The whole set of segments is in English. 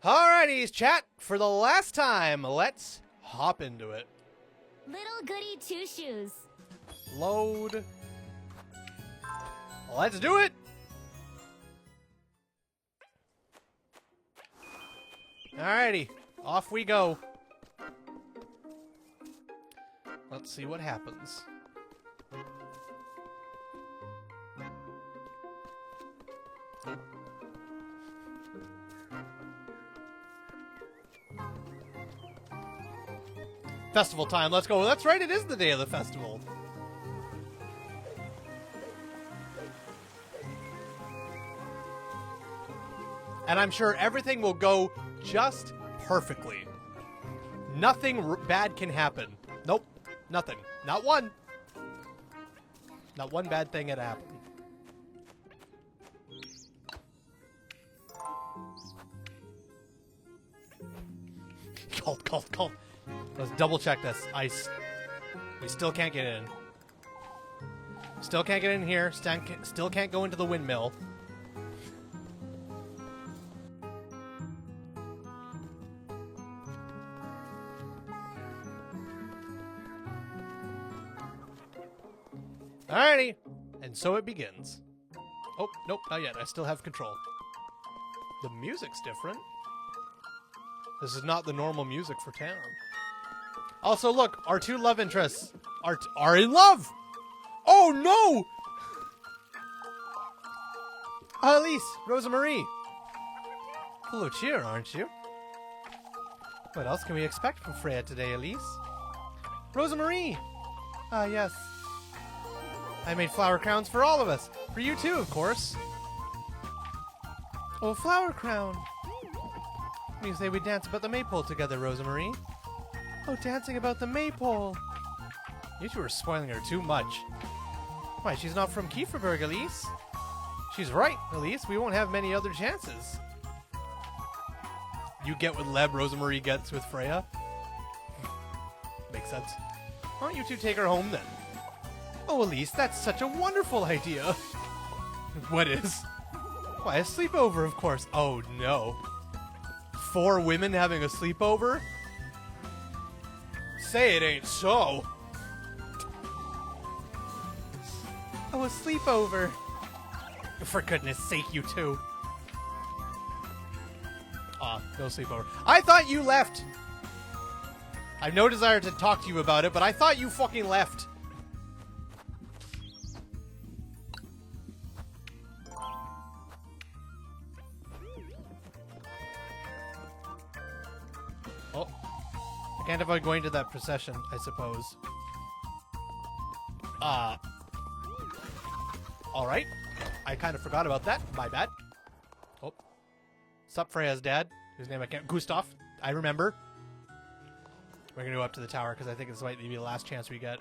Alrighty, chat. For the last time, let's hop into it. Little Goody Two Shoes. Load. Let's do it! Alrighty, off we go. Let's see what happens. Festival time, let's go. That's right, it is the day of the festival. And I'm sure everything will go just perfectly. Nothing bad can happen. Nope, nothing. Not one. Not one bad thing had happened. Cult. Let's double check this. We still can't get in. Still can't get in here. Still can't go into the windmill. Alrighty. And so it begins. Oh, nope, not yet. I still have control. The music's different. This is not the normal music for town. Also, look, our two love interests are in love! Oh, no! Elise, Rosa Marie. Hello, cheer, aren't you? What else can we expect from Freya today, Elise? Rosa Marie! Ah, yes. I made flower crowns for all of us. For you too, of course. Oh, flower crown. You say we dance about the maypole together, Rosa Marie. Oh, dancing about the maypole. You two are spoiling her too much. Why, she's not from Kieferberg, Elise. She's right, Elise. We won't have many other chances. You get what Leb Rosa Marie gets with Freya? Makes sense. Why don't you two take her home, then? Oh, Elise, that's such a wonderful idea. What is? Why, a sleepover, of course. Oh, no. 4 women having a sleepover? Say it ain't so. Oh, a sleepover. For goodness sake, you two. Aw, no sleepover. I thought you left. I've no desire to talk to you about it, but I thought you fucking left. Oh. I can't avoid going to that procession, I suppose. Alright. I kind of forgot about that. My bad. Oh. Sup, Freya's dad, whose name I can't... Gustav. I remember. We're gonna go up to the tower, because I think this might be the last chance we get.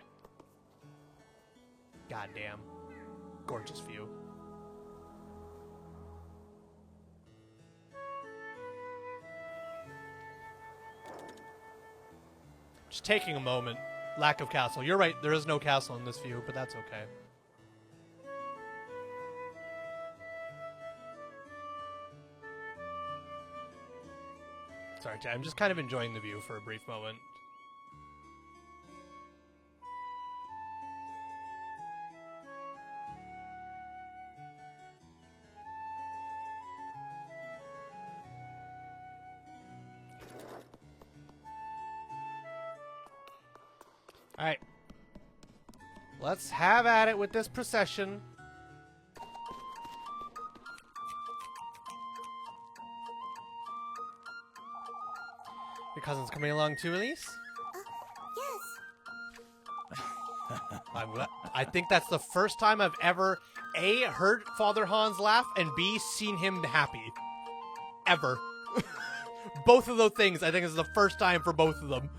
Goddamn. Gorgeous view. Just taking a moment. Lack of castle. You're right, there is no castle in this view, but that's okay. Sorry, I'm just kind of enjoying the view for a brief moment. Alright. Let's have at it with this procession. Your cousin's coming along too, Elise? Yes. I think that's the first time I've ever, A, heard Father Hans laugh, and B, seen him happy. Ever. Both of those things, I think, is the first time for both of them.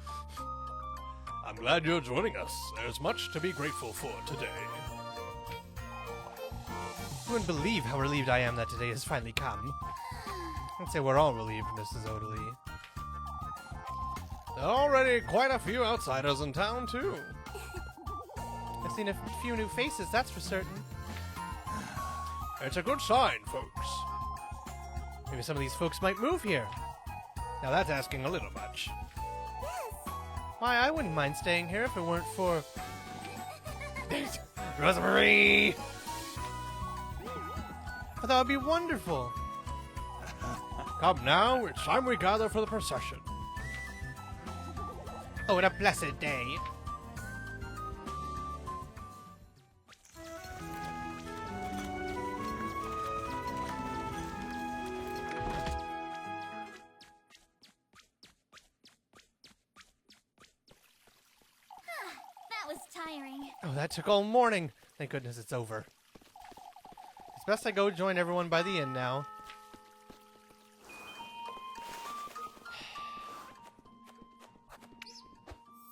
I'm glad you're joining us. There's much to be grateful for today. You wouldn't believe how relieved I am that today has finally come. I'd say we're all relieved, Mrs. Odeley. There are already quite a few outsiders in town, too. I've seen a few new faces, that's for certain. It's a good sign, folks. Maybe some of these folks might move here. Now that's asking a little much. Why, I wouldn't mind staying here if it weren't for... Rosemary! I thought it'd be wonderful. Come now, it's time we gather for the procession. Oh, what a blessed day. That was tiring. Oh, that took all morning. Thank goodness it's over. It's best I go join everyone by the inn now.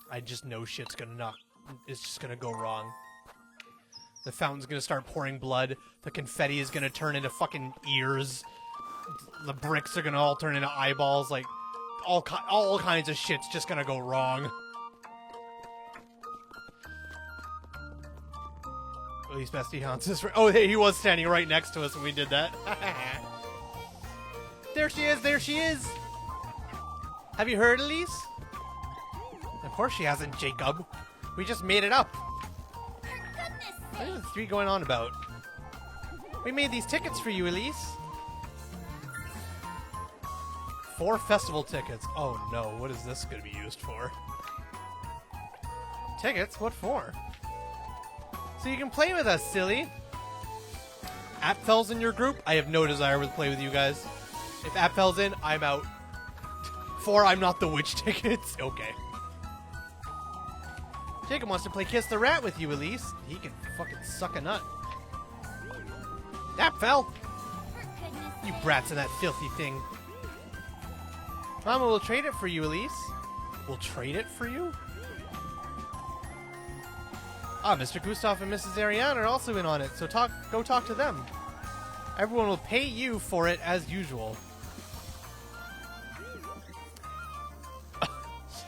I just know shit's gonna it's just gonna go wrong. The fountain's gonna start pouring blood. The confetti is gonna turn into fucking ears. The bricks are gonna all turn into eyeballs. Like, all kinds of shit's just gonna go wrong. At least Bestie Hans is... Oh, hey, he was standing right next to us when we did that. There she is, there she is! Have you heard, Elise? Of course she hasn't, Jacob. We just made it up. What are the three going on about? We made these tickets for you, Elise. 4 festival tickets. Oh no, what is this going to be used for? Tickets? What for? So you can play with us, silly. Apfel's in your group? I have no desire to play with you guys. If Apfel's in, I'm out. 4 I'm not the witch tickets. Okay. Jacob wants to play Kiss the Rat with you, Elise. He can fucking suck a nut. Apfel! You brats in that filthy thing. Mama will trade it for you, Elise. We'll trade it for you? Ah, Mr. Gustav and Mrs. Ariane are also in on it, so go talk to them. Everyone will pay you for it as usual.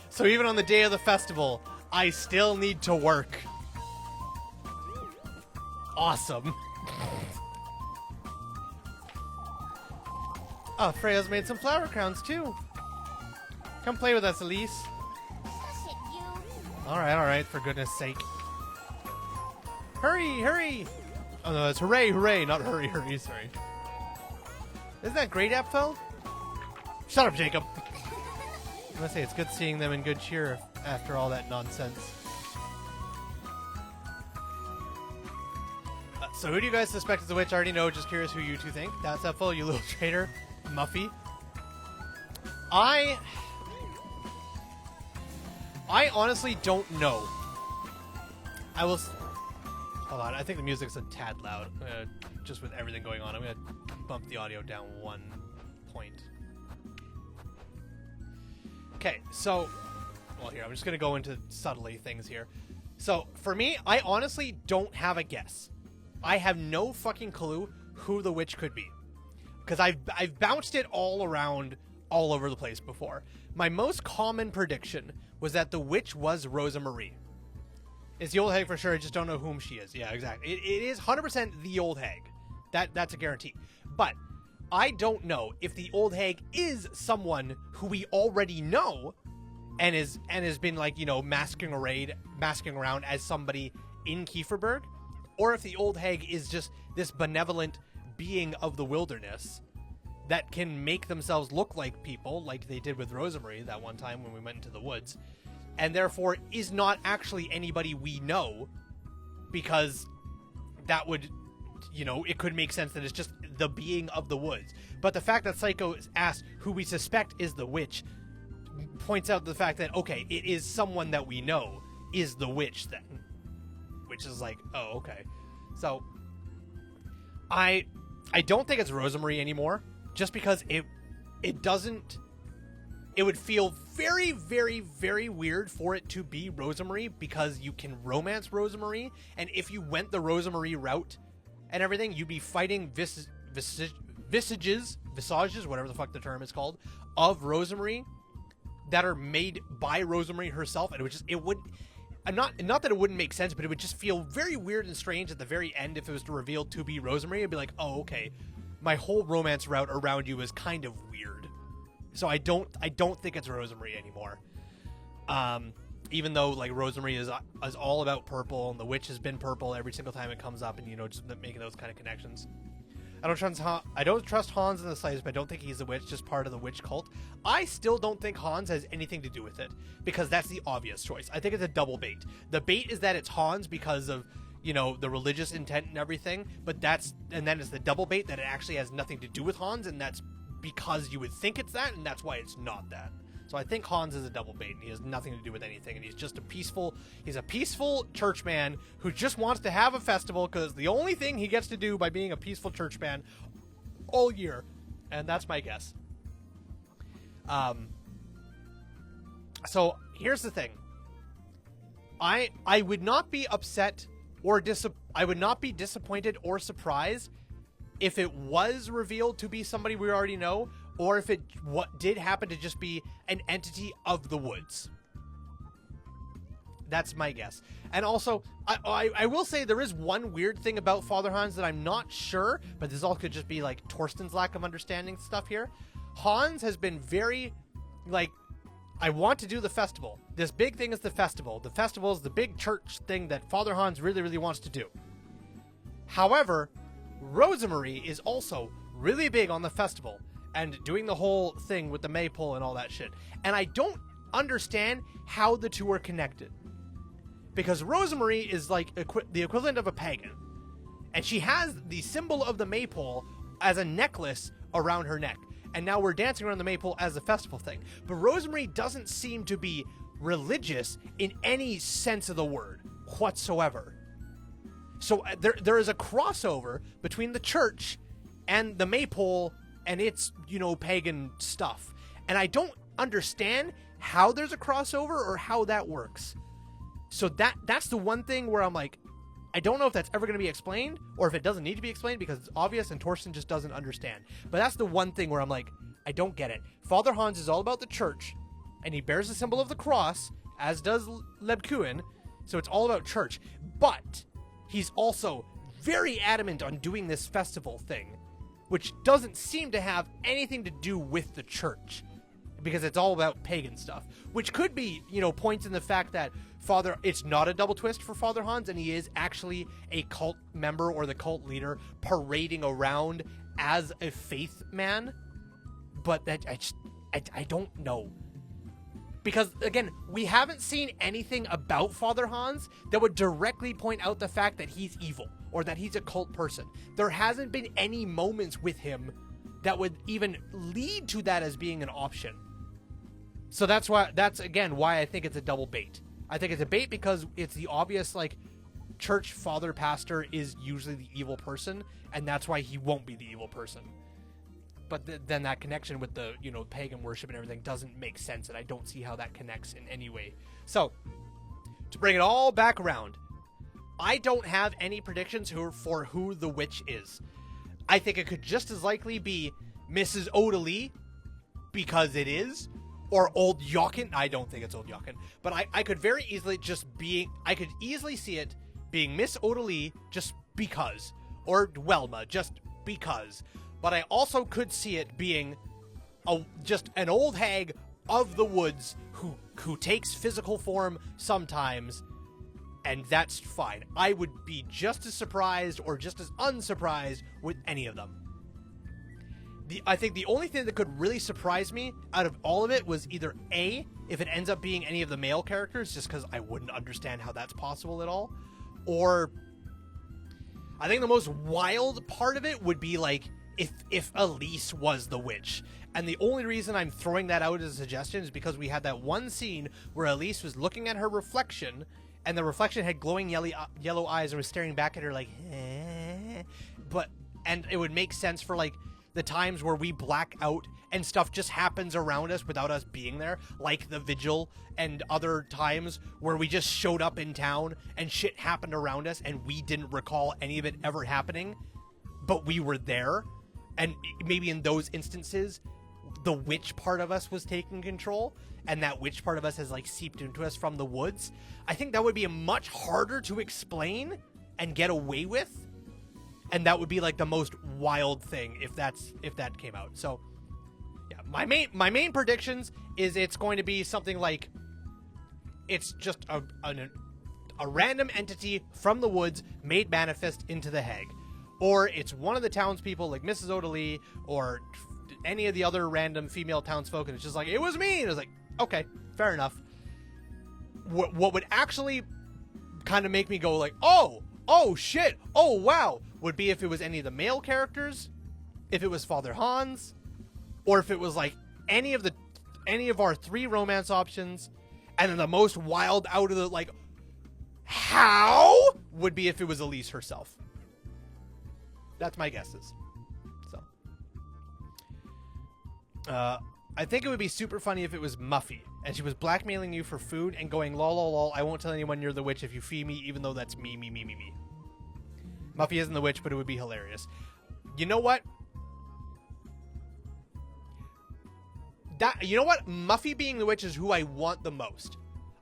So even on the day of the festival, I still need to work. Awesome. Oh, Freya's made some flower crowns too. Come play with us, Elise. Shush it, you. Alright, for goodness sake. Hurry, hurry! Oh no, it's hooray, hooray, not hurry, hurry, sorry. Isn't that great, Apfel? Shut up, Jacob! I must say, it's good seeing them in good cheer after all that nonsense. So who do you guys suspect is the witch? I already know, just curious who you two think. That's Apfel, you little traitor. Muffy. I honestly don't know. I will... Hold on, I think the music's a tad loud. Just with everything going on, I'm going to bump the audio down 1 point. Okay, so... Well, here, I'm just going to go into subtly things here. So, for me, I honestly don't have a guess. I have no fucking clue who the witch could be. Because I've bounced it all around, all over the place before. My most common prediction was that the witch was Rosa Marie. It's the old hag for sure, I just don't know whom she is. Yeah, exactly. It is 100% the old hag. That's a guarantee. But I don't know if the old hag is someone who we already know and has been, like, you know, masking around as somebody in Kieferberg, or if the old hag is just this benevolent being of the wilderness that can make themselves look like people, like they did with Rosemary that one time when we went into the woods, and therefore is not actually anybody we know, because that would, you know, it could make sense that it's just the being of the woods. But the fact that Psycho asked who we suspect is the witch points out the fact that, okay, it is someone that we know is the witch then. Which is like, oh, okay. So, I don't think it's Rosemary anymore, just because it doesn't... It would feel very, very, very weird for it to be Rosemary, because you can romance Rosemary, and if you went the Rosemary route and everything, you'd be fighting visages, whatever the fuck the term is called, of Rosemary that are made by Rosemary herself, and it would not that it wouldn't make sense, but it would just feel very weird and strange at the very end if it was revealed to be Rosemary. It'd be like, oh, okay, my whole romance route around you is kind of weird. So I don't think it's Rosemarie anymore. Even though like Rosemarie is all about purple, and the witch has been purple every single time it comes up, and just making those kind of connections. I don't trust Hans in the slightest, but I don't think he's a witch, just part of the witch cult. I still don't think Hans has anything to do with it, because that's the obvious choice. I think it's a double bait. The bait is that it's Hans because of, the religious intent and everything, and then it's the double bait that it actually has nothing to do with Hans, and that's because you would think it's that, and that's why it's not that. So I think Hans is a double bait, and he has nothing to do with anything, and he's just he's a peaceful churchman who just wants to have a festival, because the only thing he gets to do by being a peaceful churchman all year, and that's my guess. So here's the thing. I would not be upset or I would not be disappointed or surprised if it was revealed to be somebody we already know, or if it did happen to just be an entity of the woods. That's my guess. And also, I will say there is one weird thing about Father Hans that I'm not sure, but this all could just be like Torsten's lack of understanding stuff here. Hans has been very, like, I want to do the festival. This big thing is the festival. The festival is the big church thing that Father Hans really, really wants to do. However, Rosemarie is also really big on the festival and doing the whole thing with the maypole and all that shit. And I don't understand how the two are connected. Because Rosemarie is like the equivalent of a pagan. And she has the symbol of the maypole as a necklace around her neck. And now we're dancing around the maypole as a festival thing. But Rosemarie doesn't seem to be religious in any sense of the word whatsoever. So there is a crossover between the church and the maypole and its, pagan stuff. And I don't understand how there's a crossover or how that works. So that's the one thing where I'm like, I don't know if that's ever going to be explained, or if it doesn't need to be explained because it's obvious and Torsten just doesn't understand. But that's the one thing where I'm like, I don't get it. Father Hans is all about the church, and he bears the symbol of the cross, as does Lebkuin, so it's all about church. But he's also very adamant on doing this festival thing, which doesn't seem to have anything to do with the church, because it's all about pagan stuff, which could be, points in the fact that it's not a double twist for Father Hans, and he is actually a cult member or the cult leader parading around as a faith man. But that I don't know. Because, again, we haven't seen anything about Father Hans that would directly point out the fact that he's evil or that he's a cult person. There hasn't been any moments with him that would even lead to that as being an option. So that's why I think it's a double bait. I think it's a bait because it's the obvious, church father pastor is usually the evil person, and that's why he won't be the evil person. But then that connection with the, pagan worship and everything doesn't make sense, and I don't see how that connects in any way. So, to bring it all back around, I don't have any predictions for who the witch is. I think it could just as likely be Mrs. Odalie, because it is, or Old Jochen. I don't think it's Old Jochen, but I could very easily see it being Miss Odalie just because, or Dwelma just because. But I also could see it being just an old hag of the woods who takes physical form sometimes, and that's fine. I would be just as surprised or just as unsurprised with any of them. I think the only thing that could really surprise me out of all of it was either A, if it ends up being any of the male characters, just because I wouldn't understand how that's possible at all, or I think the most wild part of it would be if Elise was the witch. And the only reason I'm throwing that out as a suggestion is because we had that one scene where Elise was looking at her reflection, and the reflection had glowing yellow eyes and was staring back at her like, eh. And it would make sense for the times where we black out and stuff just happens around us without us being there, like the vigil and other times where we just showed up in town and shit happened around us and we didn't recall any of it ever happening, but we were there. And maybe in those instances, the witch part of us was taking control, and that witch part of us has seeped into us from the woods. I think that would be much harder to explain and get away with, and that would be the most wild thing if that came out. So, yeah. my main predictions is it's going to be something like it's just a random entity from the woods made manifest into the hag. Or it's one of the townspeople like Mrs. Odalie or any of the other random female townsfolk, and it's just like, it was me! And it's like, okay, fair enough. What would actually kind of make me go like, oh shit, oh wow, would be if it was any of the male characters, if it was Father Hans, or if it was like any of our 3 romance options, and then the most wild out of the, like, how would be if it was Elise herself. That's my guesses. So, I think it would be super funny if it was Muffy, and she was blackmailing you for food and going, lol, lol, lol, I won't tell anyone you're the witch if you feed me, even though that's me. Muffy isn't the witch, but it would be hilarious. You know what? Muffy being the witch is who I want the most.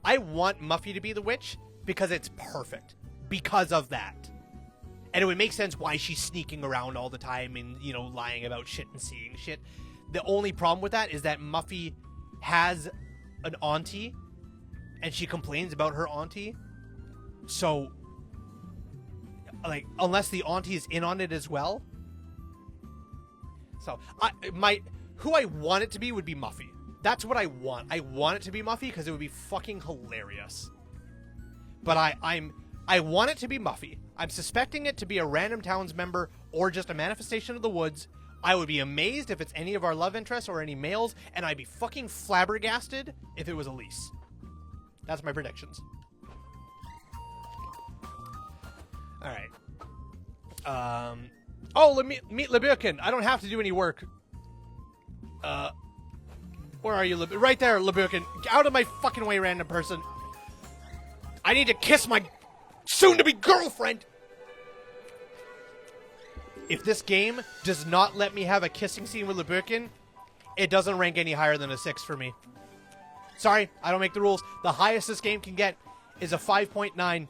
I want Muffy to be the witch because it's perfect. Because of that. And it would make sense why she's sneaking around all the time and, you know, lying about shit and seeing shit. The only problem with that is that Muffy has an auntie and she complains about her auntie. So, like, unless the auntie is in on it as well. So, who I want it to be would be Muffy. That's what I want. I want it to be Muffy because it would be fucking hilarious. But I want it to be Muffy. I'm suspecting it to be a random towns member or just a manifestation of the woods. I would be amazed if it's any of our love interests or any males, and I'd be fucking flabbergasted if it was Elise. That's my predictions. Alright. Meet Lebirkin. I don't have to do any work. Where are you, right there, Lebirkin. Out of my fucking way, random person. I need to kiss my soon-to-be girlfriend! If this game does not let me have a kissing scene with Lebirkin, it doesn't rank any higher than a 6 for me. Sorry, I don't make the rules. The highest this game can get is a 5.9.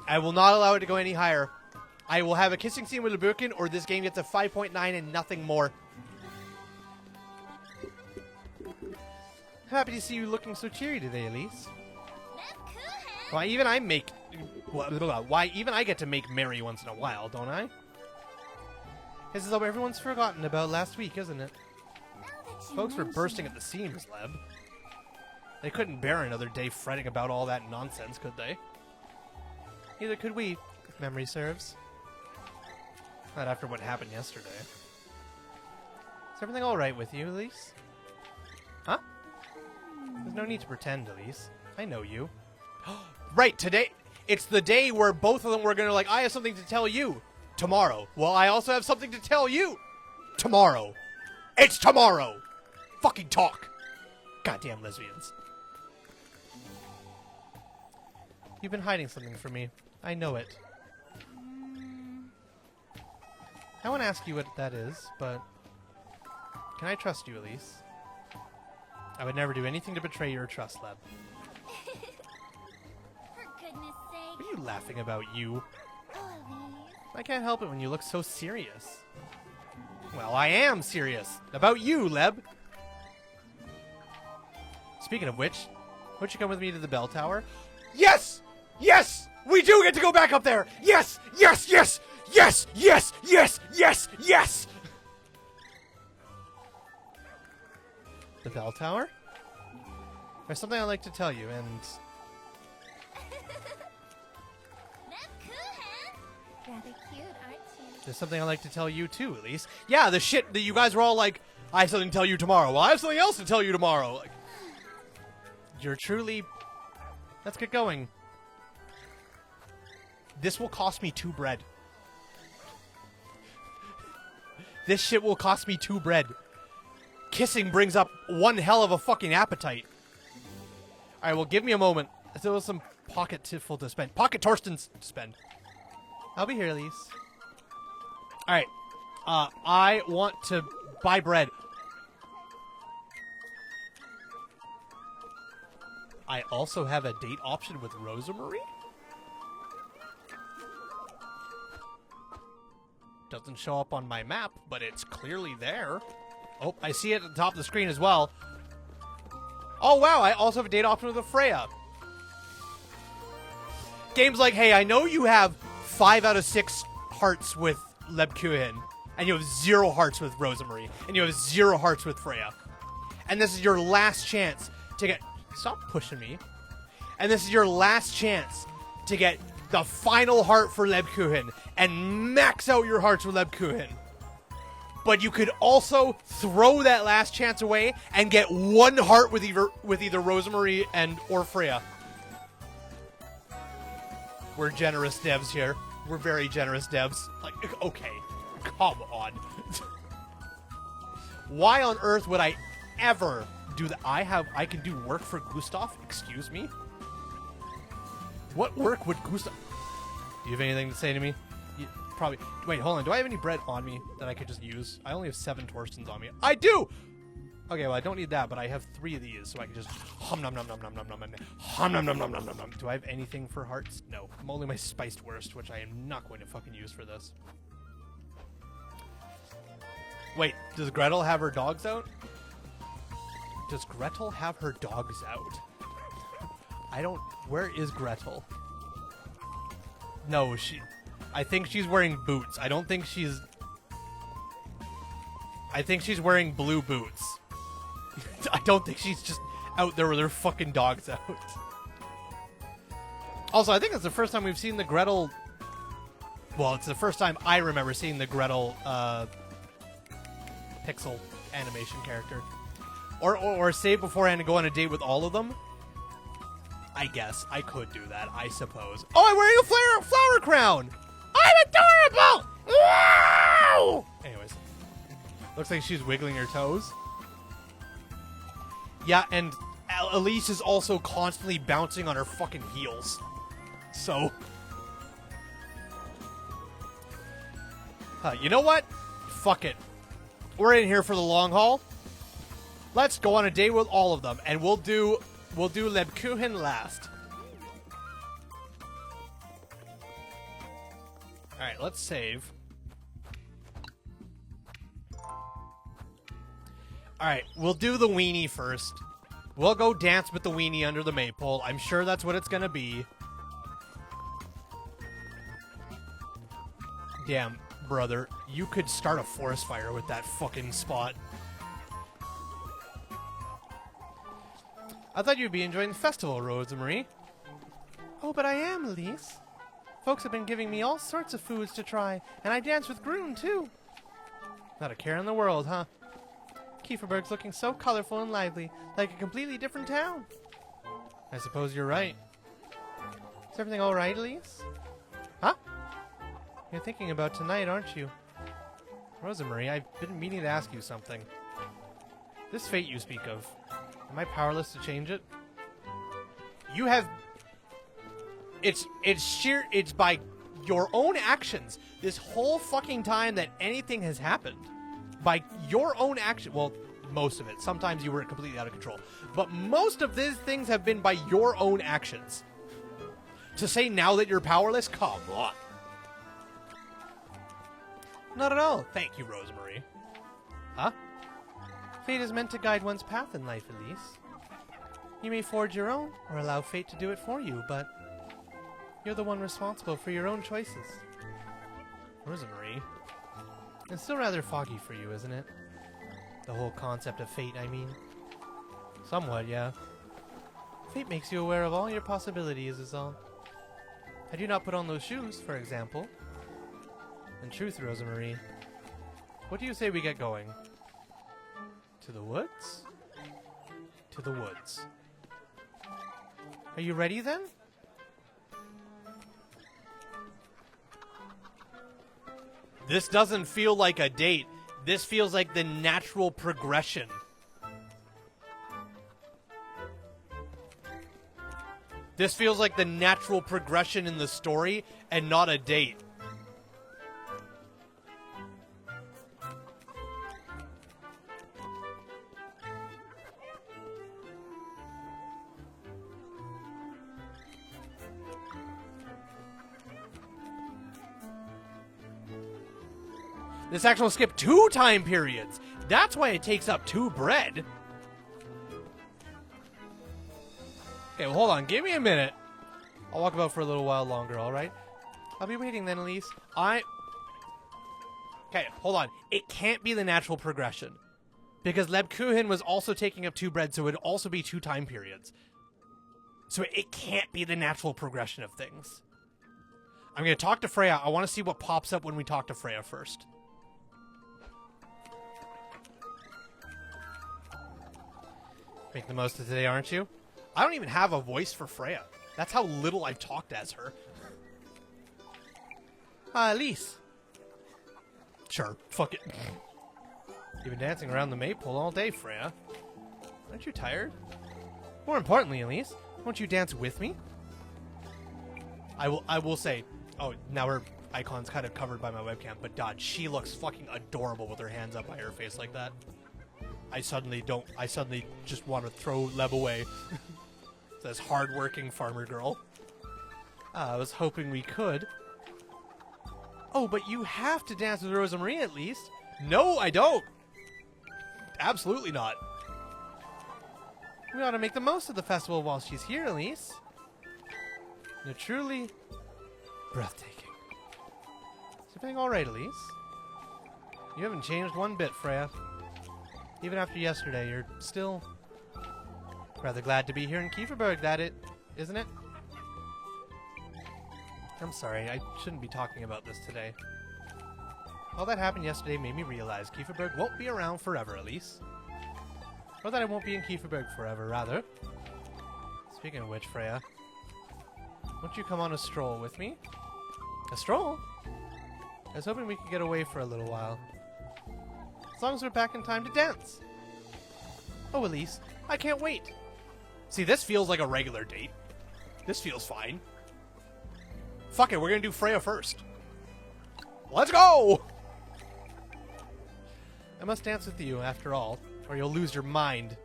I will not allow it to go any higher. I will have a kissing scene with Lebirkin, or this game gets a 5.9 and nothing more. Happy to see you looking so cheery today, Elise. Why even I get to make merry once in a while, don't I? It's as though everyone's forgotten about last week, isn't it? Folks were bursting at the seams, Leb. They couldn't bear another day fretting about all that nonsense, could they? Neither could we, if memory serves. Not after what happened yesterday. Is everything alright with you, Elise? Huh? There's no need to pretend, Elise. I know you. Right, today, it's the day where both of them were gonna, like, I have something to tell you. Tomorrow. Well, I also have something to tell you. Tomorrow. It's tomorrow. Fucking talk. Goddamn lesbians. You've been hiding something from me. I know it. I want to ask you what that is, but can I trust you, Elise? I would never do anything to betray your trust, Leb. For goodness sake. What are you laughing about, you? Oh, Elise. I can't help it when you look so serious. Well, I am serious. About you, Leb. Speaking of which, won't you come with me to the bell tower? Yes! Yes! We do get to go back up there! Yes! Yes! Yes! Yes! Yes! Yes! Yes! Yes! The bell tower? There's something I'd like to tell you, and... Rather cute, aren't you? there's something I'd like to tell you, too, Elise. Yeah, the shit that you guys were all like, I have something to tell you tomorrow. Well, I have something else to tell you tomorrow. Like, you're truly... Let's get going. This will cost me 2 bread. This shit will cost me 2 bread. Kissing brings up one hell of a fucking appetite. Alright, well, give me a moment. There was some pocket full to spend. Pocket Torstens to spend. I'll be here, Elise. Alright. I want to buy bread. I also have a date option with Rosemarie? Doesn't show up on my map, but it's clearly there. Oh, I see it at the top of the screen as well. Oh, wow, I also have a date option with Freya. Games like, hey, I know you have 5 out of 6 hearts with Lebkuchen, and you have 0 hearts with Rosemarie, and you have 0 hearts with Freya. And this is your last chance to get... Stop pushing me. And this is your last chance to get the final heart for Lebkuchen and max out your hearts with Lebkuchen. But you could also throw that last chance away and get 1 heart with either Rosemarie or Freya. We're generous devs here. We're very generous devs. Like, okay, come on. Why on earth would I ever do that? I can do work for Gustav? Excuse me? What work would Gustav... Do you have anything to say to me? Probably. Wait, hold on. Do I have any bread on me that I could just use? I only have 7 Torstens on me. I do! Okay, well, I don't need that, but I have 3 of these, so I can just hum nom nom nom nom nom nom nom hum nom nom nom nom nom nom. Do I have anything for hearts? No. I'm only my spiced wurst, which I am not going to fucking use for this. Wait, does Gretel have her dogs out? Does Gretel have her dogs out? I don't... Where is Gretel? No, I think she's wearing boots. I don't think she's... I think she's wearing blue boots. I don't think she's just out there with her fucking dogs out. Also, I think it's the first time we've seen the Gretel... Well, it's the first time I remember seeing the Gretel pixel animation character. Or save beforehand and go on a date with all of them. I guess. I could do that, I suppose. Oh, I'm wearing a flower crown! I'm adorable! Wow! Anyways. Looks like she's wiggling her toes. Yeah, and Elise is also constantly bouncing on her fucking heels. So... you know what? Fuck it. We're in here for the long haul. Let's go on a date with all of them, and we'll do Lebkuchen last. Alright, let's save. Alright, we'll do the weenie first. We'll go dance with the weenie under the maypole. I'm sure that's what it's gonna be. Damn, brother. You could start a forest fire with that fucking spot. I thought you'd be enjoying the festival, Rosemarie. Oh, but I am, Elise. Folks have been giving me all sorts of foods to try, and I dance with Groon, too. Not a care in the world, huh? Kieferberg's looking so colorful and lively, like a completely different town. I suppose you're right. Is everything all right, Elise? Huh? You're thinking about tonight, aren't you? Rosemarie, I've been meaning to ask you something. This fate you speak of, am I powerless to change it? You have... It's by your own actions this whole fucking time that anything has happened. By your own action. Well, most of it. Sometimes you were completely out of control. But most of these things have been by your own actions. To say now that you're powerless? Come on. Not at all. Thank you, Rosemarie. Huh? Fate is meant to guide one's path in life, Elise. You may forge your own, or allow fate to do it for you, but you're the one responsible for your own choices. Rosemarie, it's still rather foggy for you, isn't it? The whole concept of fate, I mean. Somewhat, yeah. Fate makes you aware of all your possibilities, is all. Had you not put on those shoes, for example. In truth, Rosemarie, what do you say we get going? To the woods? To the woods. Are you ready, then? This doesn't feel like a date. This feels like the natural progression. This feels like the natural progression in the story and not a date. This actually skipped 2 time periods. That's why it takes up 2 bread. Okay, well, hold on. Give me a minute. I'll walk about for a little while longer, alright? I'll be waiting then, Elise. Okay, hold on. It can't be the natural progression. Because Lebkuchen was also taking up 2 bread, so it would also be 2 time periods. So it can't be the natural progression of things. I'm going to talk to Freya. I want to see what pops up when we talk to Freya first. Make the most of today, aren't you? I don't even have a voice for Freya. That's how little I've talked as her. Elise. Sure, fuck it. You've been dancing around the maypole all day, Freya. Aren't you tired? More importantly, Elise, won't you dance with me? I will say, oh, now her icon's kind of covered by my webcam, but God, she looks fucking adorable with her hands up by her face like that. I suddenly just want to throw Leb away. This hard-working farmer girl. I was hoping we could. Oh, but you have to dance with Rosa Marie at least. No, I don't. Absolutely not. We ought to make the most of the festival while she's here, Elise. You're truly breathtaking. Is everything all right, Elise? You haven't changed one bit, Freya. Even after yesterday, you're still rather glad to be here in Kieferberg, isn't it? I'm sorry, I shouldn't be talking about this today. All that happened yesterday made me realize Kieferberg won't be around forever, Elise. Or that I won't be in Kieferberg forever, rather. Speaking of which, Freya, won't you come on a stroll with me? A stroll? I was hoping we could get away for a little while. As long as we're back in time to dance. Oh, Elise, I can't wait. See, this feels like a regular date. This feels fine. Fuck it, we're gonna do Freya first. Let's go! I must dance with you, after all, or you'll lose your mind.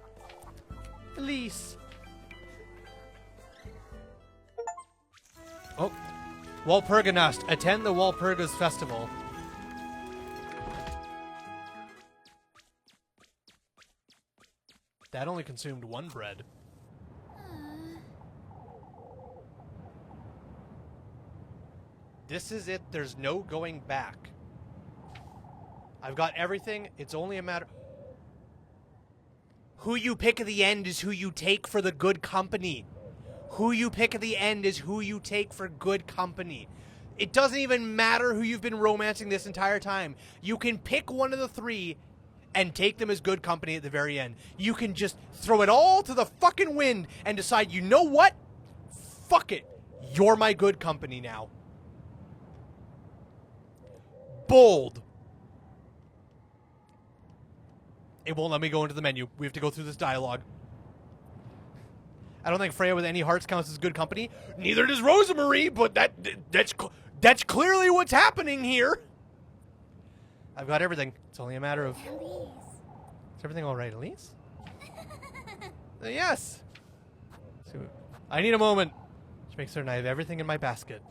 Elise. Oh. Walpurganast. Attend the Walpurgas Festival. That only consumed 1 bread. This is it. There's no going back. I've got everything. It's only a matter... Who you pick at the end is who you take for the good company. Who you pick at the end is who you take for good company. It doesn't even matter who you've been romancing this entire time. You can pick one of the 3 and take them as good company at the very end. You can just throw it all to the fucking wind and decide, you know what? Fuck it. You're my good company now. Bold. It won't let me go into the menu. We have to go through this dialogue. I don't think Freya with any hearts counts as good company. Neither does Rosa Marie, but that's clearly what's happening here. I've got everything. It's only a matter of... Elise. Is everything all right, Elise? Yes. So, I need a moment to make certain I have everything in my basket.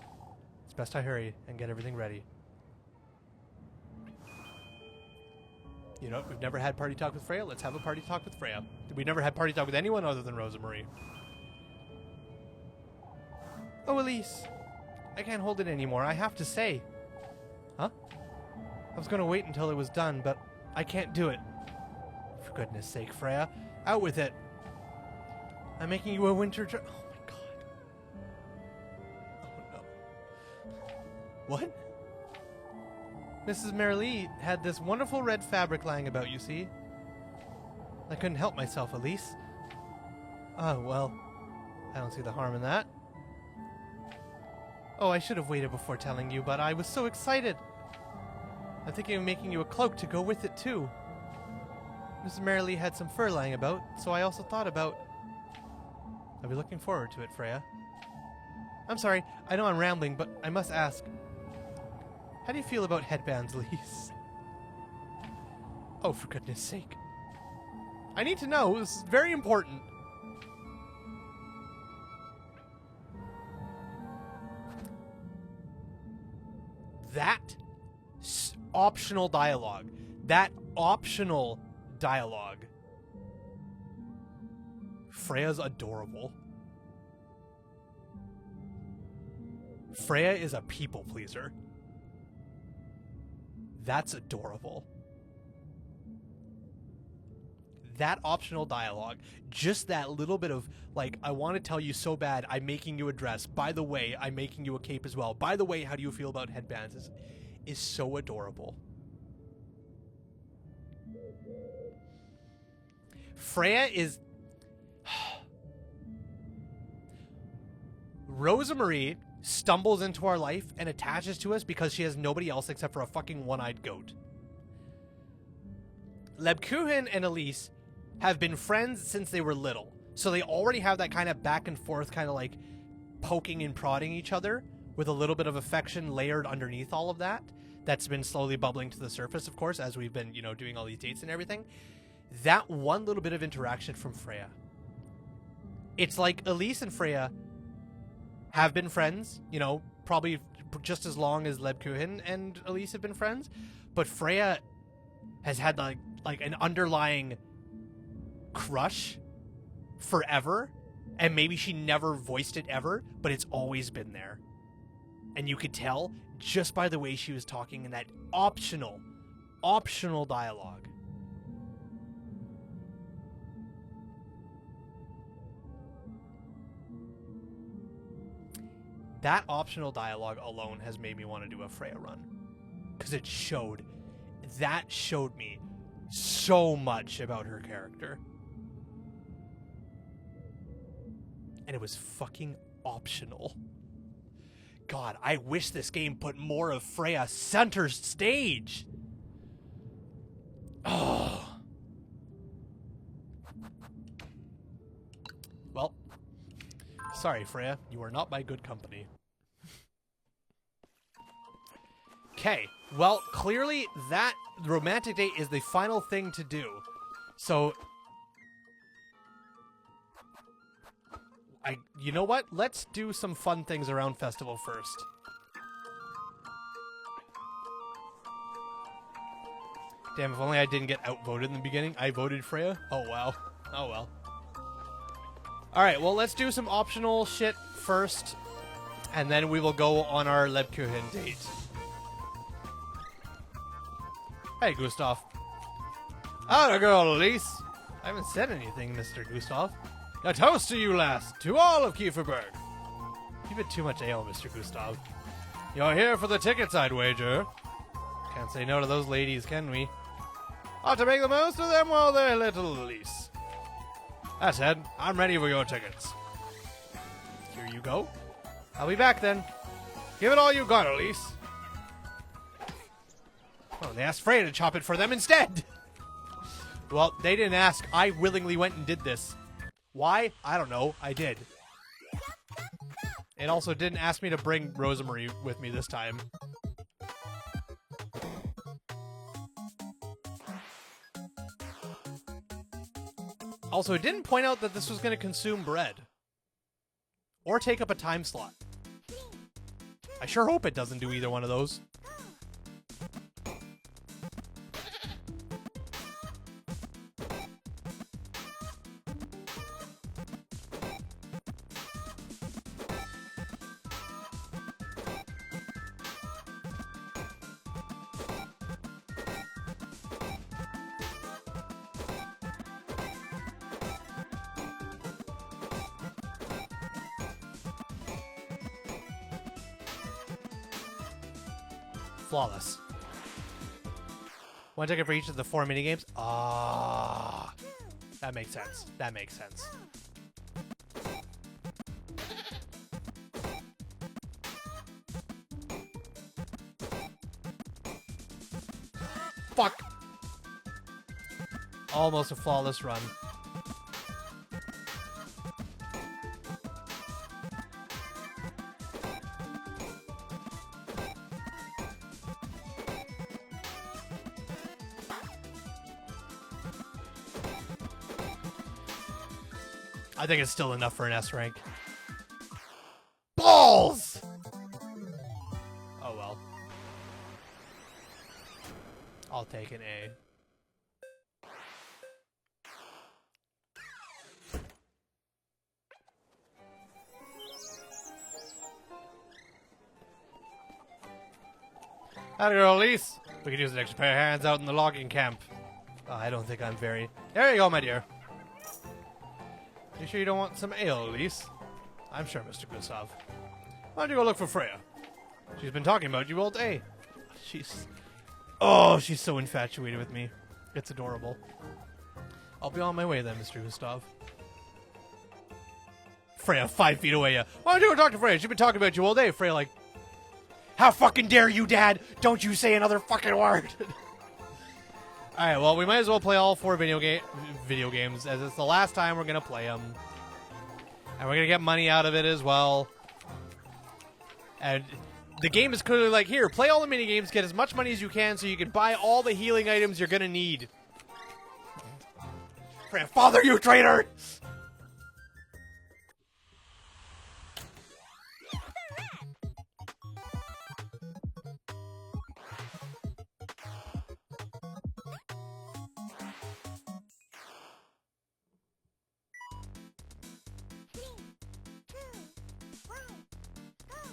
It's best I hurry and get everything ready. You know, we've never had party talk with Freya. Let's have a party talk with Freya. We've never had party talk with anyone other than Rosa Marie. Oh, Elise. I can't hold it anymore. I have to say. Huh? I was going to wait until it was done, but I can't do it. For goodness sake, Freya. Out with it. I'm making you a winter dress. Oh, my God. Oh, no. What? Mrs. Merrilee had this wonderful red fabric lying about, you see. I couldn't help myself, Elise. Oh, well. I don't see the harm in that. Oh, I should have waited before telling you, but I was so excited. I'm thinking of making you a cloak to go with it, too. Mrs. Merrilee had some fur lying about, so I also thought about... I'll be looking forward to it, Freya. I'm sorry, I know I'm rambling, but I must ask. How do you feel about headbands, Elise? Oh, for goodness sake. I need to know. This is very important. That optional dialogue, that optional dialogue. Freya's adorable. Freya is a people pleaser. That's adorable. That optional dialogue, just that little bit of, like, I want to tell you so bad, I'm making you a dress. By the way, I'm making you a cape as well. By the way, how do you feel about headbands? Is so adorable. Freya is... Rosa Marie stumbles into our life and attaches to us because she has nobody else except for a fucking one-eyed goat. Lebkuchen and Elise have been friends since they were little. So they already have that kind of back and forth kind of like poking and prodding each other with a little bit of affection layered underneath all of that. That's been slowly bubbling to the surface, of course, as we've been, you know, doing all these dates and everything. That one little bit of interaction from Freya. It's like Elise and Freya have been friends, you know, probably just as long as Lebkuchen and Elise have been friends. But Freya has had like an underlying crush forever, and maybe she never voiced it ever, but it's always been there. And you could tell just by the way she was talking in that optional dialogue. That optional dialogue alone has made me want to do a Freya run. Because it showed me so much about her character. And it was fucking optional. God, I wish this game put more of Freya center stage. Oh. Well, sorry, Freya. You are not my good company. Okay, well, clearly that romantic date is the final thing to do. So, you know what? Let's do some fun things around Festival first. Damn, if only I didn't get outvoted in the beginning. I voted Freya? Oh, wow. Oh, well. Alright, well, let's do some optional shit first, and then we will go on our Lebkuchen date. Hey, Gustav. Atta girl, Elise. I haven't said anything, Mr. Gustav. A toast to you, lass. To all of Kieferberg. You've been too much ale, Mr. Gustav. You're here for the tickets, I'd wager. Can't say no to those ladies, can we? Ought to make the most of them while they're little, Elise. That said, I'm ready for your tickets. Here you go. I'll be back then. Give it all you got, Elise. Oh, they asked Freya to chop it for them instead. Well, they didn't ask. I willingly went and did this. Why? I don't know. I did. It also didn't ask me to bring Rosa Marie with me this time. Also, it didn't point out that this was going to consume bread. Or take up a time slot. I sure hope it doesn't do either one of those. Flawless. One ticket for each of the 4 minigames? Ah, that makes sense. That makes sense. Fuck! Almost a flawless run. I think it's still enough for an S rank. Balls! Oh well. I'll take an A. That girl, Elise. We could use an extra pair of hands out in the logging camp. I don't think I'm very... There you go, my dear. You sure you don't want some ale, Elise? I'm sure, Mr. Gustav. Why don't you go look for Freya? She's been talking about you all day. She's... Oh, she's so infatuated with me. It's adorable. I'll be on my way then, Mr. Gustav. Freya, 5 feet away. Why don't you go talk to Freya? She's been talking about you all day. Freya, like... How fucking dare you, Dad? Don't you say another fucking word. Alright, well, we might as well play all 4 video games, as it's the last time we're going to play them. And we're going to get money out of it as well. And the game is clearly like, here, play all the minigames, get as much money as you can so you can buy all the healing items you're going to need. Grandfather, you traitor!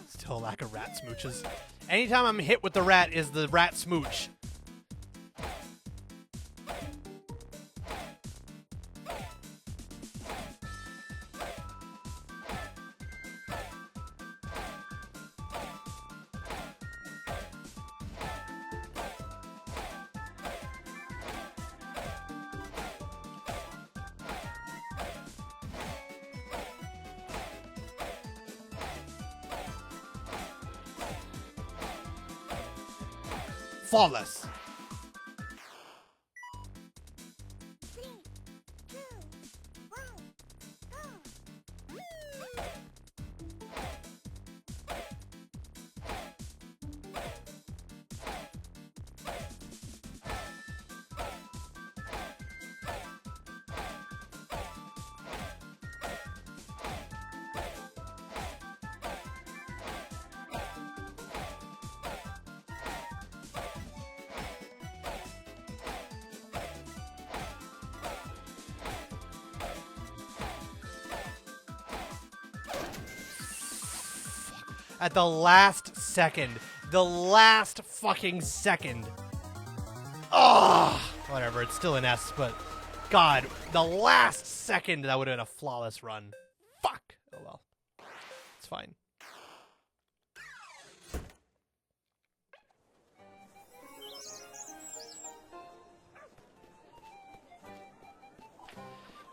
Still a lack of rat smooches. Anytime I'm hit with the rat is the rat smooch. Flawless. At the last second. The last fucking second. Ugh! Whatever, it's still an S, but... God, the last second that would have been a flawless run. Fuck! Oh well. It's fine.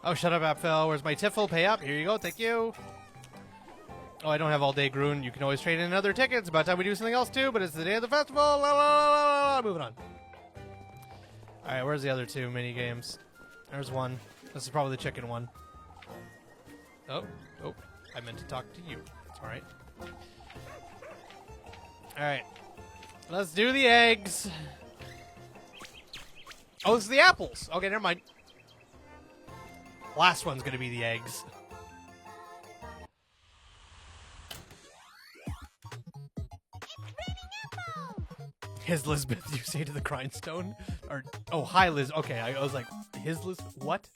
Oh, shut up, Apfel. Where's my Tiffle? Pay up. Here you go. Thank you. Oh, I don't have all day Groon. You can always trade in another ticket. It's about time we do something else too, but it's the day of the festival. La, la, la, la, la. Moving on. Alright, where's the other 2 mini games? There's one. This is probably the chicken one. Oh, I meant to talk to you. It's alright. Alright. Let's do the eggs. Oh, this is the apples. Okay, never mind. Last one's gonna be the eggs. His Lisbeth, you say to the grindstone? Or, oh, hi, Liz. Okay, I was like, his Lisbeth? What?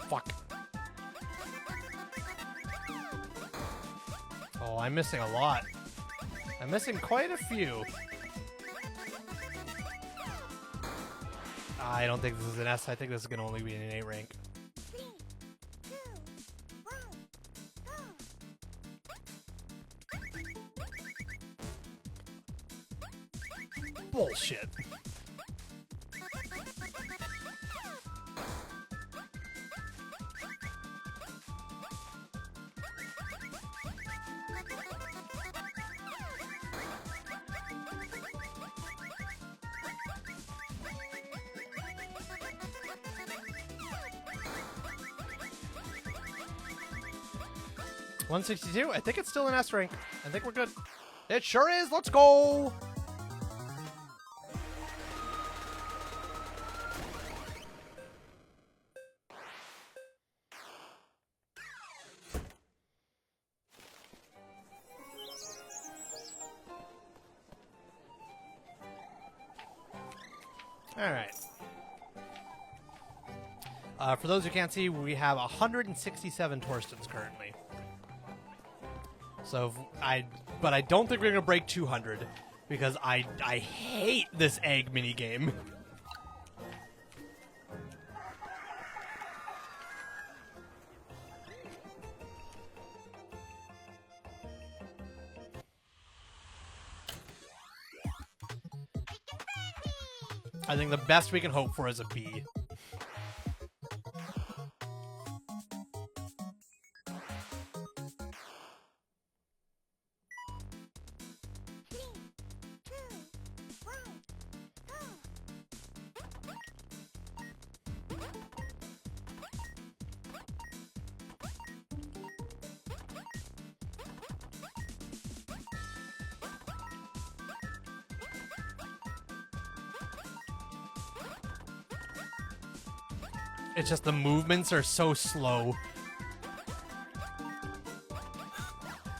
Fuck. Oh, I'm missing a lot. I'm missing quite a few. I don't think this is an S. I think this is going to only be an 8 rank. Bullshit. $162. I think it's still an S rank. I think we're good. It sure is. Let's go. Alright. For those who can't see, we have 167 Torstens currently. So, but I don't think we're going to break 200, because I hate this egg minigame. I think the best we can hope for is a B. It's just the movements are so slow.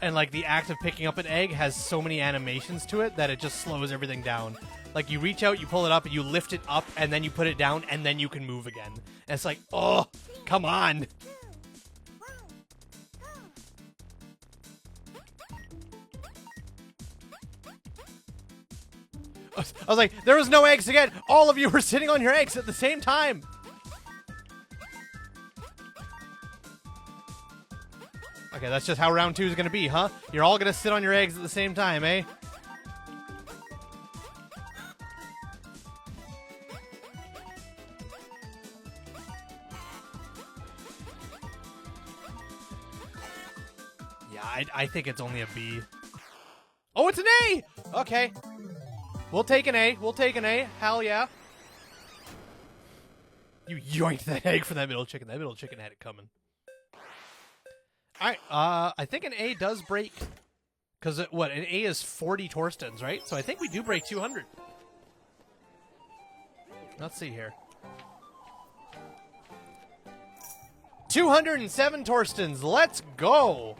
And like the act of picking up an egg has so many animations to it that it just slows everything down. Like you reach out, you pull it up, and you lift it up, and then you put it down, and then you can move again. And it's like, oh, come on. I was like, there was no eggs again. All of you were sitting on your eggs at the same time. Okay, that's just how round 2 is going to be, huh? You're all going to sit on your eggs at the same time, eh? Yeah, I think it's only a B. Oh, it's an A! Okay. We'll take an A. We'll take an A. Hell yeah. You yoinked that egg from that middle chicken. That middle chicken had it coming. Alright, I think an A does break, because an A is 40 Torstens, right? So I think we do break 200. Let's see here. 207 Torstens, let's go!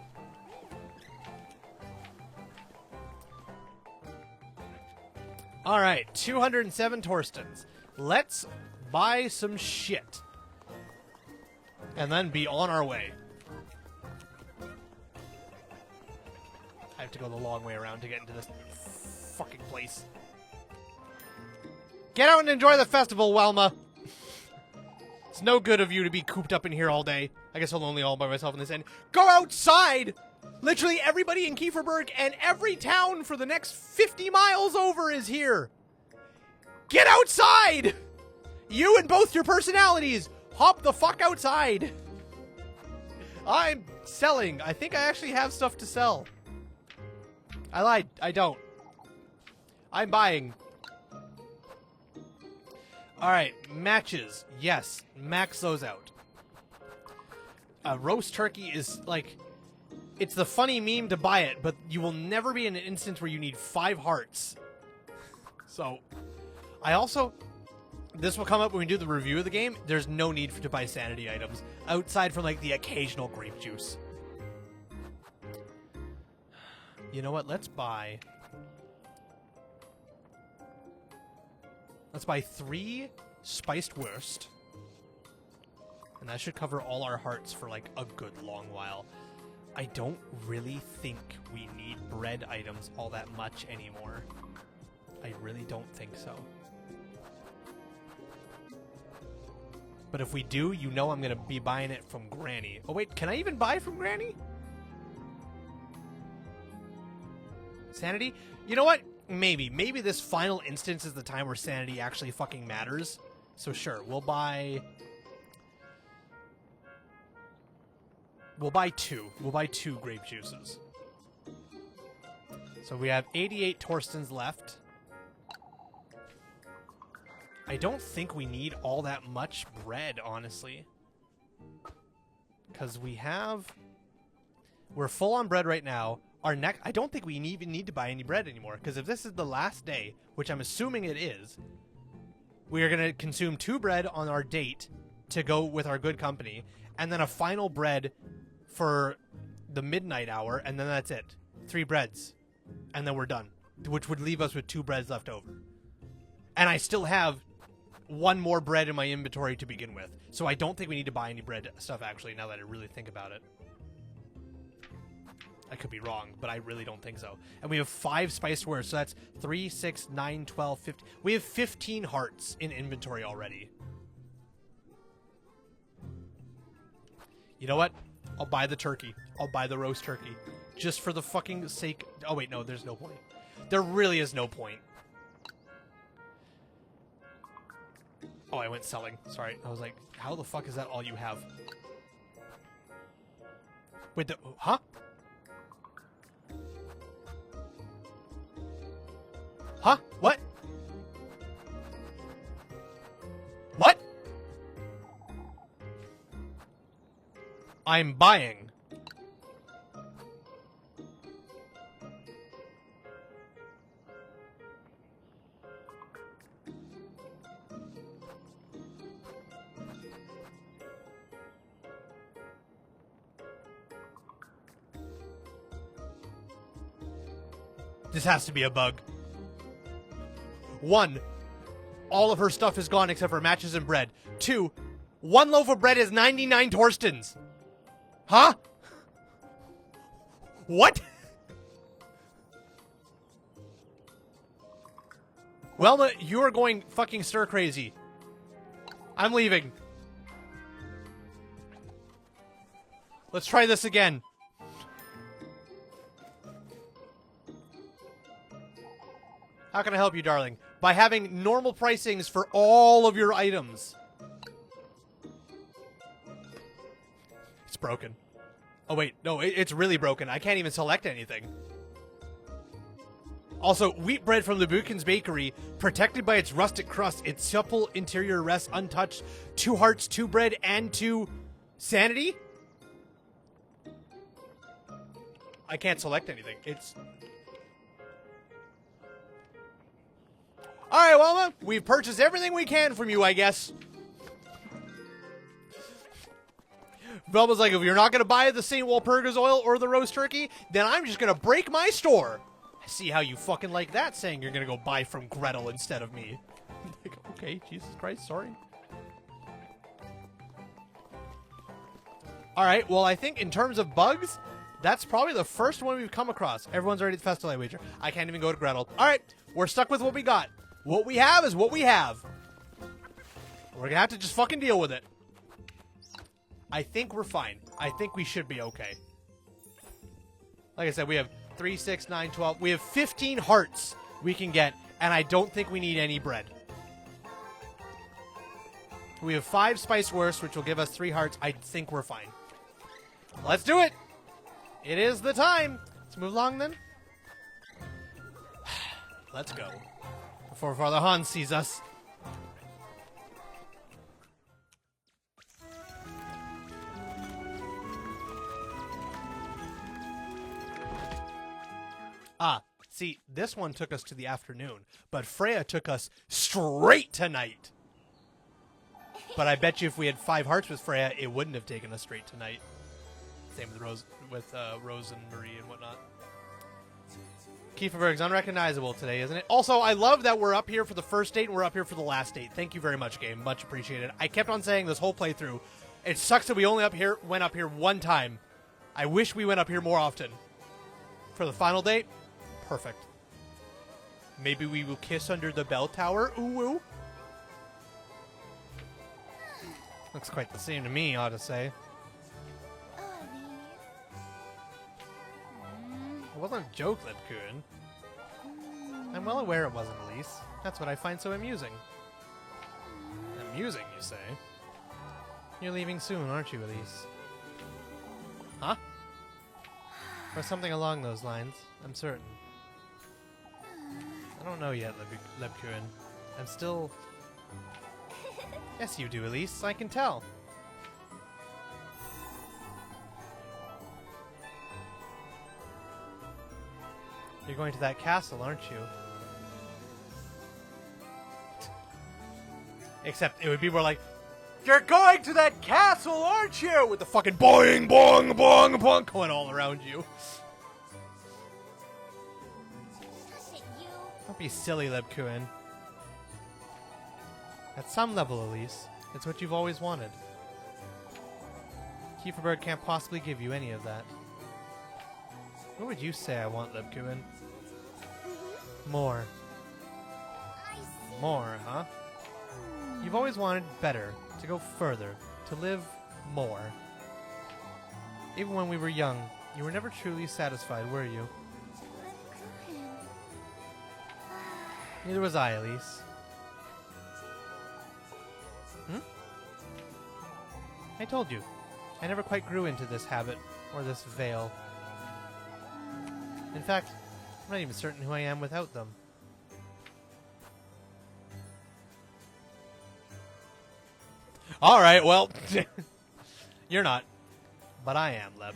Alright, 207 Torstens. Let's buy some shit. And then be on our way. I have to go the long way around to get into this fucking place. Get out and enjoy the festival, Welma! It's no good of you to be cooped up in here all day. I guess I'm only all by myself in this end. Go outside! Literally everybody in Kieferberg and every town for the next 50 miles over is here! Get outside! You and both your personalities! Hop the fuck outside! I'm selling. I think I actually have stuff to sell. I lied. I don't. I'm buying. Alright, matches. Yes, max those out. Roast turkey is, like... It's the funny meme to buy it, but you will never be in an instance where you need 5 hearts. So, I also... This will come up when we do the review of the game. There's no need to buy sanity items, outside from, like, the occasional grape juice. You know what? Let's buy 3 spiced wurst. And that should cover all our hearts for like a good long while. I don't really think we need bread items all that much anymore. I really don't think so. But if we do, you know I'm going to be buying it from Granny. Oh wait, can I even buy from Granny? Sanity? You know what? Maybe. Maybe this final instance is the time where sanity actually fucking matters. So sure, we'll buy 2. We'll buy 2 grape juices. So we have 88 Torstens left. I don't think we need all that much bread, honestly. Because we're full on bread right now. I don't think we even need to buy any bread anymore, because if this is the last day, which I'm assuming it is, we are going to consume 2 bread on our date to go with our good company, and then a final bread for the midnight hour, and then that's it. 3 breads, and then we're done, which would leave us with 2 breads left over. And I still have one more bread in my inventory to begin with. So I don't think we need to buy any bread stuff, actually, now that I really think about it. I could be wrong, but I really don't think so. And we have 5 spiceware, so that's 3, 6, 9, 12, 15. We have 15 hearts in inventory already. You know what? I'll buy the turkey. I'll buy the roast turkey. Just for the fucking sake... Oh, wait, no, there's no point. There really is no point. Oh, I went selling. Sorry. I was like, how the fuck is that all you have? Wait, huh? Huh? What? What? I'm buying. This has to be a bug. 1, all of her stuff is gone except for matches and bread. 2, 1 loaf of bread is 99 Torstens. Huh? What? Well, you are going fucking stir crazy. I'm leaving. Let's try this again. How can I help you, darling? By having normal pricings for all of your items. It's broken. Oh, wait. No, it's really broken. I can't even select anything. Also, wheat bread from the Buchan's Bakery, protected by its rustic crust, its supple interior rests untouched. 2 hearts, 2 bread, and 2 sanity? I can't select anything. It's... Alright, Wilma, we've purchased everything we can from you, I guess. Velma's like, if you're not going to buy the St. Walpurgis oil or the roast turkey, then I'm just going to break my store. I see how you fucking like that, saying you're going to go buy from Gretel instead of me. Like, okay, Jesus Christ, sorry. Alright, well, I think in terms of bugs, that's probably the first one we've come across. Everyone's ready to festival, I wager. I can't even go to Gretel. Alright, we're stuck with what we got. What we have is what we have. We're gonna have to just fucking deal with it. I think we're fine. I think we should be okay. Like I said, we have 3, 6, 9, 12. We have 15 hearts we can get, and I don't think we need any bread. We have 5 spicewursts, which will give us 3 hearts. I think we're fine. Let's do it! It is the time! Let's move along then. Let's go. Before Father Hans sees us. Ah, see, this one took us to the afternoon, but Freya took us straight to night. But I bet you if we had 5 hearts with Freya, it wouldn't have taken us straight to night. Same with Rose and Marie and whatnot. Kieferberg's unrecognizable today, isn't it? Also, I love that we're up here for the first date and we're up here for the last date. Thank you very much, game. Much appreciated. I kept on saying this whole playthrough, it sucks that we only went up here one time. I wish we went up here more often. For the final date, perfect. Maybe we will kiss under the bell tower. Ooh, woo. Looks quite the same to me, I ought to say. It wasn't a joke, Lebkuchen. I'm well aware it wasn't, Elise. That's what I find so amusing. Amusing, you say? You're leaving soon, aren't you, Elise? Huh? Or something along those lines, I'm certain. I don't know yet, Lebkuchen. I'm still... Yes, you do, Elise. I can tell. You're going to that castle, aren't you? Except it would be more like, you're going to that castle, aren't you? With the fucking boing, boing, boing, boing going all around you. Shush it, you. Don't be silly, Lebkuchen. At some level, Elise, it's what you've always wanted. Kieferberg can't possibly give you any of that. What would you say I want, Lebkuin? More. I see. More, huh? You've always wanted better, to go further, to live more. Even when we were young, you were never truly satisfied, were you? Lebkuin. Neither was I, Elise. I told you, I never quite grew into this habit, or this veil. In fact, I'm not even certain who I am without them. Alright, well, you're not. But I am, Leb.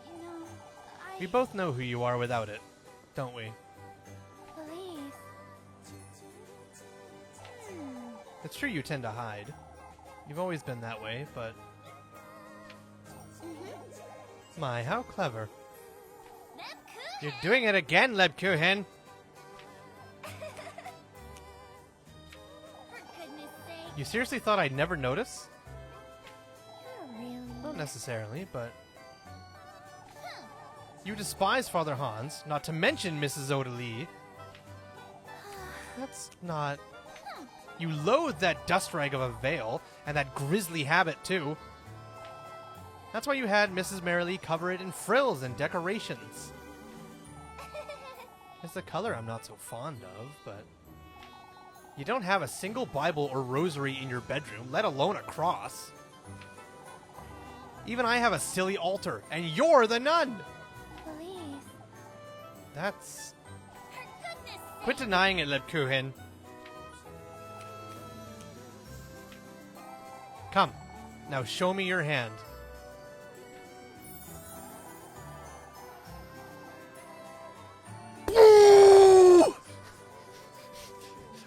You know, We both know who you are without it, don't we? Please. It's true you tend to hide. You've always been that way, but... My, how clever. Lebkuin. You're doing it again, Lebkuin! For goodness sake. You seriously thought I'd never notice? Really? Not necessarily, but... You despise Father Hans, not to mention Mrs. Odalee. That's not... You loathe that dust rag of a veil, and that grisly habit, too. That's why you had Mrs. Merrily cover it in frills and decorations. It's the color I'm not so fond of, but... You don't have a single Bible or rosary in your bedroom, let alone a cross. Even I have a silly altar, and you're the nun! Please. That's... For goodness sake. Quit denying it, Lebkuin. Come, now show me your hand.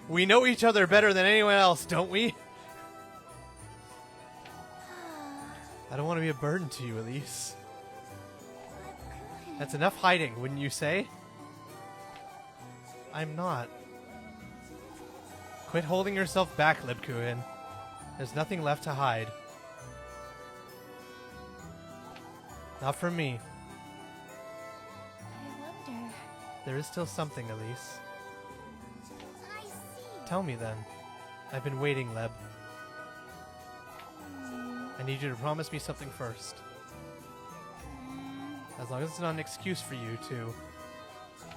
We know each other better than anyone else, don't we? I don't want to be a burden to you, Elise. Lebkuin. That's enough hiding, wouldn't you say? I'm not. Quit holding yourself back, Lebkuin. There's nothing left to hide. Not from me. I wonder. There is still something, Elise. I see. Tell me then. I've been waiting, Leb. I need you to promise me something first. As long as it's not an excuse for you to.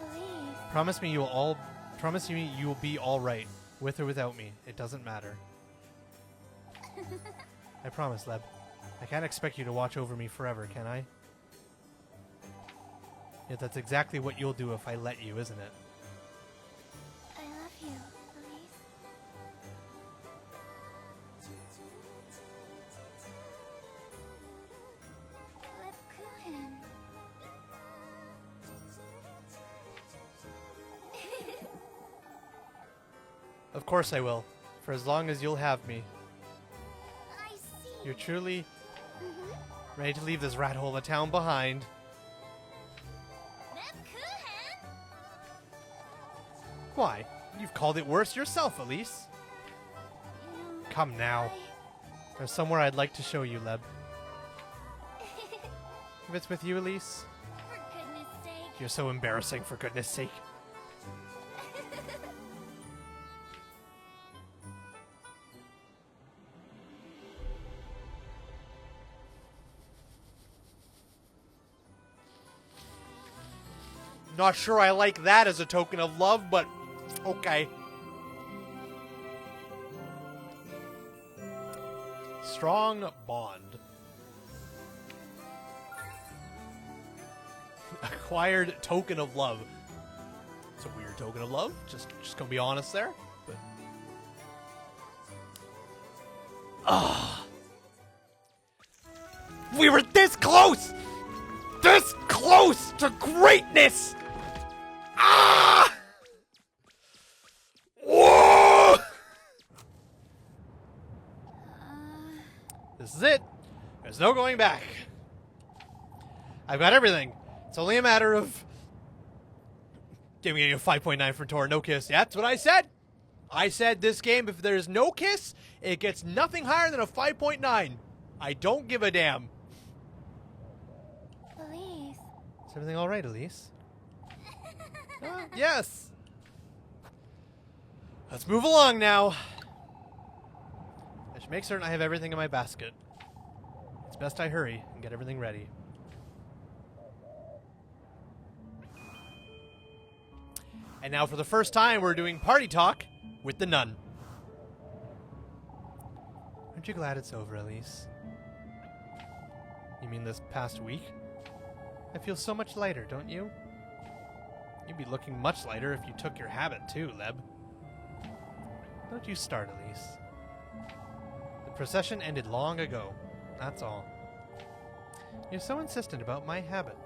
Please. Promise me you will be all right, with or without me. It doesn't matter. I promise, Leb. I can't expect you to watch over me forever, can I? Yet that's exactly what you'll do if I let you, isn't it? I love you, Elise. Lebkuin. Of course I will, for as long as you'll have me. I see. You're truly ready to leave this rat hole of a town behind. Lebkuin. Why? You've called it worse yourself, Elise. You know, Come now. There's somewhere I'd like to show you, Leb. If it's with you, Elise. For goodness sake. You're so embarrassing, for goodness sake. Not sure I like that as a token of love, but okay. Strong bond. Acquired token of love. It's a weird token of love. Just gonna be honest there. But we were this close! This close to greatness! Ah! Whoa! This is it. There's no going back. I've got everything. It's only a matter of giving you a 5.9 for Tor. No kiss. Yeah, that's what I said. I said this game, if there's no kiss, it gets nothing higher than a 5.9. I don't give a damn. Elise. Is everything all right, Elise? Yes. Let's move along now. I should make certain I have everything in my basket. It's best I hurry and get everything ready. And now for the first time, we're doing party talk with the nun. Aren't you glad it's over, Elise? You mean this past week? I feel so much lighter, don't you? You'd be looking much lighter if you took your habit too, Leb. Don't you start, Elise. The procession ended long ago. That's all. You're so insistent about my habit.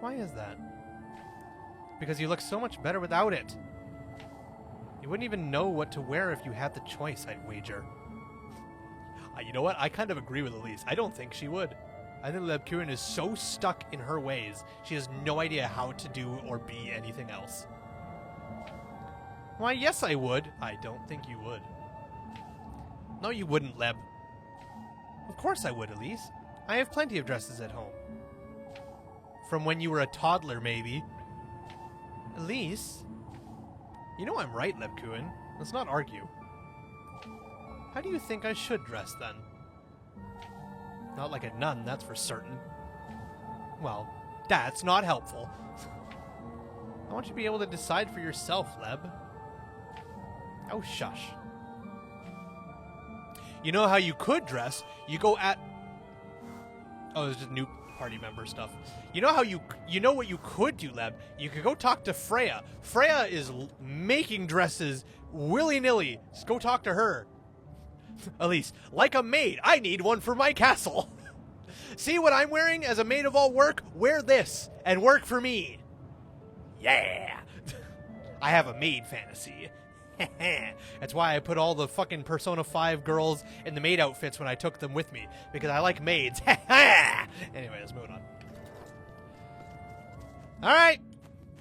Why is that? Because you look so much better without it. You wouldn't even know what to wear if you had the choice, I'd wager. You know what? I kind of agree with Elise. I don't think she would. I think LebKuren is so stuck in her ways, she has no idea how to do or be anything else. Why, yes, I would. I don't think you would. No, you wouldn't, Leb. Of course I would, Elise. I have plenty of dresses at home. From when you were a toddler, maybe. Elise? You know I'm right, LebKuren. Let's not argue. How do you think I should dress, then? Not like a nun, that's for certain. Well, that's not helpful. I want you to be able to decide for yourself, Leb. Oh, shush. You know how you could dress? You go at... Oh, there's just new party member stuff. You know how you know what you could do, Leb? You could go talk to Freya. Freya is making dresses willy-nilly. Just go talk to her. Elise, like a maid, I need one for my castle. See what I'm wearing as a maid of all work? Wear this and work for me. Yeah. I have a maid fantasy. That's why I put all the fucking Persona 5 girls in the maid outfits when I took them with me. Because I like maids. Anyway, let's move on. Alright.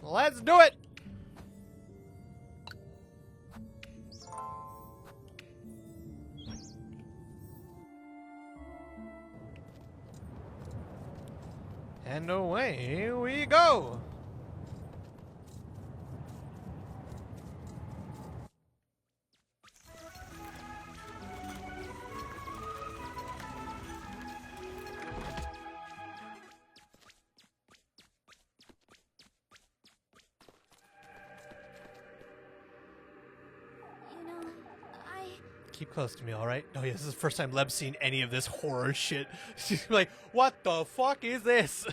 Let's do it. And away we go. Keep close to me, alright? Oh yeah, this is the first time Leb's seen any of this horror shit. She's like, what the fuck is this?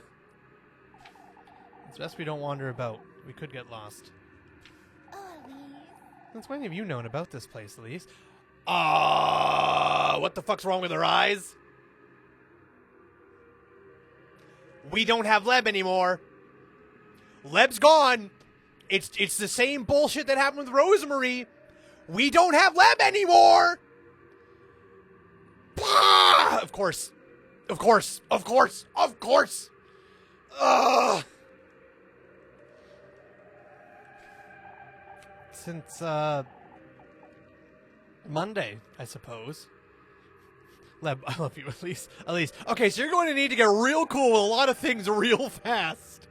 It's best we don't wander about. We could get lost. Oh, Elise. Since when have you known about this place, Elise? What the fuck's wrong with her eyes? We don't have Leb anymore. Leb's gone. It's the same bullshit that happened with Rosemary. We don't have Leb anymore! Bah! Of course. Of course. Of course. Of course. Ugh. Since, Monday, I suppose. Leb, I love you, Elise. Elise. Okay, so you're going to need to get real cool with a lot of things real fast.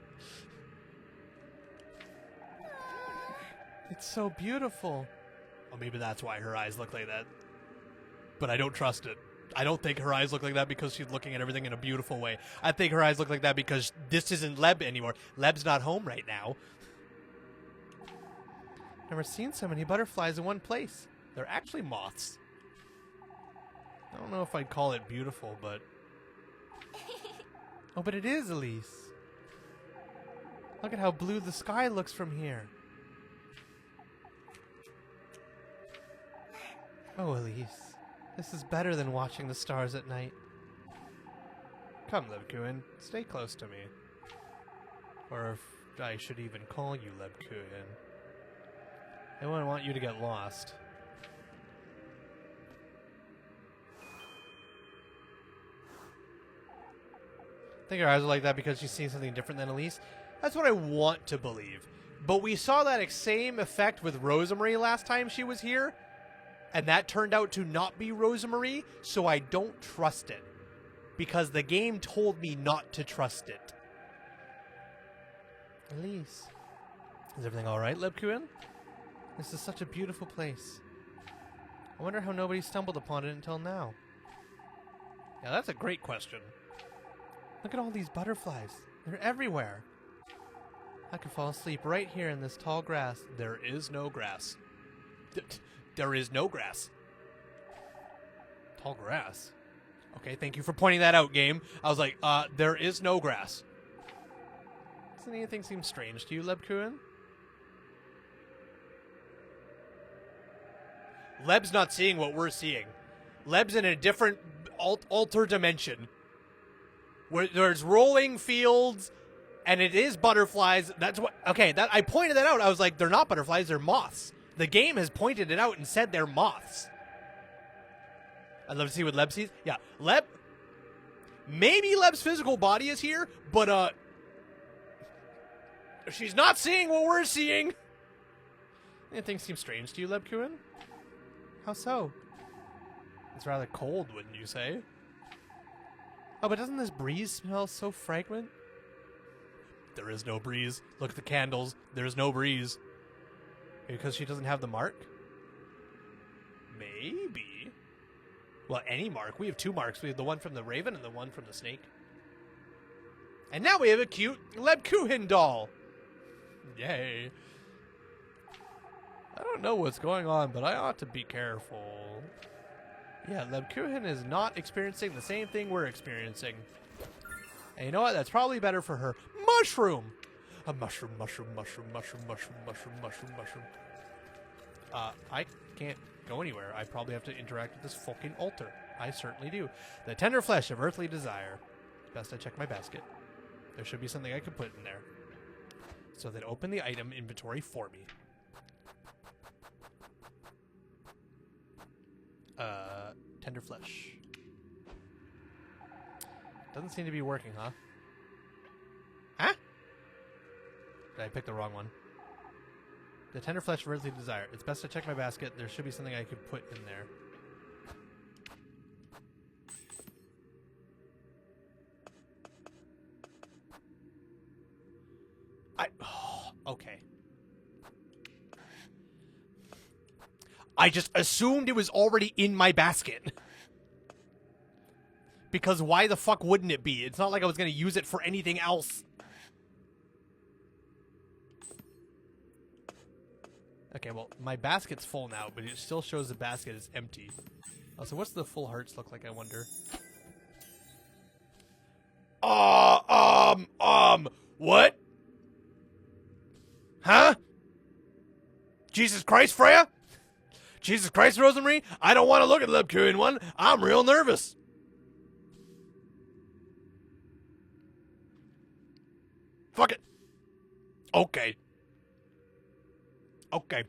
It's so beautiful. Oh, maybe that's why her eyes look like that. But I don't trust it. I don't think her eyes look like that because she's looking at everything in a beautiful way. I think her eyes look like that because this isn't Leb anymore. Leb's not home right now. Never seen so many butterflies in one place. They're actually moths. I don't know if I'd call it beautiful, but... Oh, but it is, Elise. Look at how blue the sky looks from here. Oh, Elise, this is better than watching the stars at night. Come, LebKuren, stay close to me. Or if I should even call you LebKuren. I wouldn't want you to get lost. I think her eyes are like that because she's seeing something different than Elise. That's what I want to believe. But we saw that same effect with Rosemarie last time she was here, and that turned out to not be Rosemarie, so I don't trust it. Because the game told me not to trust it. Elise. Is everything alright, Lebkuin? This is such a beautiful place. I wonder how nobody stumbled upon it until now. Yeah, that's a great question. Look at all these butterflies. They're everywhere. I could fall asleep right here in this tall grass. There is no grass. There is no grass. Tall grass? Okay, thank you for pointing that out, game. I was like, there is no grass. Doesn't anything seem strange to you, Lebkuin? Leb's not seeing what we're seeing. Leb's in a different alter dimension. Where there's rolling fields, and it is butterflies. That's what... Okay, that I pointed that out. I was like, they're not butterflies, they're moths. The game has pointed it out and said they're moths. I'd love to see what Leb sees. Yeah, Leb... Maybe Leb's physical body is here, but, she's not seeing what we're seeing. Anything seems strange to you, Lebkuin? How so? It's rather cold, wouldn't you say? Oh, but doesn't this breeze smell so fragrant? There is no breeze. Look at the candles. There's no breeze. Because she doesn't have the mark? Maybe. Well, any mark. We have two marks. We have the one from the raven and the one from the snake. And now we have a cute Lebkuin doll. Yay. I don't know what's going on, but I ought to be careful. Yeah, Lebkuin is not experiencing the same thing we're experiencing. And you know what? That's probably better for her. Mushroom! A mushroom, mushroom, mushroom, mushroom, mushroom, mushroom, mushroom, mushroom. I can't go anywhere. I probably have to interact with this fucking altar. I certainly do. The tender flesh of earthly desire. Best I check my basket. There should be something I could put in there. So then open the item inventory for me. Tender flesh. Doesn't seem to be working, huh? Huh? Did I pick the wrong one? The tender flesh of earthly desire. It's best to check my basket. There should be something I could put in there. Okay. I just assumed it was already in my basket. Because why the fuck wouldn't it be? It's not like I was going to use it for anything else. Okay, well, my basket's full now, but it still shows the basket is empty. Oh, so what's the full hearts look like, I wonder? What? Huh? Jesus Christ, Freya? Jesus Christ, Rosemarie? I don't want to look at the Lebkuin one. I'm real nervous. Fuck it. Okay. Okay.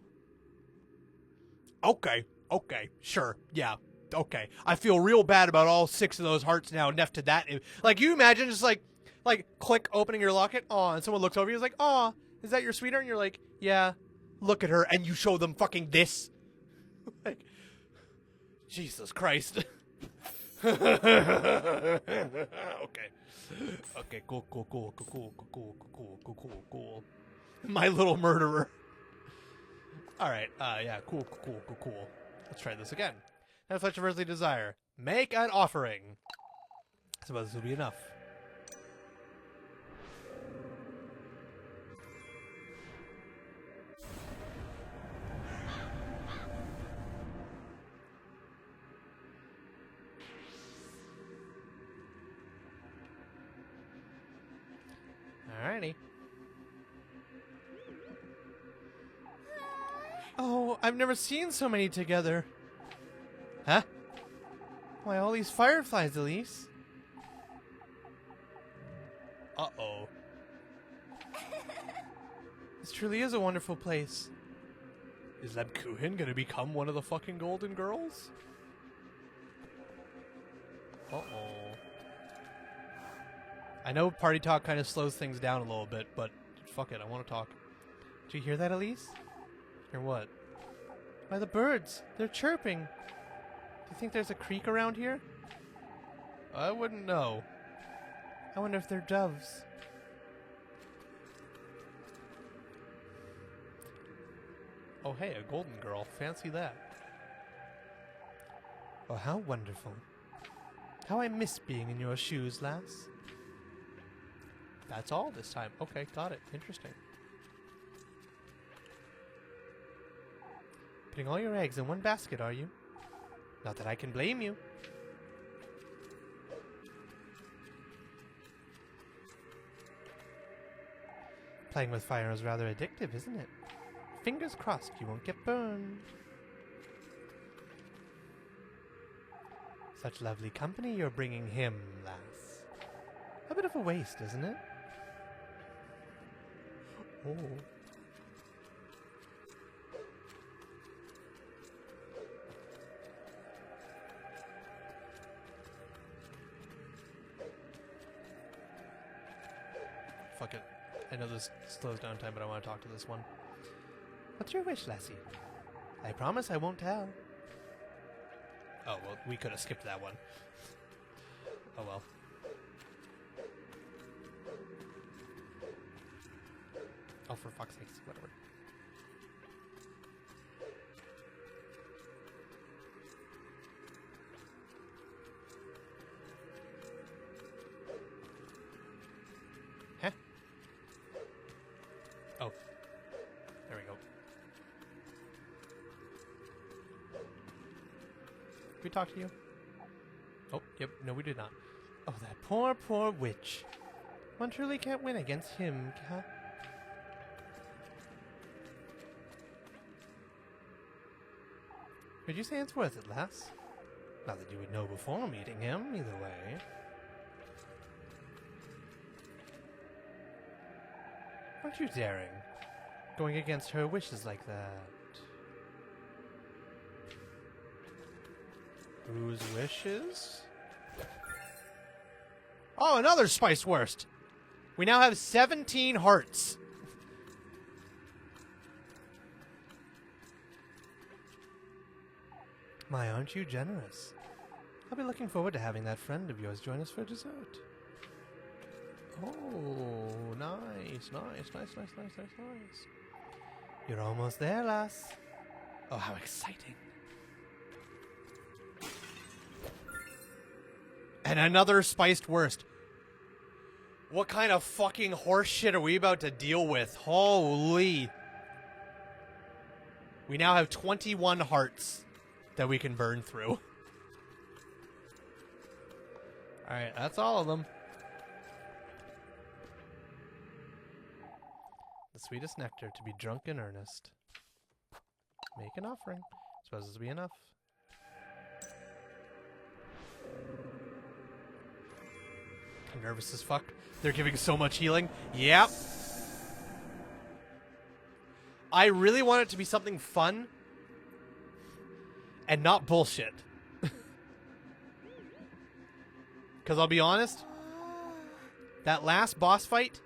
Okay. Okay. Sure. Yeah. Okay. I feel real bad about all 6 of those hearts now next to that. Like, you imagine just like click opening your locket. Aw, and someone looks over you and is like, aw, is that your sweetheart? And you're like, yeah. Look at her. And you show them fucking this. Like, Jesus Christ. Okay. Okay, cool. My little murderer. Alright, yeah, cool. Let's try this again. Now, flesh of earthly desire. Make an offering. I suppose this will be enough. Alrighty. Oh, I've never seen so many together. Huh? Why, all these fireflies, Elise? Uh-oh. This truly is a wonderful place. Is Lebkuin gonna become one of the fucking Golden Girls? Uh-oh. I know party talk kind of slows things down a little bit, but fuck it, I want to talk. Do you hear that, Elise? Or what? Why, the birds. They're chirping. Do you think there's a creek around here? I wouldn't know. I wonder if they're doves. Oh, hey, a golden girl. Fancy that. Oh, how wonderful. How I miss being in your shoes, lass. That's all this time. Okay, got it. Interesting. Putting all your eggs in one basket, are you? Not that I can blame you. Playing with fire is rather addictive, isn't it? Fingers crossed you won't get burned. Such lovely company you're bringing him, lass. A bit of a waste, isn't it? Oh. Fuck it. I know this slows down time, but I want to talk to this one. What's your wish, lassie? I promise I won't tell. Oh, well, we could have skipped that one. Oh, well. Oh, for fuck's sake, whatever. Huh? Oh. There we go. Did we talk to you? Oh, yep. No, we did not. Oh, that poor, poor witch. One truly can't win against him, cat. Would you say it's worth it, lass? Not that you would know before meeting him, either way. Aren't you daring? Going against her wishes like that. Whose wishes? Oh, another spiced worst! We now have 17 hearts. My, aren't you generous? I'll be looking forward to having that friend of yours join us for dessert. Oh, nice, nice, nice, nice, nice, nice, nice. You're almost there, lass. Oh, how exciting. And another spiced worst. What kind of fucking horse shit are we about to deal with? Holy. We now have 21 hearts that we can burn through. Alright, that's all of them. The sweetest nectar to be drunk in earnest. Make an offering. Suppose this will be enough. I'm nervous as fuck. They're giving so much healing. Yep. I really want it to be something fun and not bullshit. Because I'll be honest, that last boss fight,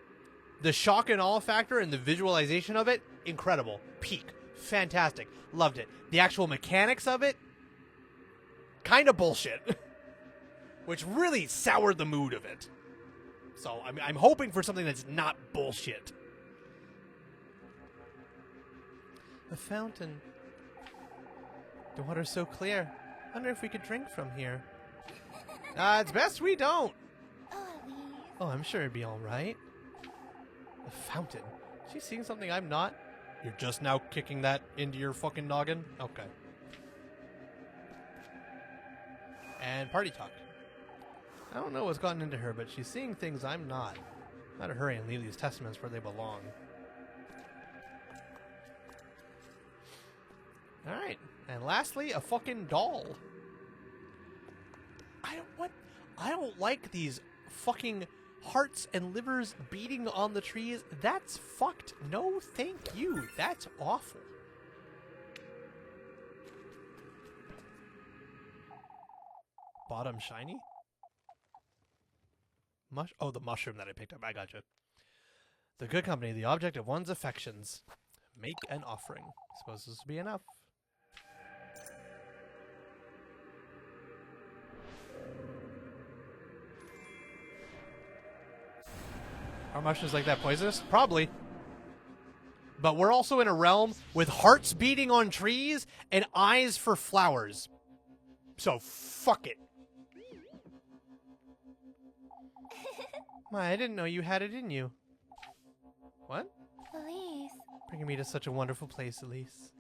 the shock and awe factor and the visualization of it, incredible. Peak. Fantastic. Loved it. The actual mechanics of it, kind of bullshit. Which really soured the mood of it. So I'm hoping for something that's not bullshit. A fountain. The water's so clear. Wonder if we could drink from here. It's best we don't. Oh, I'm sure it'd be all right. A fountain. Is she seeing something I'm not? You're just now kicking that into your fucking noggin? Okay. And party talk. I don't know what's gotten into her, but she's seeing things I'm not. Gotta hurry and leave these testaments where they belong. Alright. And lastly, a fucking doll. I don't like these fucking hearts and livers beating on the trees. That's fucked. No, thank you. That's awful. Bottom shiny? Oh, the mushroom that I picked up. I gotcha. The good company, the object of one's affections. Make an offering. Suppose this will be enough. Are mushrooms like that poisonous? Probably. But we're also in a realm with hearts beating on trees and eyes for flowers. So fuck it. My, I didn't know you had it in you. What? Elise. Bringing me to such a wonderful place, Elise.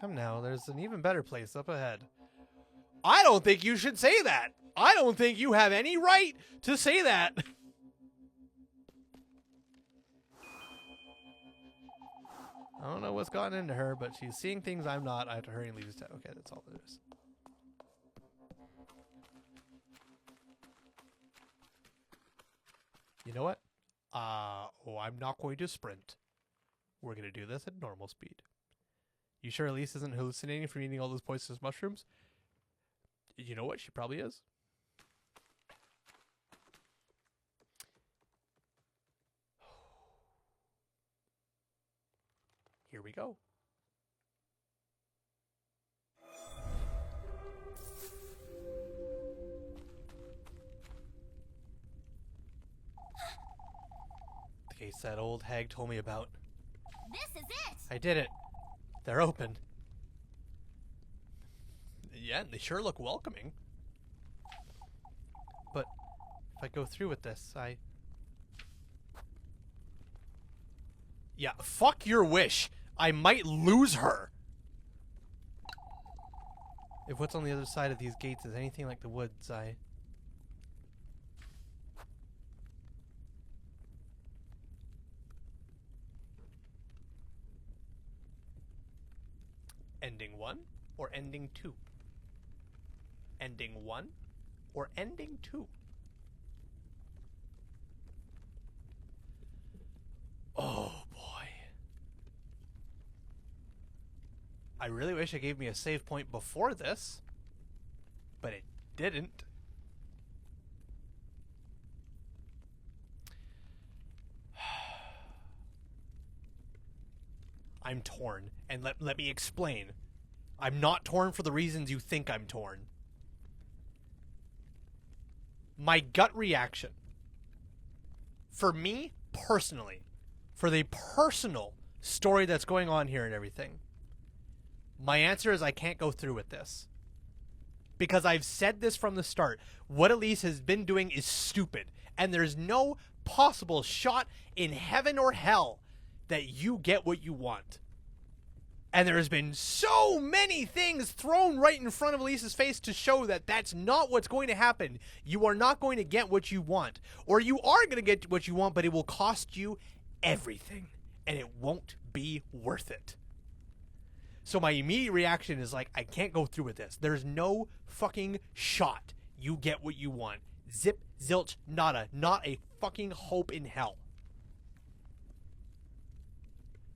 Come now, there's an even better place up ahead. I don't think you should say that. I don't think you have any right to say that. I don't know what's gotten into her, but she's seeing things I'm not. I have to hurry and leave this town. Okay, that's all it is. You know what? I'm not going to sprint. We're going to do this at normal speed. You sure Elise isn't hallucinating from eating all those poisonous mushrooms? You know what? She probably is. Here we go. The gates that old hag told me about. This is it! I did it. They're open. Yeah, they sure look welcoming. But if I go through with this, Yeah, fuck your wish. I might lose her. If what's on the other side of these gates is anything like the woods, Ending 1 or ending 2? Ending 1 or ending 2? Oh boy. I really wish it gave me a save point before this, but it didn't. I'm torn, and let me explain. I'm not torn for the reasons you think I'm torn. My gut reaction, for me personally, for the personal story that's going on here and everything, my answer is I can't go through with this. Because I've said this from the start. What Elise has been doing is stupid. And there's no possible shot in heaven or hell that you get what you want. And there has been so many things thrown right in front of Elise's face to show that that's not what's going to happen. You are not going to get what you want. Or you are going to get what you want, but it will cost you everything. And it won't be worth it. So my immediate reaction is like, I can't go through with this. There's no fucking shot you get what you want. Zip, zilch, nada. Not a fucking hope in hell.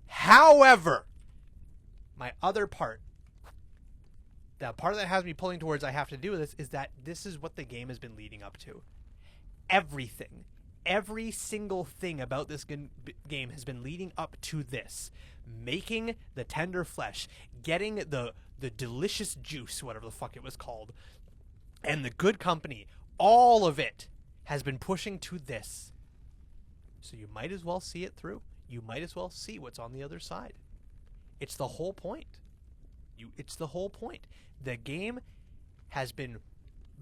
However, my other part, the part that has me pulling towards I have to do this, is that this is what the game has been leading up to. Everything, every single thing about this game has been leading up to this. Making the tender flesh, getting the delicious juice, whatever the fuck it was called, and the good company, all of it has been pushing to this. So you might as well see it through. You might as well see what's on the other side. It's the whole point. It's the whole point. The game has been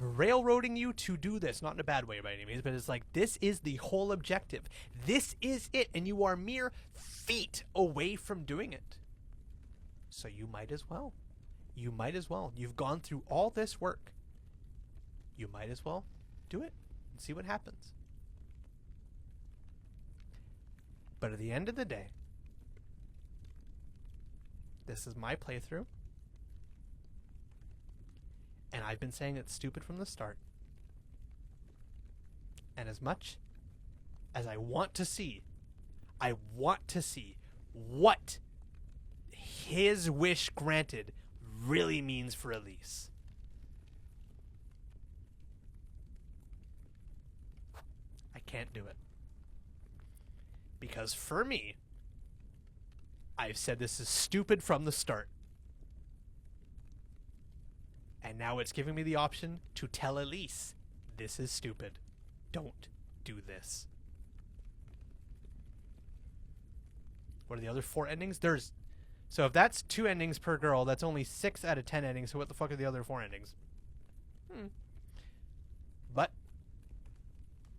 railroading you to do this, not in a bad way by any means, but it's like, this is the whole objective. This is it, and you are mere feet away from doing it. So you might as well. You might as well. You've gone through all this work. You might as well do it and see what happens. But at the end of the day, this is my playthrough. And I've been saying it's stupid from the start. And as much as I want to see what his wish granted really means for Elise. I can't do it. Because for me, I've said this is stupid from the start. And now it's giving me the option to tell Elise, this is stupid. Don't do this. What are the other 4 endings? So if that's 2 endings per girl, that's only 6 out of 10 endings. So what the fuck are the other 4 endings? But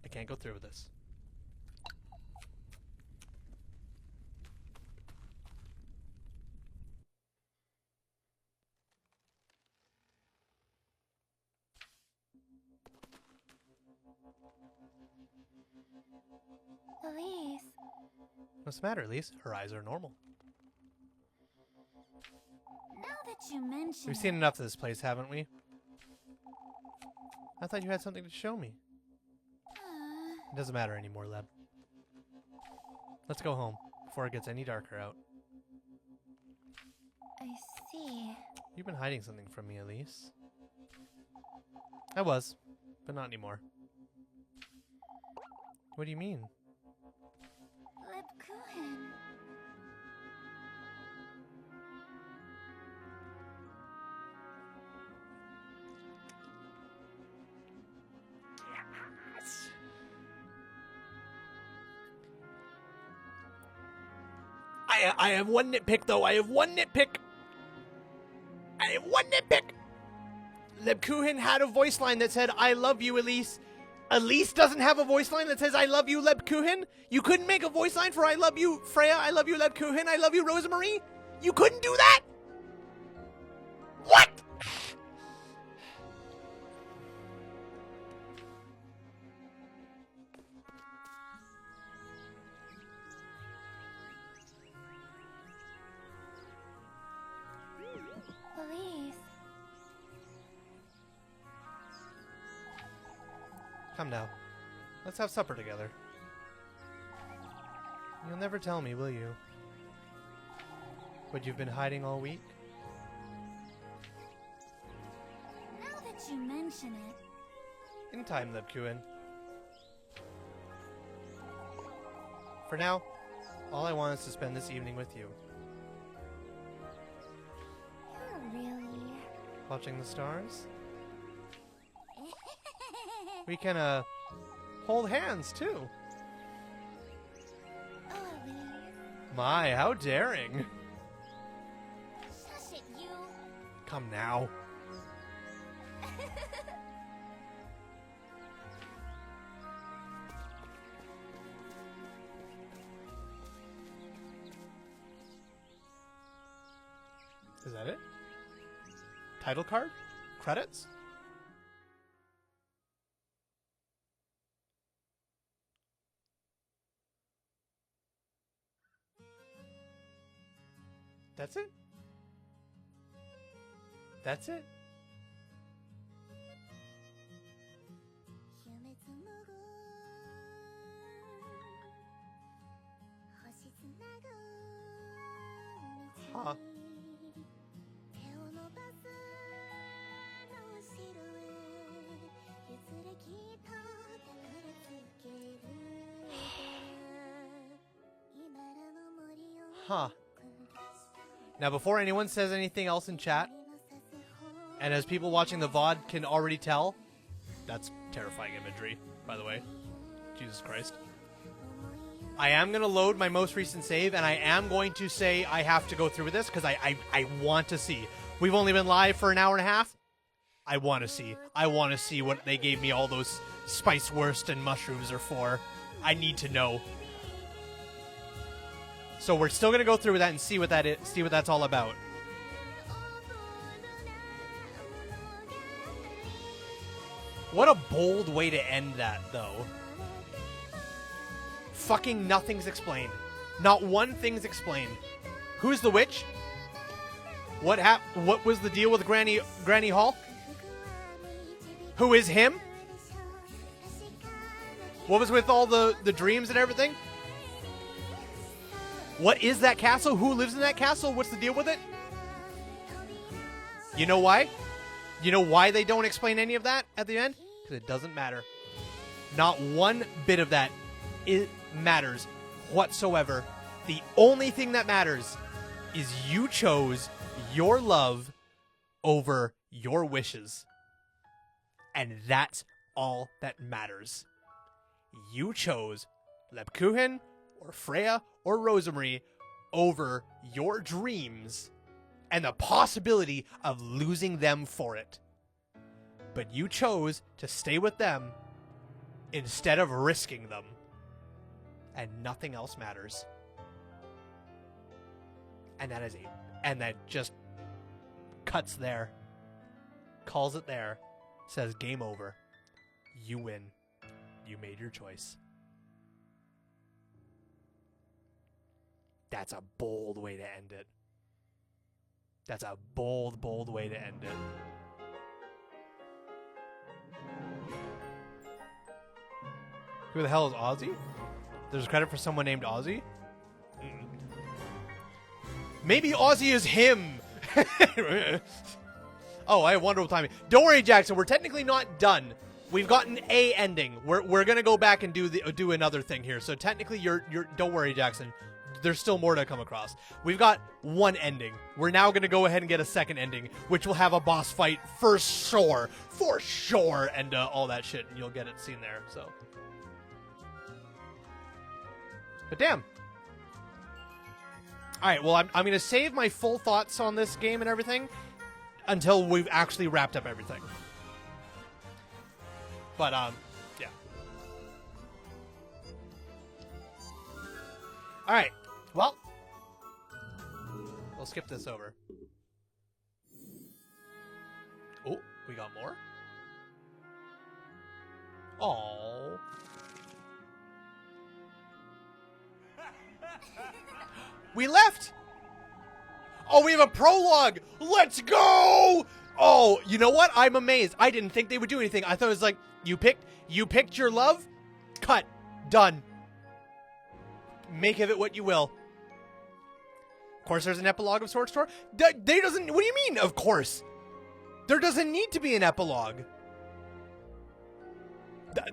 I can't go through with this. Elise. What's the matter, Elise? Her eyes are normal. Now that you mention We've seen enough of this place, haven't we? I thought you had something to show me. It doesn't matter anymore, Leb. Let's go home before it gets any darker out. I see. You've been hiding something from me, Elise. I was, but not anymore. What do you mean? Lebkuchen. I have one nitpick, though. I have one nitpick. Lebkuchen had a voice line that said, I love you, Elise. Elise doesn't have a voice line that says, I love you, Lebkuchen. You couldn't make a voice line for I love you, Freya. I love you, Lebkuchen. I love you, Rosemarie. You couldn't do that? What? Elise. Come now. Let's have supper together. You'll never tell me, will you? What you've been hiding all week? Now that you mention it. In time, Lebkuchen. For now, all I want is to spend this evening with you. You're really... Watching the stars? We can, hold hands, too. Oh, Elise. My, how daring. Shush it, you. Come now. Is that it? Title card? Credits? That's it? That's it? Huh. Huh. Now, before anyone says anything else in chat, and as people watching the VOD can already tell, that's terrifying imagery, by the way. Jesus Christ. I am going to load my most recent save, and I am going to say I have to go through with this, because I want to see. We've only been live for an hour and a half. I want to see. I want to see what they gave me all those spice wurst and mushrooms are for. I need to know. So we're still going to go through with that and see what that is, see what that's all about. What a bold way to end that, though. Fucking nothing's explained. Not one thing's explained. Who's the witch? What was the deal with Granny Hall? Who is him? What was with all the dreams and everything? What is that castle? Who lives in that castle? What's the deal with it? You know why? You know why they don't explain any of that at the end? Because it doesn't matter. Not one bit of that matters whatsoever. The only thing that matters is you chose your love over your wishes. And that's all that matters. You chose Lebkuchen or Freya or Rosemary over your dreams and the possibility of losing them for it. But you chose to stay with them instead of risking them. And nothing else matters. And that just cuts there. Calls it there. Says game over. You win. You made your choice. That's a bold way to end it. That's a bold, bold way to end it. Who the hell is Ozzy? There's credit for someone named Ozzy? Maybe Ozzy is him! Oh, I wonder what time. Don't worry, Jackson. We're technically not done. We've gotten a ending. We're gonna go back and do another thing here. So technically, you're. Don't worry, Jackson. There's still more to come across. We've got one ending. We're now gonna go ahead and get a second ending, which will have a boss fight for sure, and all that shit. And you'll get it seen there. So, but damn. All right. Well, I'm gonna save my full thoughts on this game and everything until we've actually wrapped up everything. But, yeah. Alright, well, we'll skip this over. Oh, we got more? Aww. We left! Oh, we have a prologue! Let's go! Oh, you know what? I'm amazed. I didn't think they would do anything. I thought it was like, you picked your love? Cut. Done. Make of it what you will. Of course, there's an epilogue of sorts. What do you mean, of course? There doesn't need to be an epilogue.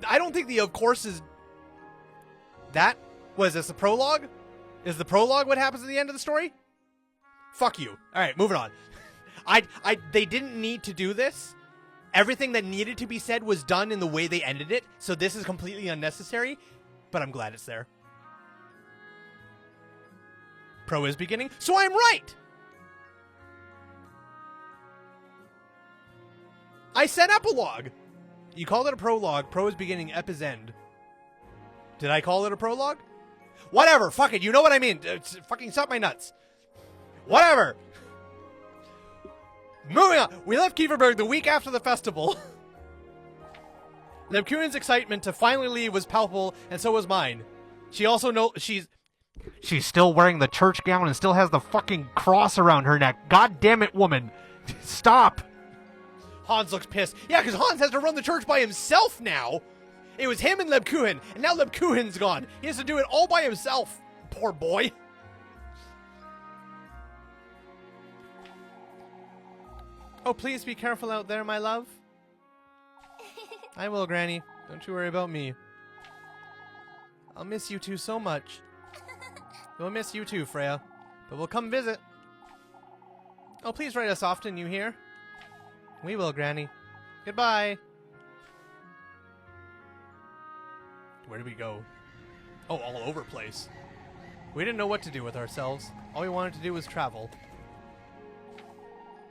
I don't think the of course is... That? Was this the prologue? Is the prologue what happens at the end of the story? Fuck you. Alright, moving on. They didn't need to do this. Everything that needed to be said was done in the way they ended it, so this is completely unnecessary, but I'm glad it's there. Pro is beginning, so I'm right! I said epilogue! You called it a prologue, pro is beginning, ep is end. Did I call it a prologue? Whatever, fuck it, you know what I mean. Fucking suck my nuts. Whatever! Moving on! We left Kieferberg the week after the festival. Lebkuchen's excitement to finally leave was palpable, and so was mine. She also knows she's still wearing the church gown and still has the fucking cross around her neck. God damn it, woman. Stop! Hans looks pissed. Yeah, because Hans has to run the church by himself now. It was him and Lebkuchen, and now Lebkuchen's gone. He has to do it all by himself. Poor boy. Oh, please be careful out there, my love. I will, Granny. Don't you worry about me. I'll miss you two so much. We'll miss you too, Freya. But we'll come visit. Oh, please write us often, you hear? We will, Granny. Goodbye. Where did we go? Oh, all over place. We didn't know what to do with ourselves. All we wanted to do was travel.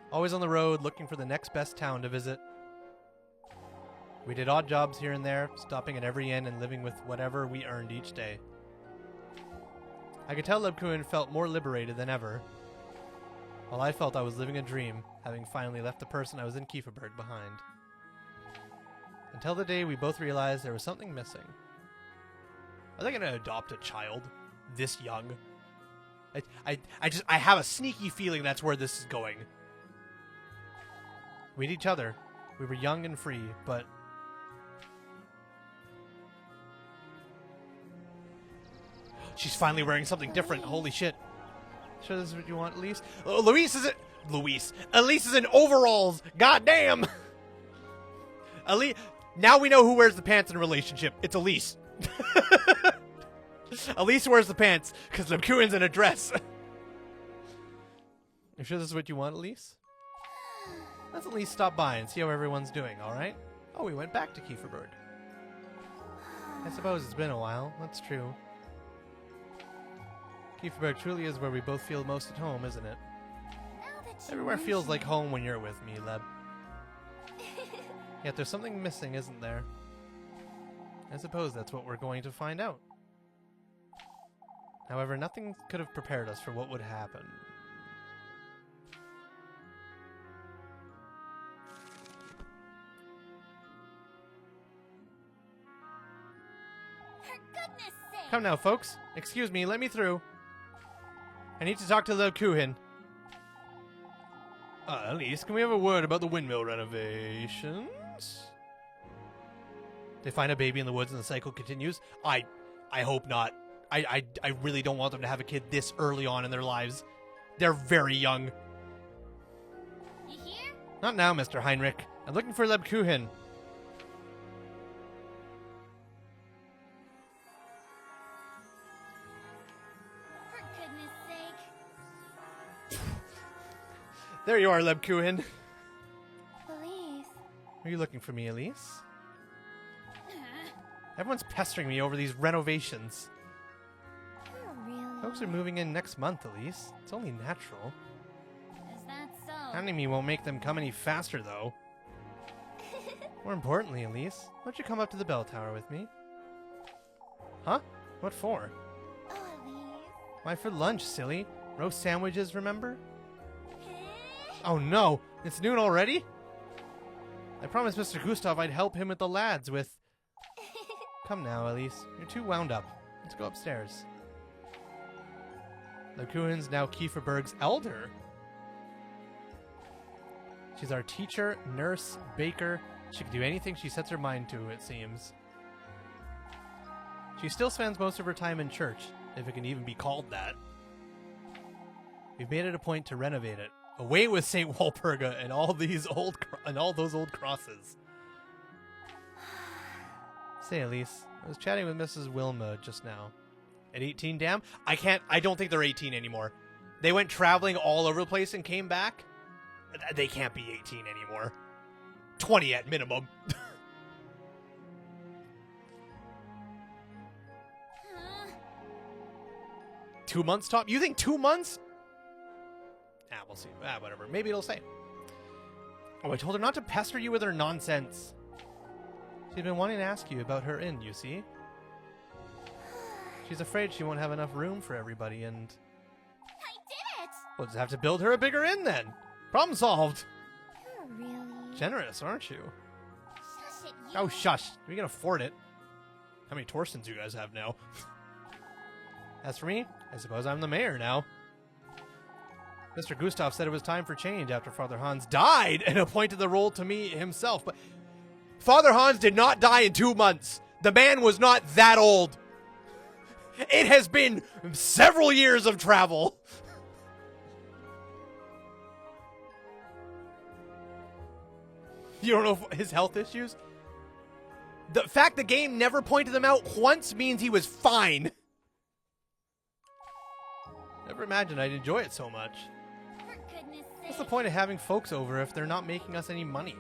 Always on the road, looking for the next best town to visit. We did odd jobs here and there, stopping at every inn and living with whatever we earned each day. I could tell Lebkuchen felt more liberated than ever, while I felt I was living a dream, having finally left the person I was in Kieferberg behind. Until the day we both realized there was something missing. Are they gonna adopt a child this young? I have a sneaky feeling that's where this is going. We had each other. We were young and free, but... She's finally wearing something different. Holy shit. Sure this is what you want, Elise? Oh, Elise is in overalls. God damn. Elise. Now we know who wears the pants in a relationship. It's Elise. Elise wears the pants because Lebkuchen's in a dress. You sure this is what you want, Elise? Let's at least stop by and see how everyone's doing, alright? Oh, we went back to Kieferberg. I suppose it's been a while. That's true. Kieferberg truly is where we both feel most at home, isn't it? Everywhere feels like home when you're with me, Leb. Yet there's something missing, isn't there? I suppose that's what we're going to find out. However, nothing could have prepared us for what would happen. For goodness sake! Come now, folks. Excuse me, let me through. I need to talk to Leb Kuhin. Elise, can we have a word about the windmill renovations? They find a baby in the woods and the cycle continues. I hope not. I really don't want them to have a kid this early on in their lives. They're very young. You hear? Not now, Mr. Heinrich. I'm looking for Leb Kuhin. For goodness sake. There you are, Leb Kuhin. Elise. Are you looking for me, Elise? Everyone's pestering me over these renovations. Oh, really? Folks are moving in next month, Elise. It's only natural. Is that so? Handing me won't make them come any faster, though. More importantly, Elise, why don't you come up to the bell tower with me? Huh? What for? Oh, Elise. Why, for lunch, silly. Roast sandwiches, remember? Oh no! It's noon already? I promised Mr. Gustav I'd help him with the lads with... Come now, Elise. You're too wound up. Let's go upstairs. Leb Kuhin's now Kieferberg's elder. She's our teacher, nurse, baker. She can do anything she sets her mind to, it seems. She still spends most of her time in church, if it can even be called that. We've made it a point to renovate it. Away with St. Walpurga and all those old crosses. Say, Elise, I was chatting with Mrs. Wilma just now. At 18, damn? I don't think they're 18 anymore. They went traveling all over the place and came back. They can't be 18 anymore. 20 at minimum. Huh? 2 months top? You think 2 months? We'll see. Whatever. Maybe it'll say. Oh, I told her not to pester you with her nonsense. She's been wanting to ask you about her inn, you see. She's afraid she won't have enough room for everybody, and... I did it! We'll just have to build her a bigger inn, then. Problem solved. You're really... Generous, aren't you? Shush it, you... Oh, shush. We can afford it. How many Torstens you guys have now? As for me, I suppose I'm the mayor now. Mr. Gustav said it was time for change after Father Hans died and appointed the role to me himself, but Father Hans did not die in 2 months. The man was not that old. It has been several years of travel. You don't know his health issues? The fact the game never pointed them out once means he was fine. Never imagined I'd enjoy it so much. For goodness sake. What's the point of having folks over if they're not making us any money?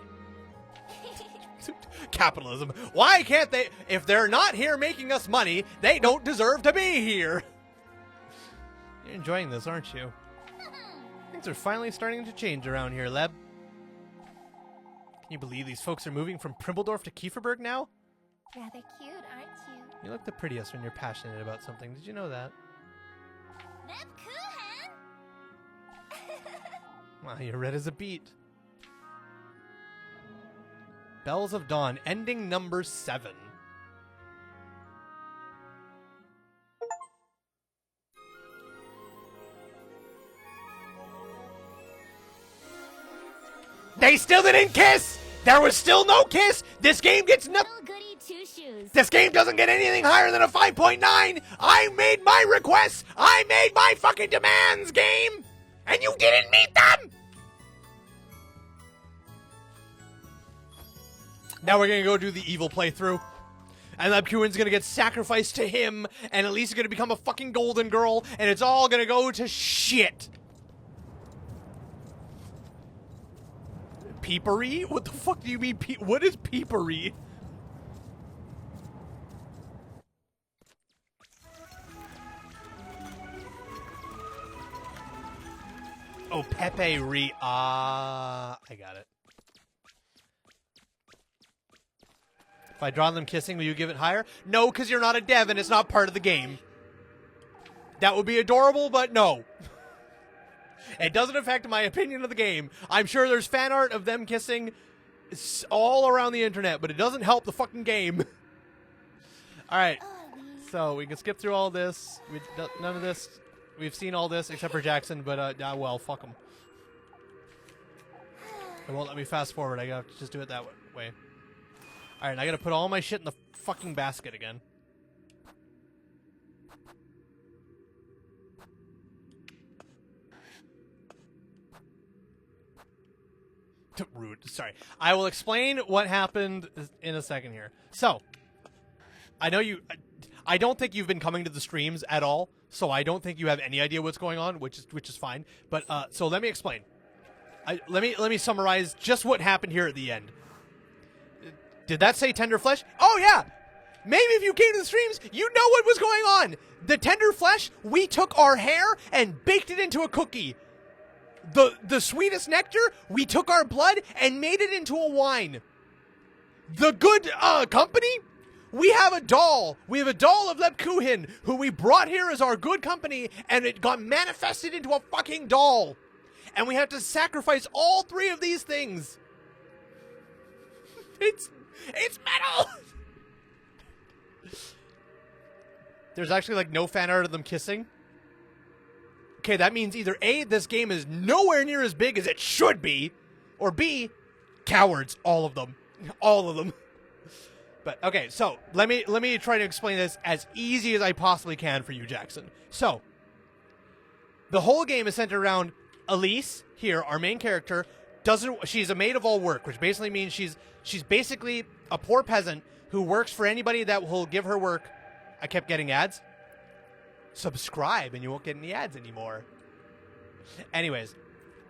Capitalism. Why can't they? If they're not here making us money, they don't deserve to be here. You're enjoying this, aren't you? Things are finally starting to change around here, Leb. Can you believe these folks are moving from Primbledorf to Kieferberg now? Rather cute, aren't you? You look the prettiest when you're passionate about something. Did you know that? Leb Kuhin! Wow, you're red as a beet. Bells of Dawn, ending number 7. They still didn't kiss! There was still no kiss! This game gets nothing. Little Goody Two-Shoes. This game doesn't get anything higher than a 5.9! I made my requests! I made my fucking demands, game! And you didn't meet them! Now we're gonna go do the evil playthrough. And Leb Kuhin's gonna get sacrificed to him, and Elise is gonna become a fucking golden girl, and it's all gonna go to shit. Peepery? What the fuck do you mean? What is peepery? Oh, Pepe-ry. I got it. If I draw them kissing, will you give it higher? No, because you're not a dev and it's not part of the game. That would be adorable, but no. It doesn't affect my opinion of the game. I'm sure there's fan art of them kissing all around the internet, but it doesn't help the fucking game. Alright, so we can skip through all this. None of this. We've seen all this except for Jackson, but well, fuck him. It won't let me fast forward. I gotta just do it that way. Alright, I gotta put all my shit in the fucking basket again. Rude. Sorry. I will explain what happened in a second here. So, I know you... I don't think you've been coming to the streams at all, so I don't think you have any idea what's going on, which is fine. But, so let me explain. Let me summarize just what happened here at the end. Did that say tender flesh? Oh, yeah! Maybe if you came to the streams, you know what was going on! The tender flesh, we took our hair and baked it into a cookie. The sweetest nectar, we took our blood and made it into a wine. The good company, we have a doll. We have a doll of Lebkuchen, who we brought here as our good company, and it got manifested into a fucking doll. And we have to sacrifice all three of these things. It's metal. There's actually like no fan art of them kissing. Okay, that means either A, this game is nowhere near as big as it should be, or B, cowards, all of them. All of them. But, okay, so, let me try to explain this as easy as I possibly can for you, Jackson. So, the whole game is centered around Elise, here, our main character, she's a maid of all work, which basically means she's basically a poor peasant who works for anybody that will give her work. I kept getting ads. Subscribe and you won't get any ads anymore. Anyways,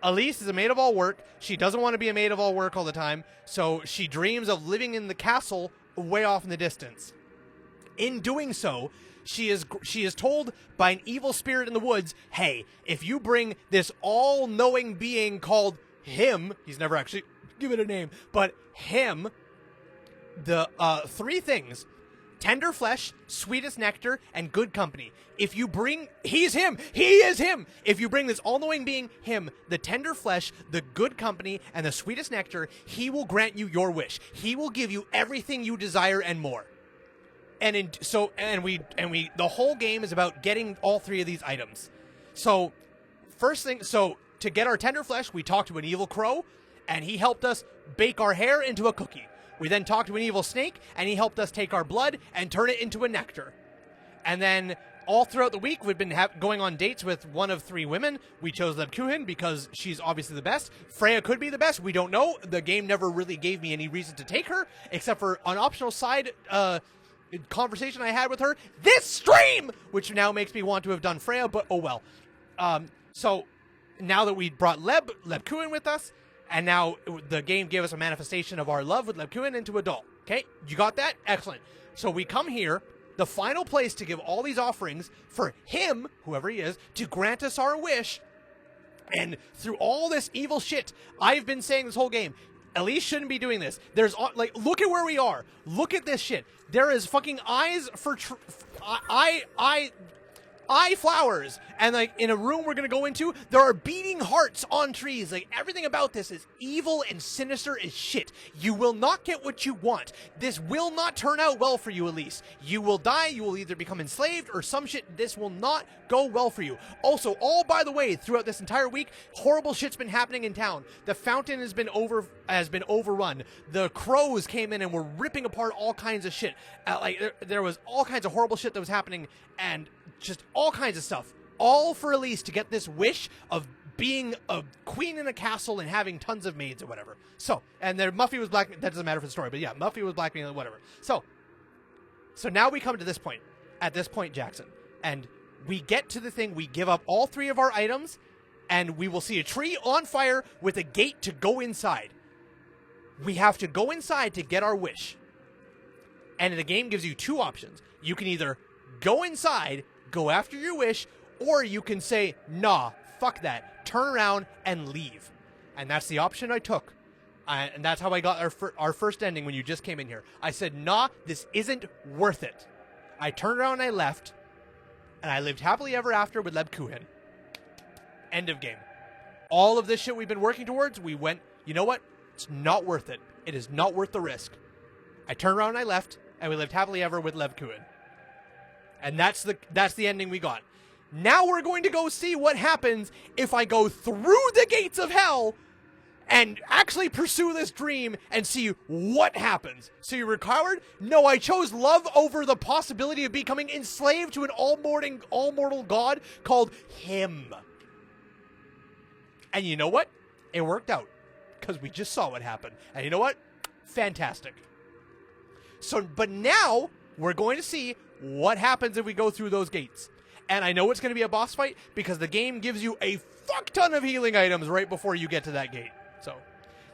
Elise is a maid of all work. She doesn't want to be a maid of all work all the time, so she dreams of living in the castle way off in the distance. In doing so, she is told by an evil spirit in the woods, hey, if you bring this all-knowing being called him, he's never actually given a name, but him, the three things: tender flesh, sweetest nectar, and good company. If you bring... He's him! He is him! If you bring this all-knowing being, him, the tender flesh, the good company, and the sweetest nectar, he will grant you your wish. He will give you everything you desire and more. And the whole game is about getting all three of these items. So, first thing... So, to get our tender flesh, we talked to an evil crow, and he helped us bake our hair into a cookie. We then talked to an evil snake, and he helped us take our blood and turn it into a nectar. And then, all throughout the week, we've been going on dates with one of three women. We chose Lebkuchen because she's obviously the best. Freya could be the best. We don't know. The game never really gave me any reason to take her, except for an optional side conversation I had with her this stream, which now makes me want to have done Freya, but oh well. So, now that we brought Lebkuchen with us, and now the game gave us a manifestation of our love with Lebkuchen into a doll. Okay, you got that? Excellent. So we come here, the final place to give all these offerings for him, whoever he is, to grant us our wish. And through all this evil shit, I've been saying this whole game, Elise shouldn't be doing this. There's, like, look at where we are. Look at this shit. There is fucking eyes for... eye flowers, and like in a room we're gonna go into, there are beating hearts on trees. Like, everything about this is evil and sinister as shit. You will not get what you want. This will not turn out well for you, Elise. You will die. You will either become enslaved or some shit. This will not go well for you. Also, all by the way, throughout this entire week, horrible shit's been happening in town. The fountain has been overrun. The crows came in and were ripping apart all kinds of shit. There was all kinds of horrible shit that was happening, and just all kinds of stuff. All for Elise to get this wish of being a queen in a castle and having tons of maids or whatever. So, and there, Muffy was black. That doesn't matter for the story, but yeah, Muffy was blackmailing, whatever. So now we come to this point. At this point, Jackson, and we get to the thing. We give up all three of our items, and we will see a tree on fire with a gate to go inside. We have to go inside to get our wish. And the game gives you two options. You can either go inside, go after your wish, or you can say, nah, fuck that, turn around and leave. And that's the option I took. And that's how I got our first ending when you just came in here. I said, nah, this isn't worth it. I turned around and I left, and I lived happily ever after with Lebkuchen. End of game. All of this shit we've been working towards, we went, you know what? It's not worth it. It is not worth the risk. I turned around and I left, and we lived happily ever with Lebkuchen. And that's the ending we got. Now we're going to go see what happens if I go through the gates of hell and actually pursue this dream and see what happens. So you're a coward? No, I chose love over the possibility of becoming enslaved to an all-mortal god called him. And you know what? It worked out. Because we just saw what happened. And you know what? Fantastic. So, but now we're going to see what happens if we go through those gates. And I know it's going to be a boss fight because the game gives you a fuck ton of healing items right before you get to that gate. So,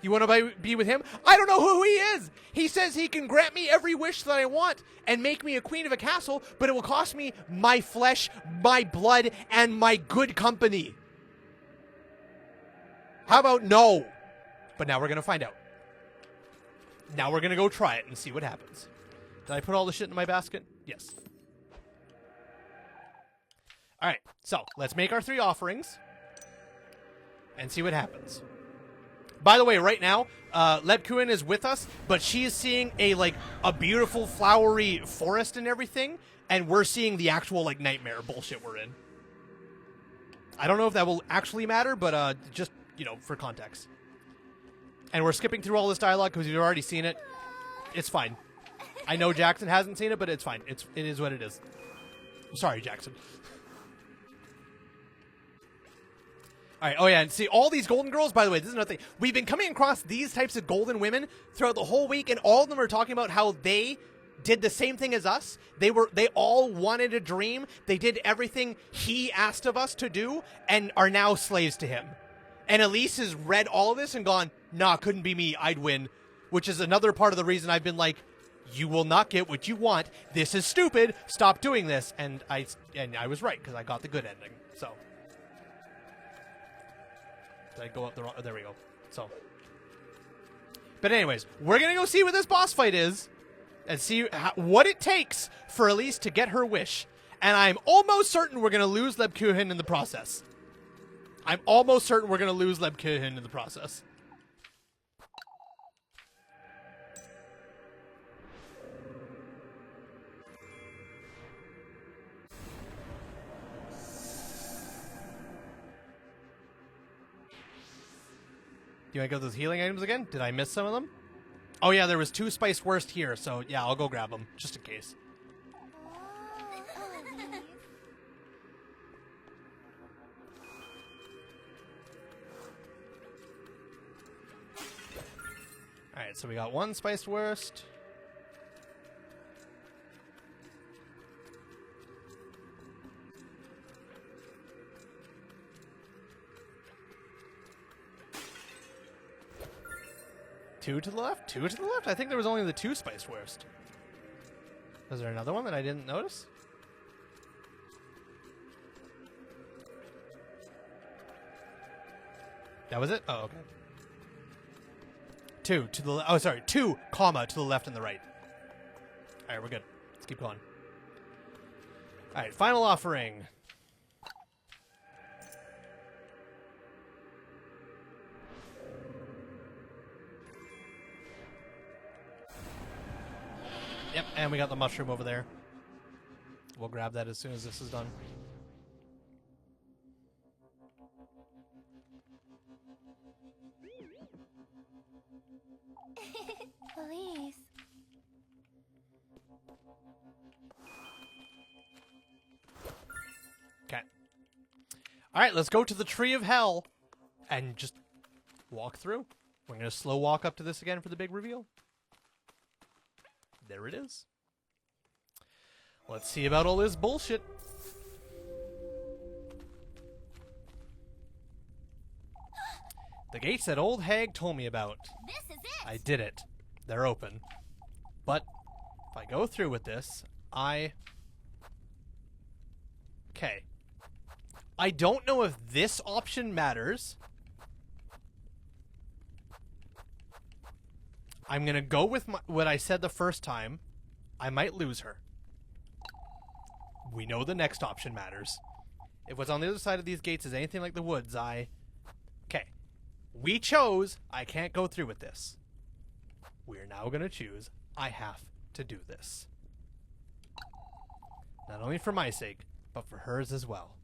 you want to be with him? I don't know who he is. He says he can grant me every wish that I want and make me a queen of a castle, but it will cost me my flesh, my blood, and my good company. How about no? But now we're going to find out. Now we're going to go try it and see what happens. Did I put all the shit in my basket? Yes. Alright, so let's make our 3 offerings and see what happens. By the way, right now, Lebkuchen is with us, but she is seeing a beautiful flowery forest and everything, and we're seeing the actual nightmare bullshit we're in. I don't know if that will actually matter, but just, for context. And we're skipping through all this dialogue because you've already seen it. It's fine. I know Jackson hasn't seen it, but it's fine. It is what it is. Sorry, Jackson. All right. Oh, yeah. And see, all these golden girls, by the way, this is another thing. We've been coming across these types of golden women throughout the whole week, and all of them are talking about how they did the same thing as us. They all wanted a dream. They did everything he asked of us to do and are now slaves to him. And Elise has read all of this and gone, nah, couldn't be me. I'd win. Which is another part of the reason I've been like, you will not get what you want. This is stupid. Stop doing this. And I was right because I got the good ending. So. Did I go up the wrong? Oh, there we go. So. But anyways, we're going to go see what this boss fight is and see what it takes for Elise to get her wish. And I'm almost certain we're going to lose Lebkuchen in the process. I'm almost certain we're going to lose Lebkuchen in the process. Do you want to go to those healing items again? Did I miss some of them? Oh yeah, there was 2 spiced worst here, so yeah, I'll go grab them, just in case. Alright, so we got 1 spiced worst. Two to the left? 2 to the left? I think there was only the 2 spiced worst. Was there another one that I didn't notice? That was it? Oh, okay. 2 to the oh, sorry, 2, comma, to the left and the right. Alright, we're good. Let's keep going. Alright, final offering. Yep, and we got the mushroom over there. We'll grab that as soon as this is done. Please. Okay. Alright, let's go to the Tree of Hell and just walk through. We're going to slow walk up to this again for the big reveal. There it is. Let's see about all this bullshit. The gates that old hag told me about. This is it. I did it. They're open. But if I go through with this, Okay. I don't know if this option matters. I'm gonna go with what I said the first time. I might lose her. We know the next option matters. If what's on the other side of these gates is anything like the woods, Okay. We chose. I can't go through with this. We're now gonna choose. I have to do this. Not only for my sake, but for hers as well.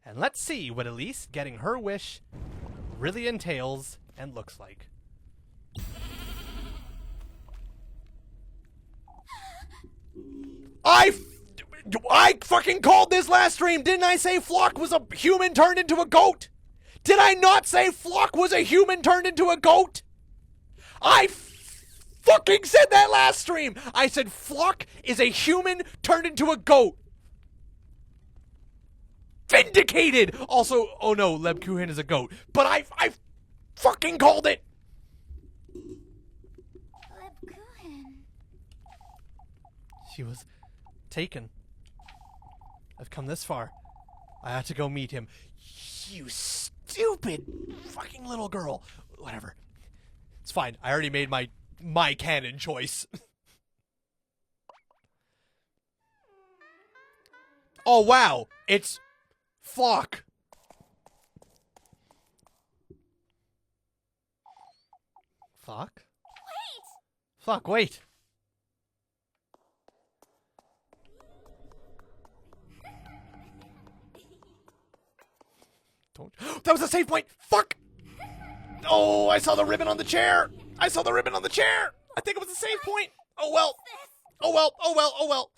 And let's see what Elise getting her wish really entails and looks like. I fucking called this last stream. Didn't I say Flock was a human turned into a goat? Did I not say Flock was a human turned into a goat? I fucking said that last stream. I said Flock is a human turned into a goat. Vindicated. Also, oh no, Lebkuchen is a goat. But I fucking called it. Lebkuchen. She was taken. I've come this far. I had to go meet him. You stupid fucking little girl. Whatever. It's fine. I already made my canon choice. Oh wow. It's Flock. Flock? Wait! Flock, wait. Don't. That was a save point! Fuck! Oh, I saw the ribbon on the chair! I saw the ribbon on the chair! I think it was a save point! Oh well! Oh well, oh well, oh well!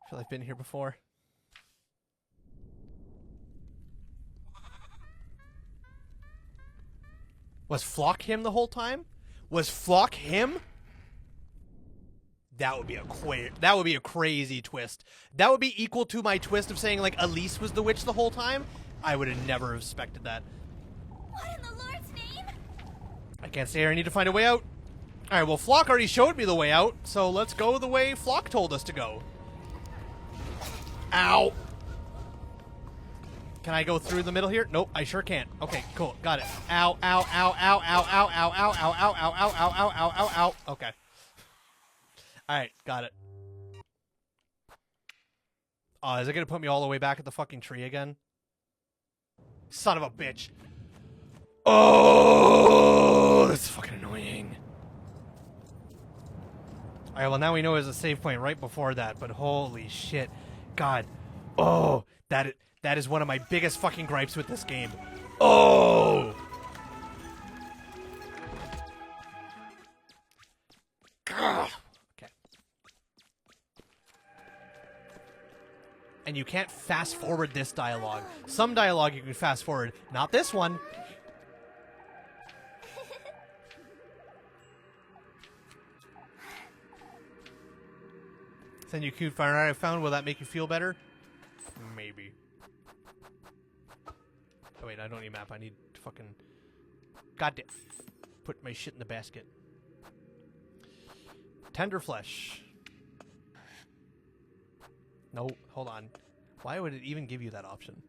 I feel like I've been here before. Was Flock him the whole time? Was Flock him? That would be a crazy twist. That would be equal to my twist of saying like Elise was the witch the whole time. I would have never expected that. What in the Lord's name? I can't stay here. I need to find a way out. All right. Well, Flock already showed me the way out, so let's go the way Flock told us to go. Ow. Can I go through the middle here? Nope, I sure can't. Okay, cool. Got it. Ow, ow, ow, ow, ow, ow, ow, ow, ow, ow, ow, ow, ow, ow, ow, ow, ow. Okay. Alright, got it. Is it gonna put me all the way back at the fucking tree again? Son of a bitch. Oh, that's fucking annoying. Alright, well now we know there's a save point right before that, but holy shit. God. Oh, that is one of my biggest fucking gripes with this game. Oh! Ugh. Okay. And you can't fast forward this dialogue. Some dialogue you can fast forward, not this one. Then you cute fire I found. Will that make you feel better? Maybe. Oh wait, I don't need a map. I need to fucking... Goddamn. Put my shit in the basket. Tender flesh. No, hold on. Why would it even give you that option?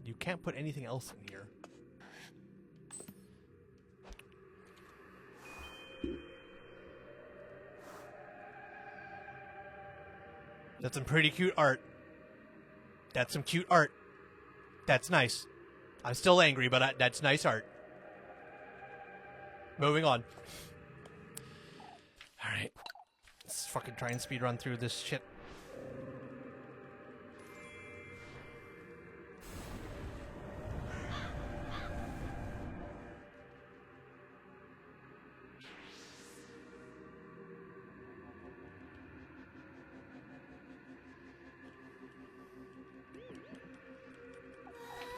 You can't put anything else in here. That's some pretty cute art. That's some cute art. That's nice. I'm still angry, but that's nice art. Moving on. Alright. Let's fucking try and speedrun through this shit.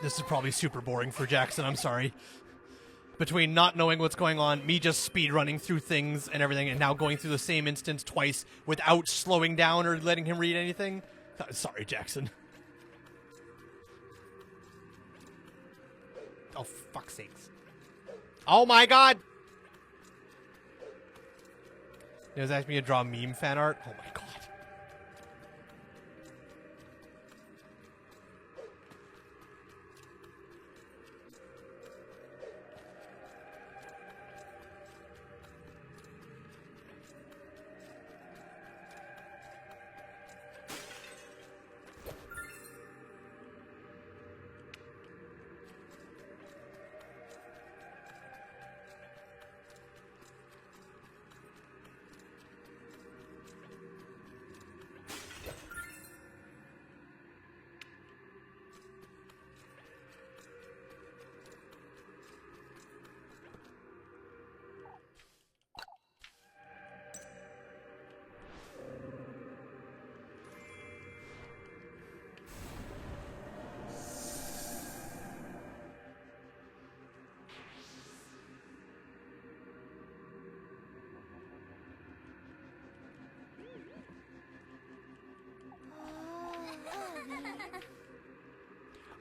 This is probably super boring for Jackson, I'm sorry. Between not knowing what's going on, me just speed running through things and everything, and now going through the same instance twice without slowing down or letting him read anything. Sorry, Jackson. Oh, fuck's sakes. Oh my god! It was asking me to draw meme fan art. Oh my god.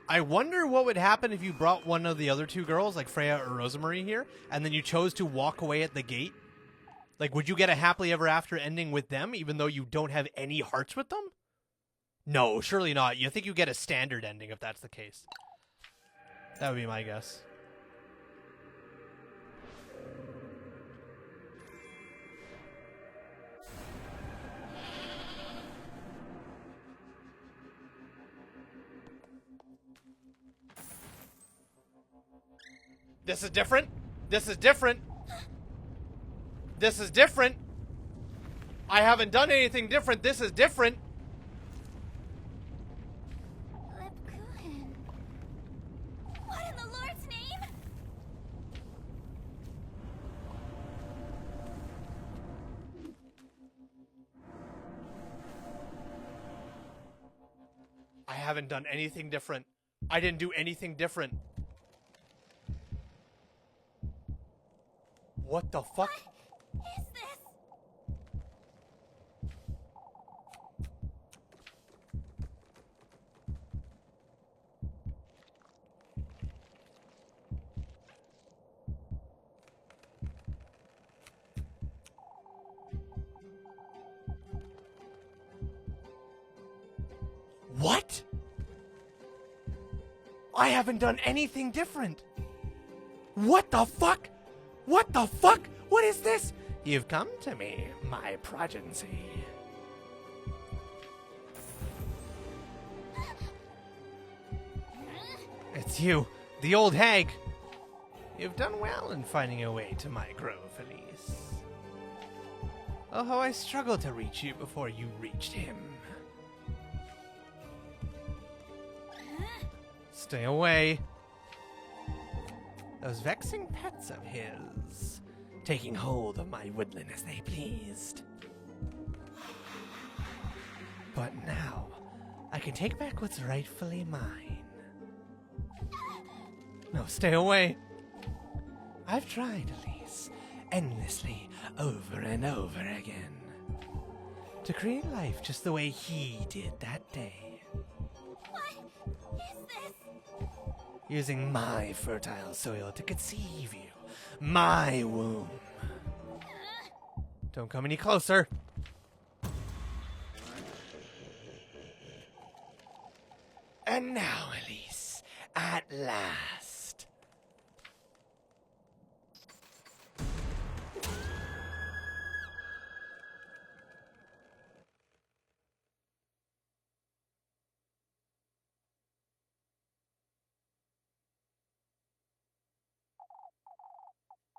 I wonder what would happen if you brought one of the other two girls, like Freya or Rosemary here, and then you chose to walk away at the gate. Like, would you get a happily ever after ending with them, even though you don't have any hearts with them? No, surely not. You think you get a standard ending if that's the case. That would be my guess. This is different. This is different. This is different. I haven't done anything different. This is different. Lebkuchen. What in the Lord's name? I haven't done anything different. I didn't do anything different. What the fuck? What is this? What? I haven't done anything different. What the fuck? What the fuck? What is this? You've come to me, my progeny. It's you, the old hag. You've done well in finding your way to my grove, Elise. Oh, how I struggled to reach you before you reached him. Stay away. Those vexing pets of his, taking hold of my woodland as they pleased. But now, I can take back what's rightfully mine. No, stay away. I've tried, Elise, endlessly, over and over again, to create life just the way he did that day. What is this? Using my fertile soil to conceive you. My womb. Don't come any closer. And now, Elise, at last.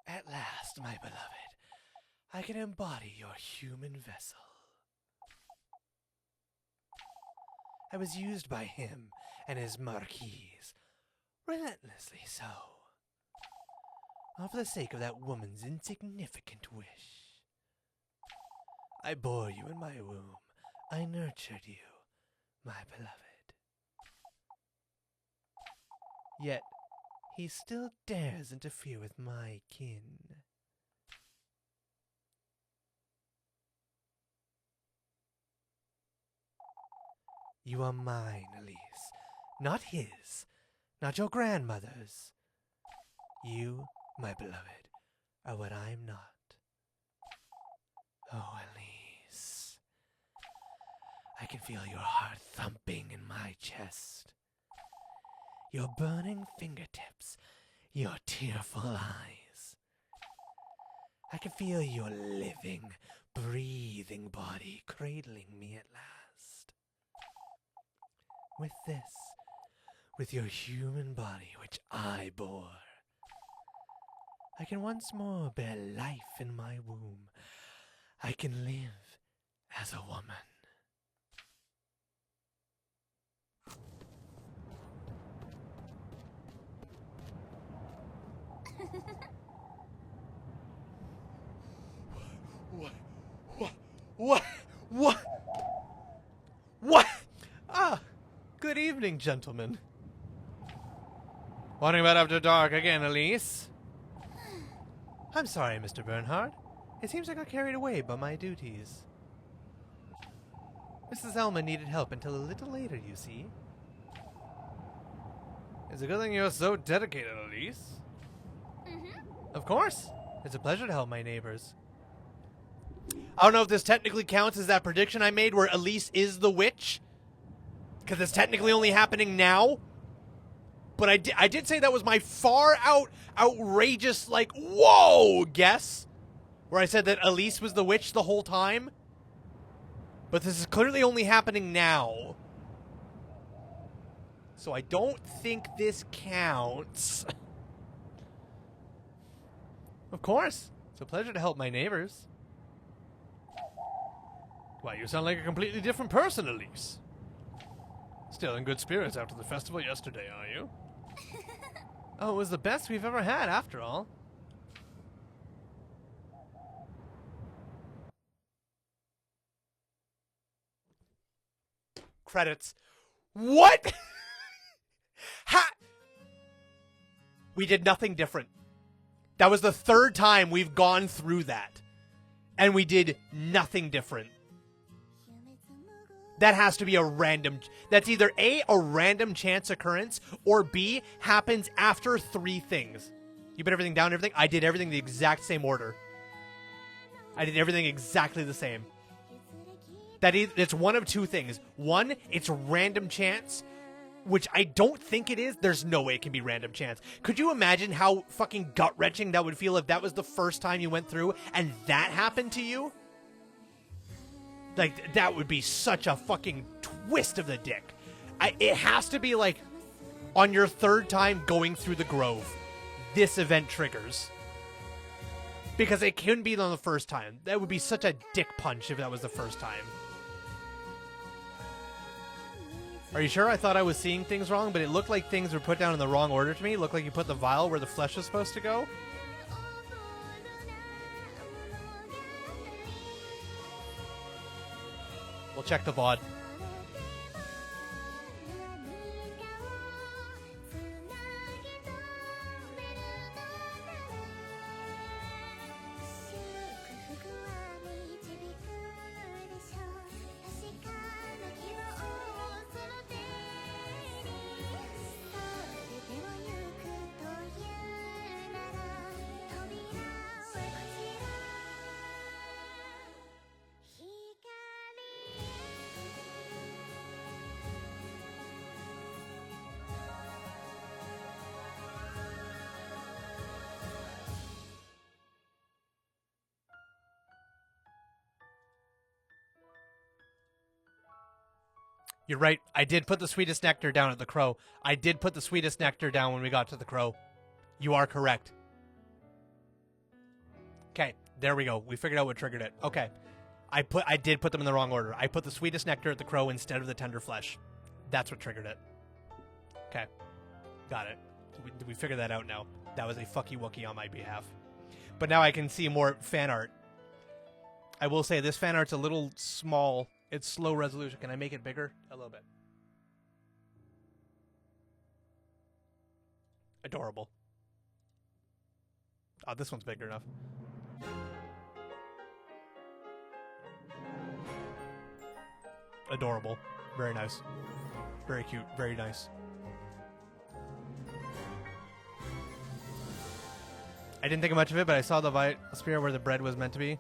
At last, my beloved, I can embody your human vessel. I was used by him and his marquise, relentlessly so, all for the sake of that woman's insignificant wish. I bore you in my womb. I nurtured you, my beloved. Yet, he still dares interfere with my kin. You are mine, Elise, not his, not your grandmother's, You, my beloved, are what I'm not. Oh, Elise. I can feel your heart thumping in my chest. Your burning fingertips, your tearful eyes. I can feel your living, breathing body cradling me at last. With your human body which I bore, I can once more bear life in my womb. I can live as a woman. What? Ah, good evening, gentlemen. Wandering about after dark again, Elise? I'm sorry, Mr. Bernhard. It seems I got carried away by my duties. Mrs. Elma needed help until a little later, you see. It's a good thing you're so dedicated, Elise. Of course. It's a pleasure to help my neighbors. I don't know if this technically counts as that prediction I made where Elise is the witch. Because it's technically only happening now. But I did say that was my far out, outrageous, like, whoa, guess. Where I said that Elise was the witch the whole time. But this is clearly only happening now. So I don't think this counts. Of course. It's a pleasure to help my neighbors. Why, you sound like a completely different person, Elise. Still in good spirits after the festival yesterday, are you? Oh, it was the best we've ever had, after all. Credits. What? Ha! We did nothing different. That was the third time we've gone through that. And we did nothing different. That has to be a random... That's either A, a random chance occurrence, or B, happens after 3 things. You put everything down and everything? I did everything the exact same order. I did everything exactly the same. It's one of 2 things. One, it's random chance, which I don't think it is. There's no way it can be random chance. Could you imagine how fucking gut-wrenching that would feel if that was the first time you went through and that happened to you? Like, that would be such a fucking twist of the dick. It has to be, like, on your 3rd time going through the grove, this event triggers. Because it couldn't be on the first time. That would be such a dick punch if that was the first time. Are you sure? I thought I was seeing things wrong, but it looked like things were put down in the wrong order to me. It looked like you put the vial where the flesh was supposed to go. We'll check the VOD. You're right. I did put the sweetest nectar down at the crow. I did put the sweetest nectar down when we got to the crow. You are correct. Okay, there we go. We figured out what triggered it. Okay. I did put them in the wrong order. I put the sweetest nectar at the crow instead of the tender flesh. That's what triggered it. Okay. Got it. We figured that out now. That was a fucky wookie on my behalf. But now I can see more fan art. I will say this fan art's a little small. It's slow resolution. Can I make it bigger? A little bit. Adorable. Oh, this one's bigger enough. Adorable. Very nice. Very cute. Very nice. I didn't think much of it, but I saw the biosphere where the bread was meant to be.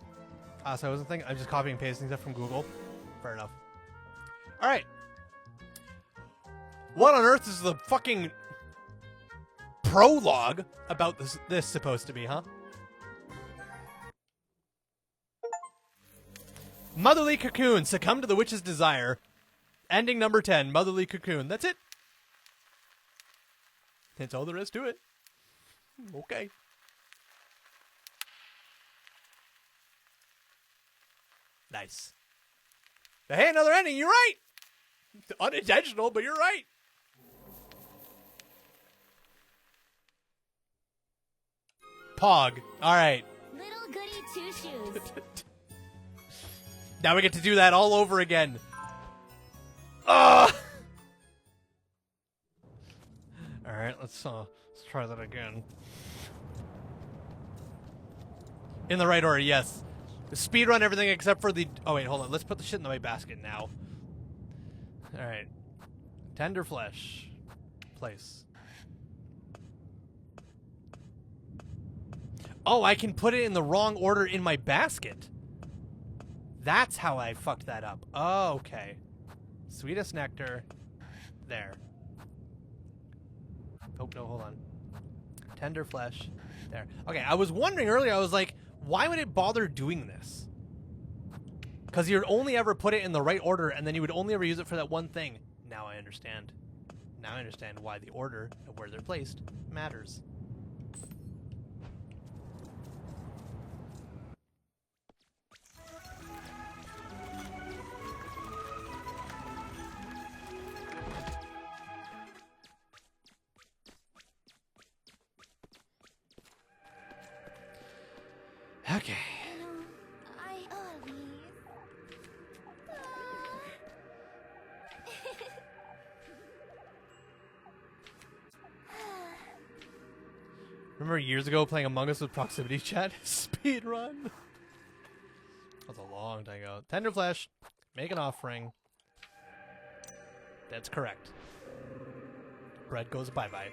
So I wasn't thinking. I'm just copying and pasting stuff from Google. Fair enough. All right. What on earth is the fucking prologue about this supposed to be, huh? Motherly Cocoon, succumb to the witch's desire. Ending number 10, Motherly Cocoon. That's it. That's all there is to it. Okay. Nice. Hey, another ending. You're right. Unintentional, but you're right. Pog. All right. Little Goody Two Shoes. Now we get to do that all over again. Ugh! All right, let's try that again. In the right order, yes. Speedrun everything except for the... Oh, wait, hold on. Let's put the shit in the right basket now. All right. Tender flesh. Place. Oh, I can put it in the wrong order in my basket. That's how I fucked that up. Oh, okay. Sweetest nectar. There. Oh, no, hold on. Tender flesh. There. Okay, I was wondering earlier, I was like, why would it bother doing this? Because you'd only ever put it in the right order, and then you would only ever use it for that one thing. Now I understand. Now I understand why the order of where they're placed matters. Okay. I always... Remember years ago playing Among Us with proximity chat? Speedrun? That was a long time ago. Tender flesh. Make an offering. That's correct. Bread goes bye-bye.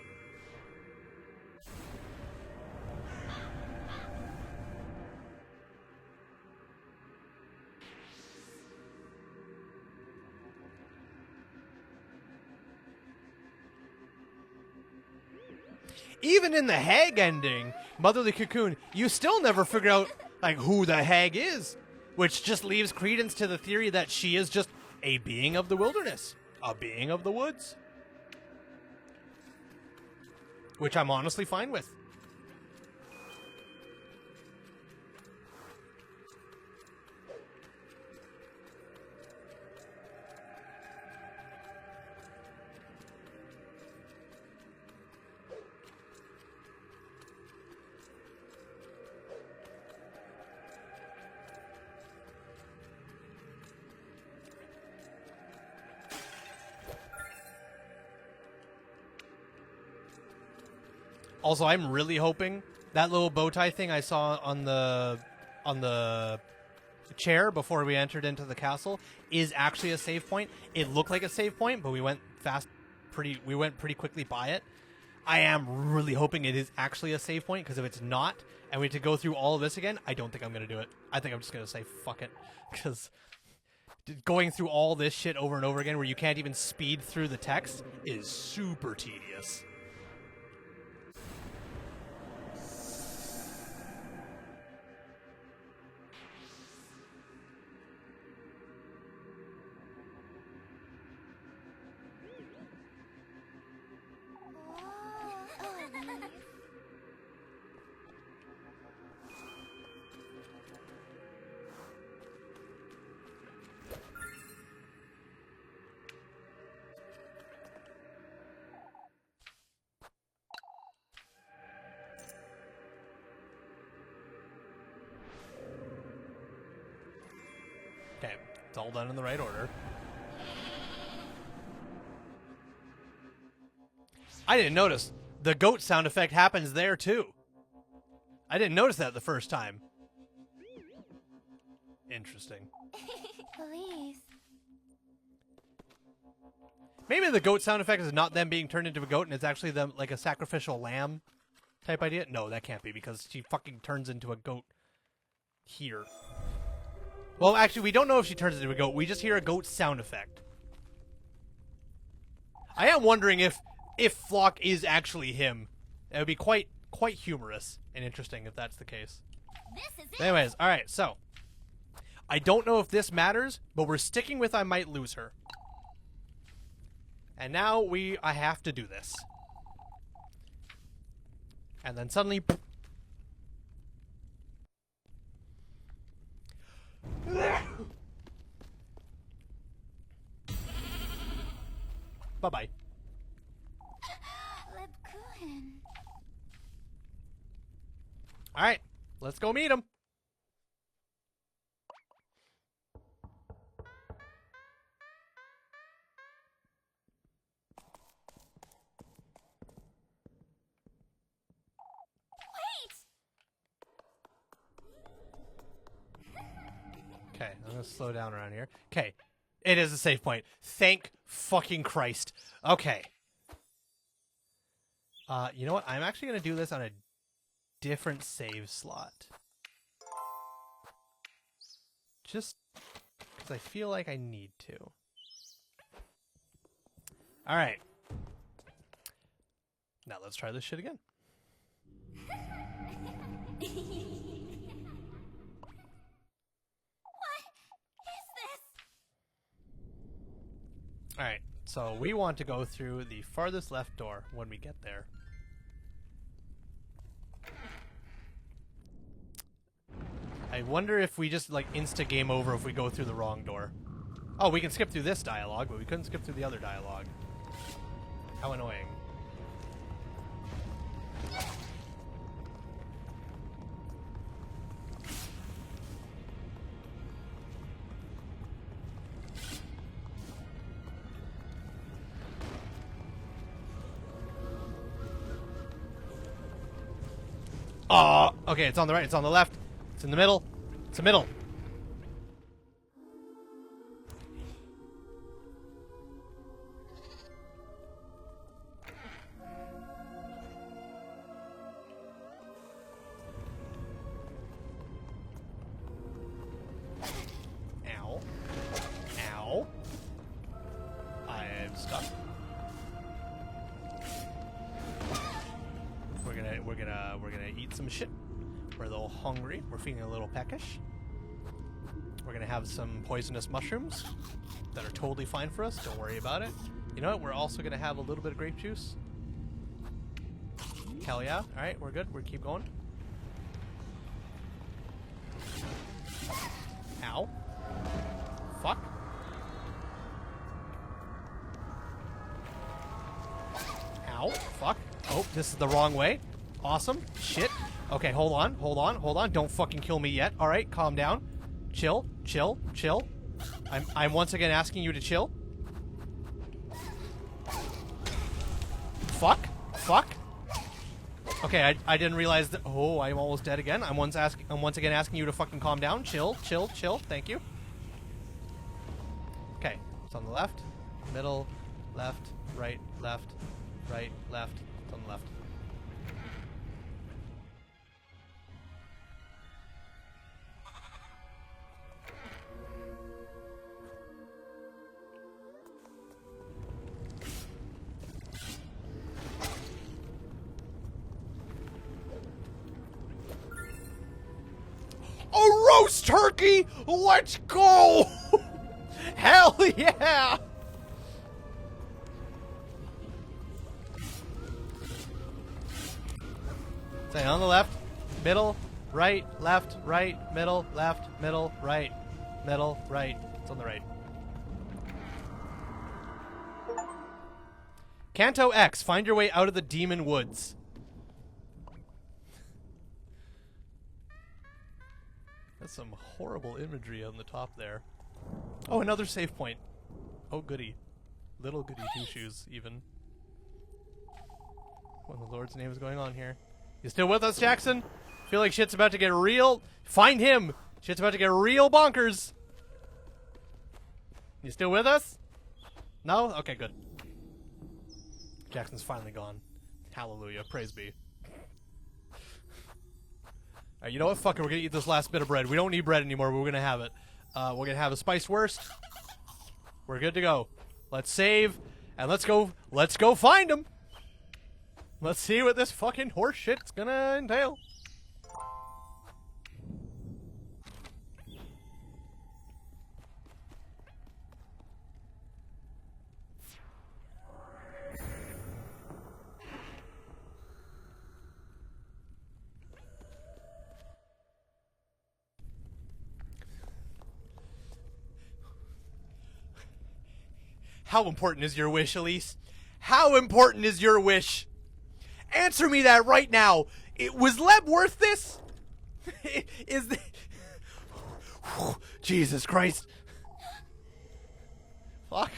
Even in the hag ending, Motherly Cocoon, you still never figure out, like, who the hag is. Which just leaves credence to the theory that she is just a being of the wilderness. A being of the woods. Which I'm honestly fine with. Also, I'm really hoping that little bow tie thing I saw on the chair before we entered into the castle is actually a save point. It looked like a save point, but we went pretty quickly by it. I am really hoping it is actually a save point, because if it's not, and we have to go through all of this again, I don't think I'm going to do it. I think I'm just going to say fuck it, because going through all this shit over and over again where you can't even speed through the text is super tedious. Okay, it's all done in the right order. I didn't notice. The goat sound effect happens there, too. I didn't notice that the first time. Interesting. Please. Maybe the goat sound effect is not them being turned into a goat and it's actually them like a sacrificial lamb type idea? No, that can't be because she fucking turns into a goat here. Well, actually, we don't know if she turns into a goat. We just hear a goat sound effect. I am wondering if Flock is actually him. It would be quite humorous and interesting if that's the case. This is it. Anyways, all right, so I don't know if this matters, but we're sticking with I might lose her. And now I have to do this. And then suddenly bye-bye. Lebkuchen. All right, let's go meet him. Okay, I'm gonna slow down around here. Okay, it is a save point. Thank fucking Christ. Okay. You know what? I'm actually gonna do this on a different save slot. Just because I feel like I need to. All right. Now let's try this shit again. Alright, so we want to go through the farthest left door when we get there. I wonder if we just, like, insta-game over if we go through the wrong door. Oh, we can skip through this dialogue, but we couldn't skip through the other dialogue. How annoying. Okay, it's on the right, it's on the left, it's in the middle, it's the middle. Ow. Ow. I'm stuck. We're gonna eat some shit. We're a little hungry. We're feeling a little peckish. We're gonna have some poisonous mushrooms that are totally fine for us. Don't worry about it. You know what? We're also gonna have a little bit of grape juice. Hell yeah. Alright, we're good. We'll keep going. Ow. Fuck. Ow. Fuck. Oh, this is the wrong way. Awesome. Shit. Okay, hold on. Hold on. Hold on. Don't fucking kill me yet. Alright, calm down. Chill. Chill. Chill. I'm once again asking you to chill. Fuck. Fuck. Okay, I didn't realize that. Oh, I'm almost dead again. I'm once again asking you to fucking calm down. Chill, chill, chill. Thank you. Okay, it's on the left, middle, left, right, left, right, left. It's on the left. A roast turkey! Let's go! Hell yeah! Say on the left, middle, right, left, right, middle, left, middle, right, middle, right. It's on the right. Canto X, find your way out of the demon woods. That's some horrible imagery on the top there. Oh, another save point. Oh, goody. Little goody two-shoes, even. What in the Lord's name is going on here? You still with us, Jackson? Feel like shit's about to get real? Find him! Shit's about to get real bonkers! You still with us? No? Okay, good. Jackson's finally gone. Hallelujah. Praise be. Alright, you know what? Fuck it. We're gonna eat this last bit of bread. We don't need bread anymore, but we're gonna have it. We're gonna have a spiced wurst. We're good to go. Let's save, and let's go find him. Let's see what this fucking horse shit's gonna entail. How important is your wish, Elise? How important is your wish? Answer me that right now. Was Leb worth this? Is the... Jesus Christ. Fuck.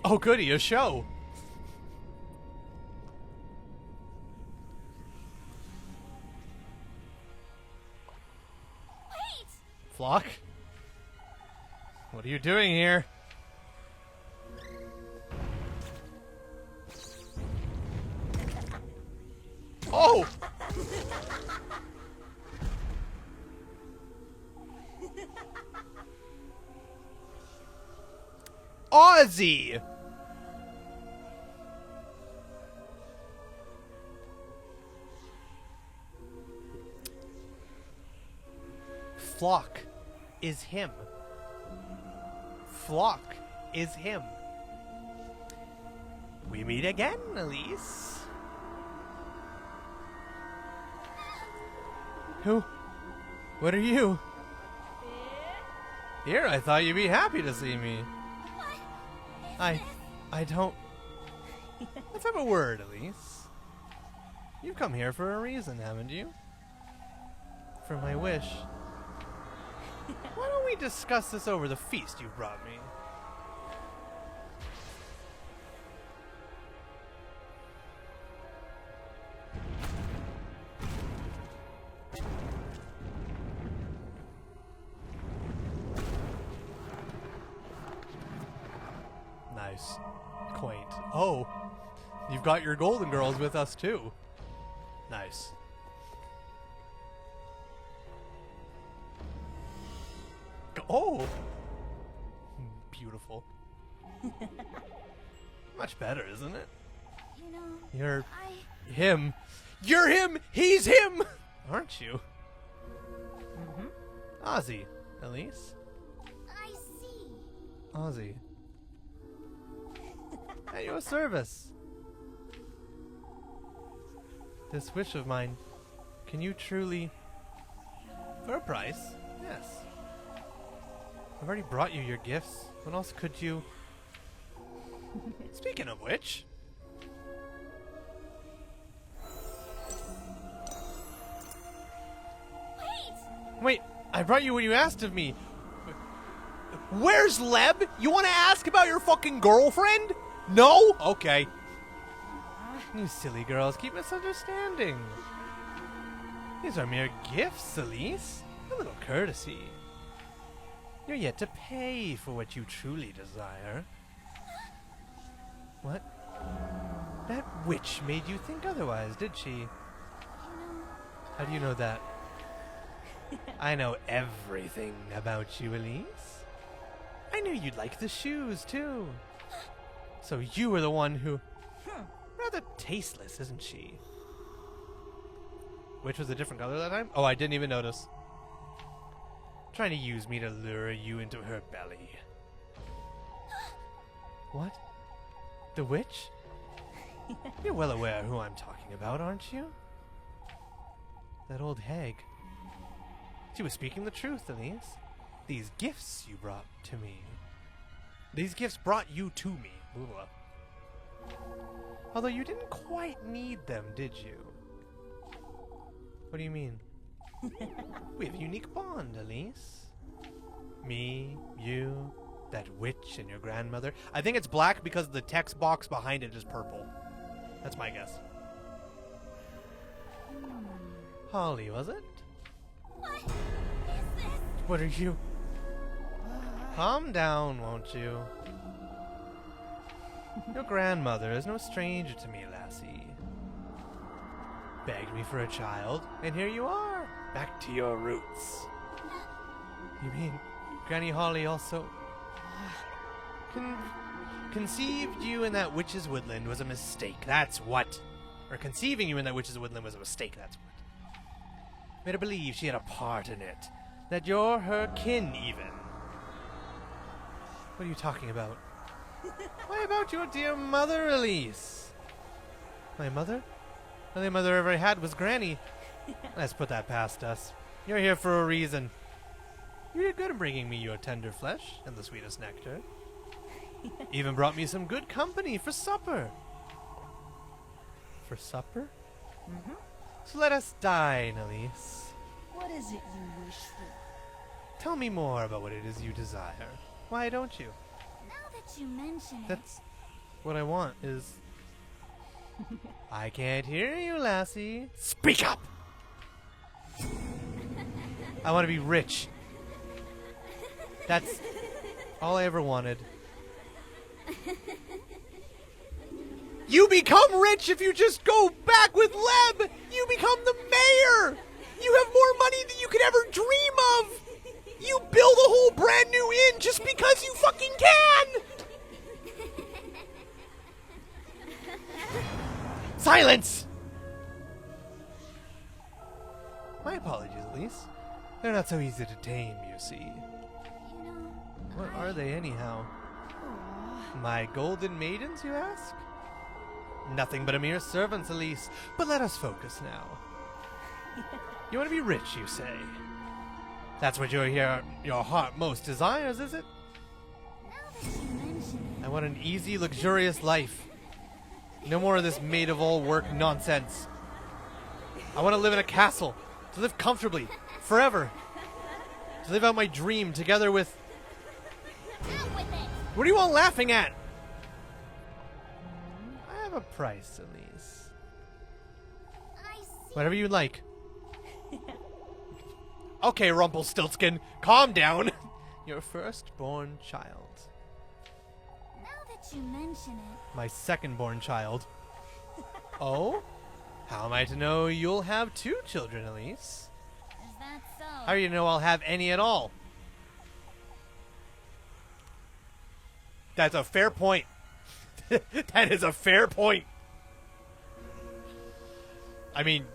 Oh, goody, a show. Flock? What are you doing here? Oh! Ozzy! Flock is him. Flock is him. We meet again, Elise. Who? What are you? Here, I thought you'd be happy to see me. I don't... Let's have a word, Elise. You've come here for a reason, haven't you? For my wish. Why don't we discuss this over the feast you brought me? Nice. Quaint. Oh, you've got your golden girls with us too. Nice. Oh! Beautiful. Much better, isn't it? You know, You're him. You're him! He's him! Aren't you? Mm-hmm. Ozzy, Elise. I see. Ozzy. At your service. This wish of mine, can you truly... For a price, yes. I've already brought you your gifts. What else could you... Speaking of which... Wait, I brought you what you asked of me. Where's Leb? You want to ask about your fucking girlfriend? No? Okay. You silly girls keep misunderstanding. These are mere gifts, Elise. A little courtesy. You're yet to pay for what you truly desire. What? That witch made you think otherwise, did she? How do you know that? I know everything about you, Elise. I knew you'd like the shoes, too. So you were the one who... Rather tasteless, isn't she? Which was a different color that time? Oh, I didn't even notice. Trying to use me to lure you into her belly. What? The witch? You're well aware who I'm talking about, aren't you? That old hag. She was speaking the truth, Elise. These gifts you brought to me. These gifts brought you to me. Blah. Although you didn't quite need them, did you? What do you mean? We have a unique bond, Elise. Me, you, that witch, and your grandmother. I think it's black because the text box behind it is purple. That's my guess. Holly, was it? What is this? What are you? Calm down, won't you? Your grandmother is no stranger to me, lassie. Begged me for a child, and here you are, back to your roots. You mean Granny Holly also conceived you in that witch's woodland was a mistake, that's what. Or conceiving you in that witch's woodland was a mistake, that's what. Made her believe she had a part in it. That you're her kin, even. What are you talking about? Why about your dear mother, Elise? My mother? The only mother I ever had was Granny. Let's put that past us. You're here for a reason. You did good in bringing me your tender flesh and the sweetest nectar. Even brought me some good company for supper. For supper? Mm-hmm. So let us dine, Elise. What is it you wish for? Tell me more about what it is you desire. Why don't you? Now that you mention it. That's what I want is... I can't hear you, lassie. Speak up! I want to be rich. That's all I ever wanted. You become rich if you just go back with Leb! You become the mayor! You have more money than you could ever dream of! You build a whole brand new inn just because you fucking can! Silence! My apologies, Elise. They're not so easy to tame, you see. You know, What are they, anyhow? My golden maidens, you ask? Nothing but a mere servants, Elise. But let us focus now. You want to be rich, you say? That's what your heart most desires, is it? now that you mention it. I want an easy, luxurious life. No more of this maid-of-all-work nonsense. I want to live in a castle. To live comfortably. Forever. To live out my dream together with... Out with it! What are you all laughing at? I have a price, Elise. I see. Whatever you like. Okay, Rumpelstiltskin, calm down. Your firstborn child. Now that you mention it. My second-born child. Oh? How am I to know you'll have 2 children, Elise? Is that so? How do you know I'll have any at all? That's a fair point. That is a fair point. I mean,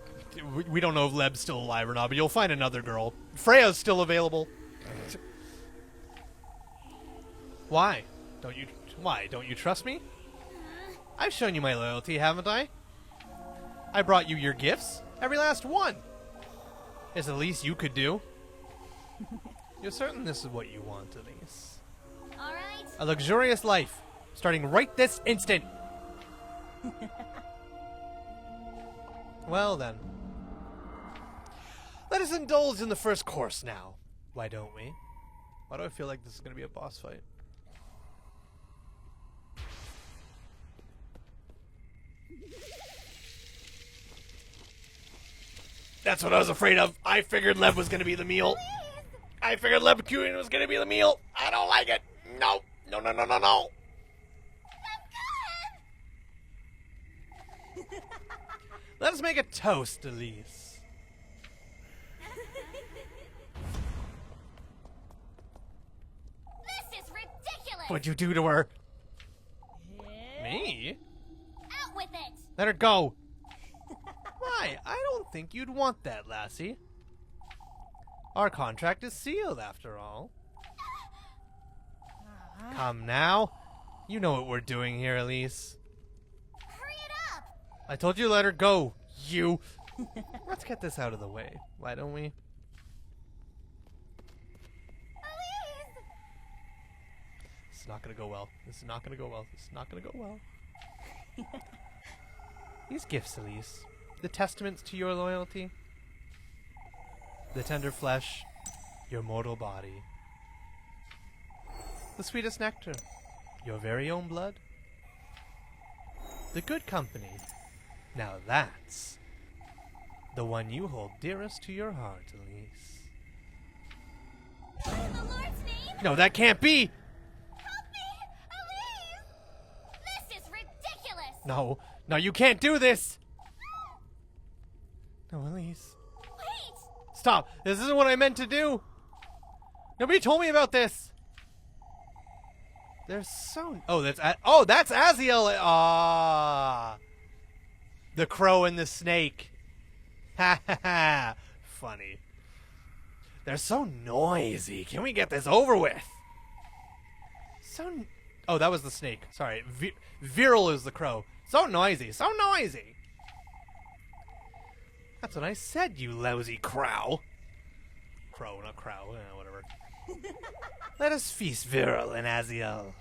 we don't know if Leb's still alive or not, but you'll find another girl. Freya's still available. Why? Don't you trust me? I've shown you my loyalty, haven't I? I brought you your gifts. Every last one. It's the least you could do. You're certain this is what you want, Elise? All right. A luxurious life, starting right this instant. Well then. Let us indulge in the first course now. Why don't we? Why do I feel like this is going to be a boss fight? That's what I was afraid of. I figured Lev was going to be the meal. I figured Levicuin was going to be the meal. I don't like it. No. No, no, no, no, no. Let us make a toast, Elise. This is ridiculous! What'd you do to her? Me? Out with it! Let her go. Why? I don't think you'd want that, lassie. Our contract is sealed, after all. Come now. You know what we're doing here, Elise. Hurry it up! I told you to let her go, you. Let's get this out of the way. Why don't we? Elise! This is not going to go well. This is not going to go well. This is not going to go well. These gifts, Elise. The testaments to your loyalty. The tender flesh. Your mortal body. The sweetest nectar. Your very own blood. The good company. Now that's the one you hold dearest to your heart, Elise. In the Lord's name, No, that can't be. help me! Elise! This is ridiculous! No, no, you can't do this. No, Elise. Wait! Stop. This isn't what I meant to do. Nobody told me about this. There's so... Oh, that's Aziel. Ah. The crow and the snake. Ha ha ha. Funny. They're so noisy. Can we get this over with? Oh, that was the snake. Sorry. Viral is the crow. So noisy. So noisy. That's what I said, you lousy crow. Crow, not crow. Whatever. Let us feast, Viral and Aziel.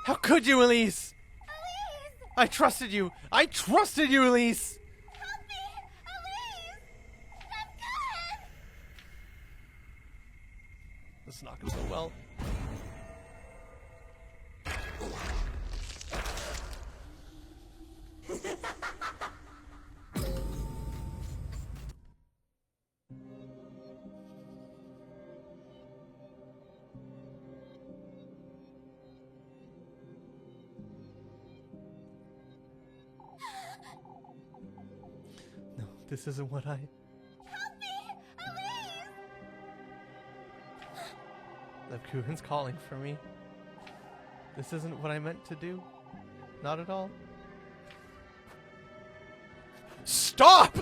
How could you, Elise? Elise! I trusted you. I trusted you, Elise. Help me! Elise! I'm good! This is not going to go well. No, this isn't what I... Help me! Elise! Levkuhin's calling for me. This isn't what I meant to do. Not at all. Stop!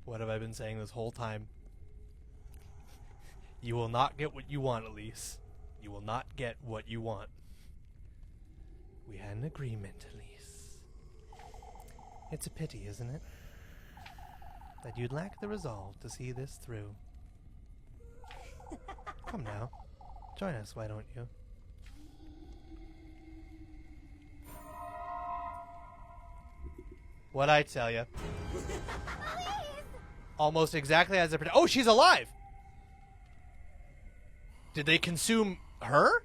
What have I been saying this whole time? You will not get what you want, Elise. You will not get what you want. We had an agreement, Elise. It's a pity, isn't it? That you'd lack the resolve to see this through. Come now. Join us, why don't you? What'd I tell you? Almost exactly as I predicted. Oh, she's alive! Did they consume her?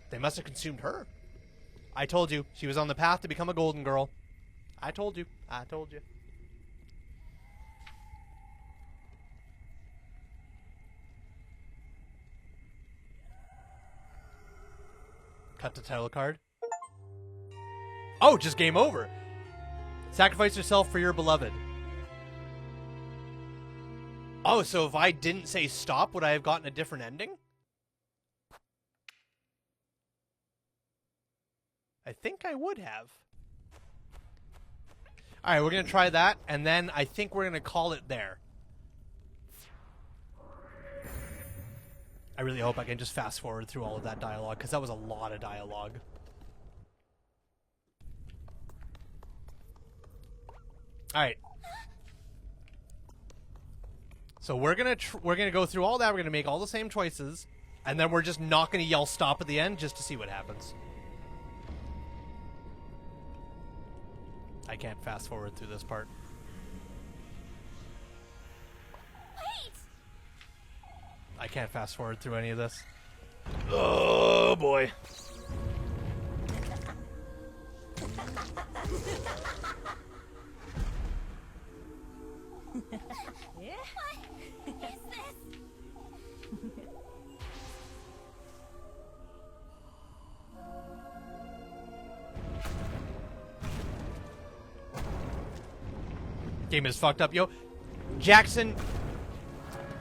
They must have consumed her. I told you. She was on the path to become a golden girl. I told you. I told you. Cut to title card. Oh, just game over. Sacrifice yourself for your beloved. Oh, so if I didn't say stop, would I have gotten a different ending? I think I would have. Alright, we're going to try that, and then I think we're going to call it there. I really hope I can just fast forward through all of that dialogue, because that was a lot of dialogue. Alright. So we're gonna go through all that, we're gonna make all the same choices, and then we're just not gonna yell stop at the end just to see what happens. I can't fast forward through this part. Wait! I can't fast forward through any of this. Oh boy. Yeah? What is this? Game is fucked up, yo. Jackson,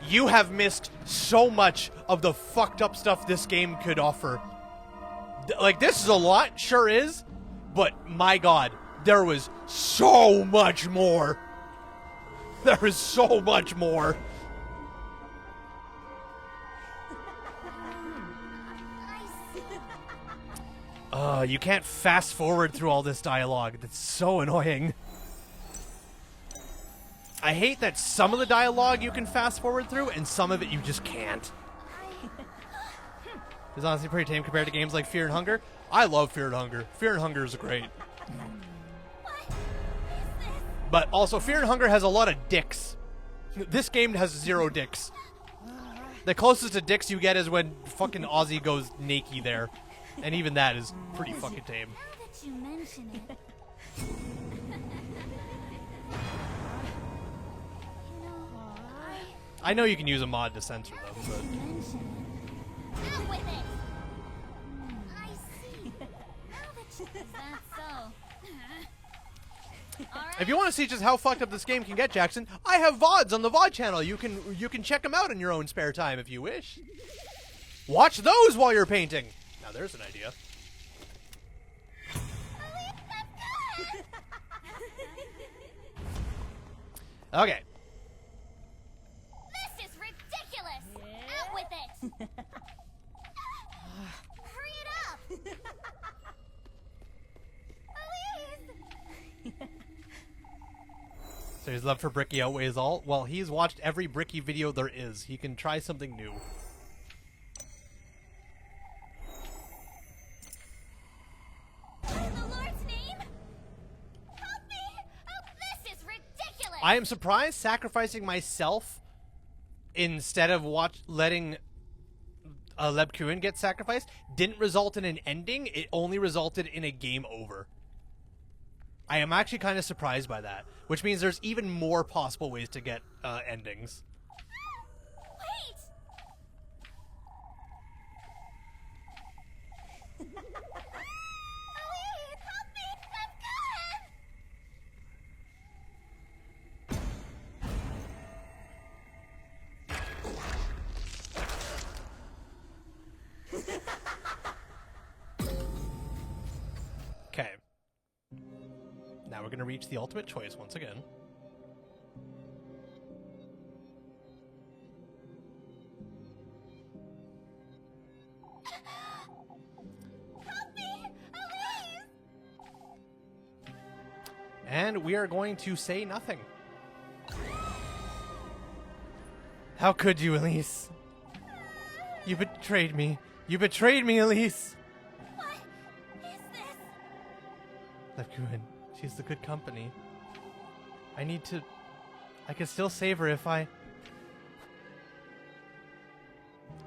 you have missed so much of the fucked up stuff this game could offer. Like, this is a lot, sure is, but my god, there was so much more. There is so much more. You can't fast forward through all this dialogue. That's so annoying. I hate that some of the dialogue you can fast forward through, and some of it you just can't. It's honestly pretty tame compared to games like Fear and Hunger. I love Fear and Hunger. Fear and Hunger is great. What is this? But also, Fear and Hunger has a lot of dicks. This game has 0 dicks. The closest to dicks you get is when fucking Ozzy goes naked there. And even that is pretty fucking tame. Now that you mention it. You know, I know you can use a mod to censor them, but... you mention it. Out with it! I see. Now that you... Is that so? All right. If you want to see just how fucked up this game can get, Jackson, I have VODs on the VOD channel. You can check them out in your own spare time if you wish. Watch those while you're painting. Now there's an idea. Okay. This is ridiculous! Out with it! Hurry it up! Please! So his love for Bricky outweighs all? Well, he's watched every Bricky video there is. He can try something new. In the Lord's name? Help me! Oh, this is ridiculous! I am surprised sacrificing myself instead of letting Lebkuin get sacrificed didn't result in an ending. It only resulted in a game over. I am actually kind of surprised by that, which means there's even more possible ways to get endings. Wait! Ellie, help me! I'm good! Okay. Now we're going to reach the ultimate choice once again. Help me! Elise! And we are going to say nothing. How could you, Elise? You betrayed me. You betrayed me, Elise. What is this? Lebkuin, she's the good company. I can still save her if I...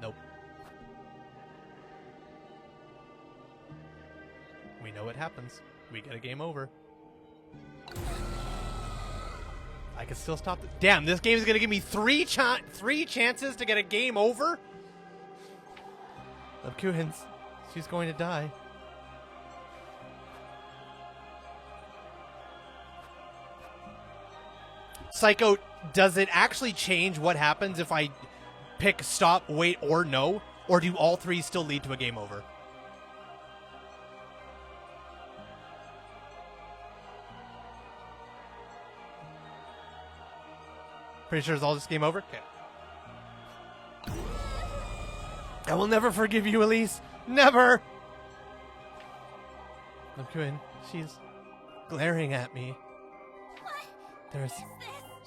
Nope. We know what happens. We get a game over. I can still stop this. Damn, this game is going to give me three chances to get a game over? Lebkuin, she's going to die. Psycho, does it actually change what happens if I pick stop, wait, or no? Or do all three still lead to a game over? Pretty sure it's all just game over? Okay. I will never forgive you, Elise. Never! Lebkuin, she's glaring at me. What There's is this?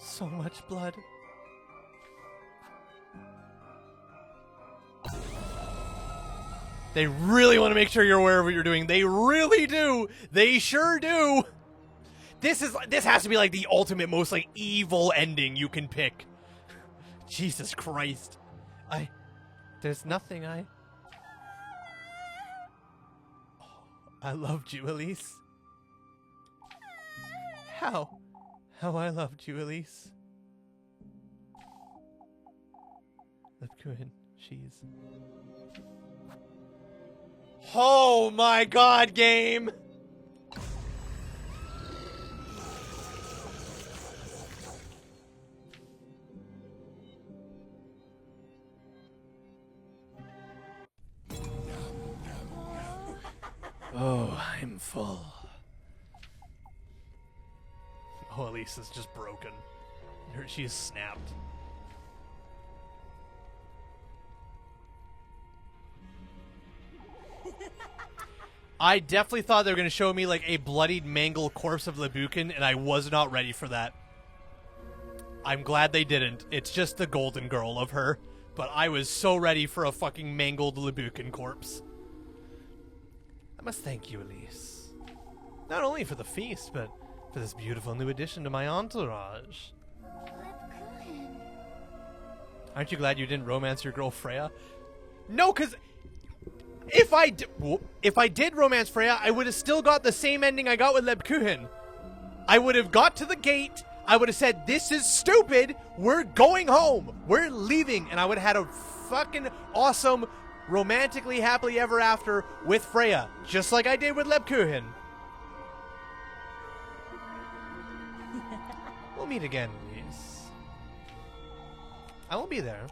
so much blood. They really want to make sure you're aware of what you're doing. They really do. They sure do. This has to be like the ultimate, most like evil ending you can pick. Jesus Christ. There's nothing I loved you, Elise. How I loved you, Elise. Lebkuin, she's... Oh my god, game! Oh, I'm full. Oh, Elise is just broken. She's snapped. I definitely thought they were going to show me like a bloodied, mangled corpse of Lebkuin, and I was not ready for that. I'm glad they didn't. It's just the golden girl of her. But I was so ready for a fucking mangled Lebkuin corpse. I must thank you, Elise. Not only for the feast, but for this beautiful new addition to my entourage. Lebkuin. Aren't you glad you didn't romance your girl Freya? No, because if I did romance Freya, I would have still got the same ending I got with Lebkuchen. I would have got to the gate, I would have said, this is stupid, we're going home, we're leaving, and I would have had a fucking awesome, romantically happily ever after with Freya, just like I did with Lebkuchen. We'll meet again, Elise. I will be there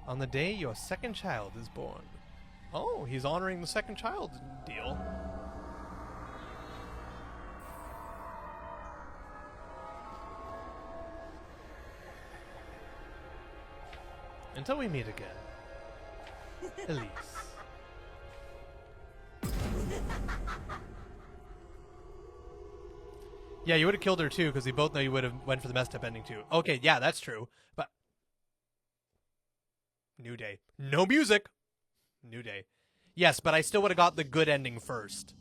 on the day your second child is born. Oh, he's honoring the second child deal. Until we meet again. Elise. Yeah, you would have killed her too, because we both know you would have went for the messed up ending too. Okay, yeah, that's true. But new day. No music. New day. Yes, but I still would have got the good ending first.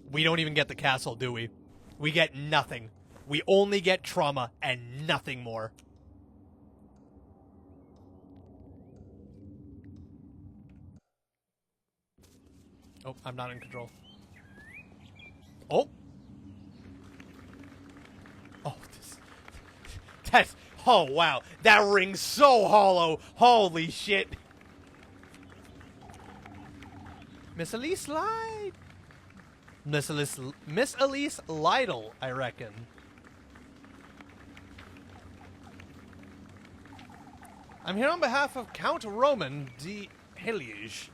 We don't even get the castle, do we? We get nothing. We only get trauma and nothing more. Oh, I'm not in control. Oh! Oh, that's... Oh, wow. That rings so hollow. Holy shit. Miss Elise Lytle. Miss Elise Lytle, I reckon. I'm here on behalf of Count Roman de Heliege.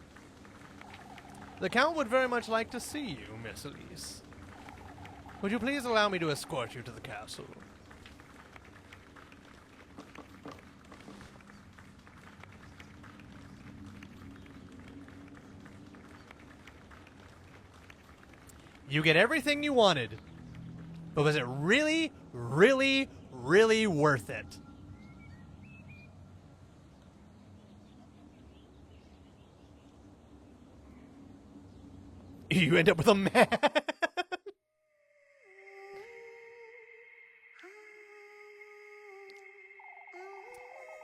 The Count would very much like to see you, Miss Elise. Would you please allow me to escort you to the castle? You get everything you wanted. But was it really, really, really worth it? You end up with a man.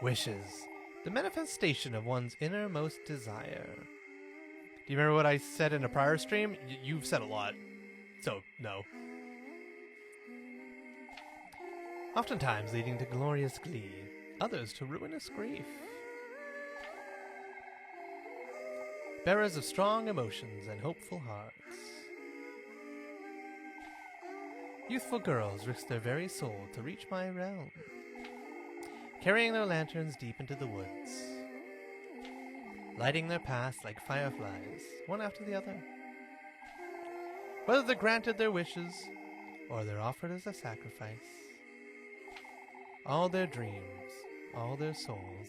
Wishes. The manifestation of one's innermost desire. Do you remember what I said in a prior stream? You've said a lot. So, no. Oftentimes leading to glorious glee, others to ruinous grief. Bearers of strong emotions and hopeful hearts. Youthful girls risk their very soul to reach my realm, carrying their lanterns deep into the woods, lighting their paths like fireflies, one after the other. Whether they're granted their wishes, or they're offered as a sacrifice, all their dreams, all their souls,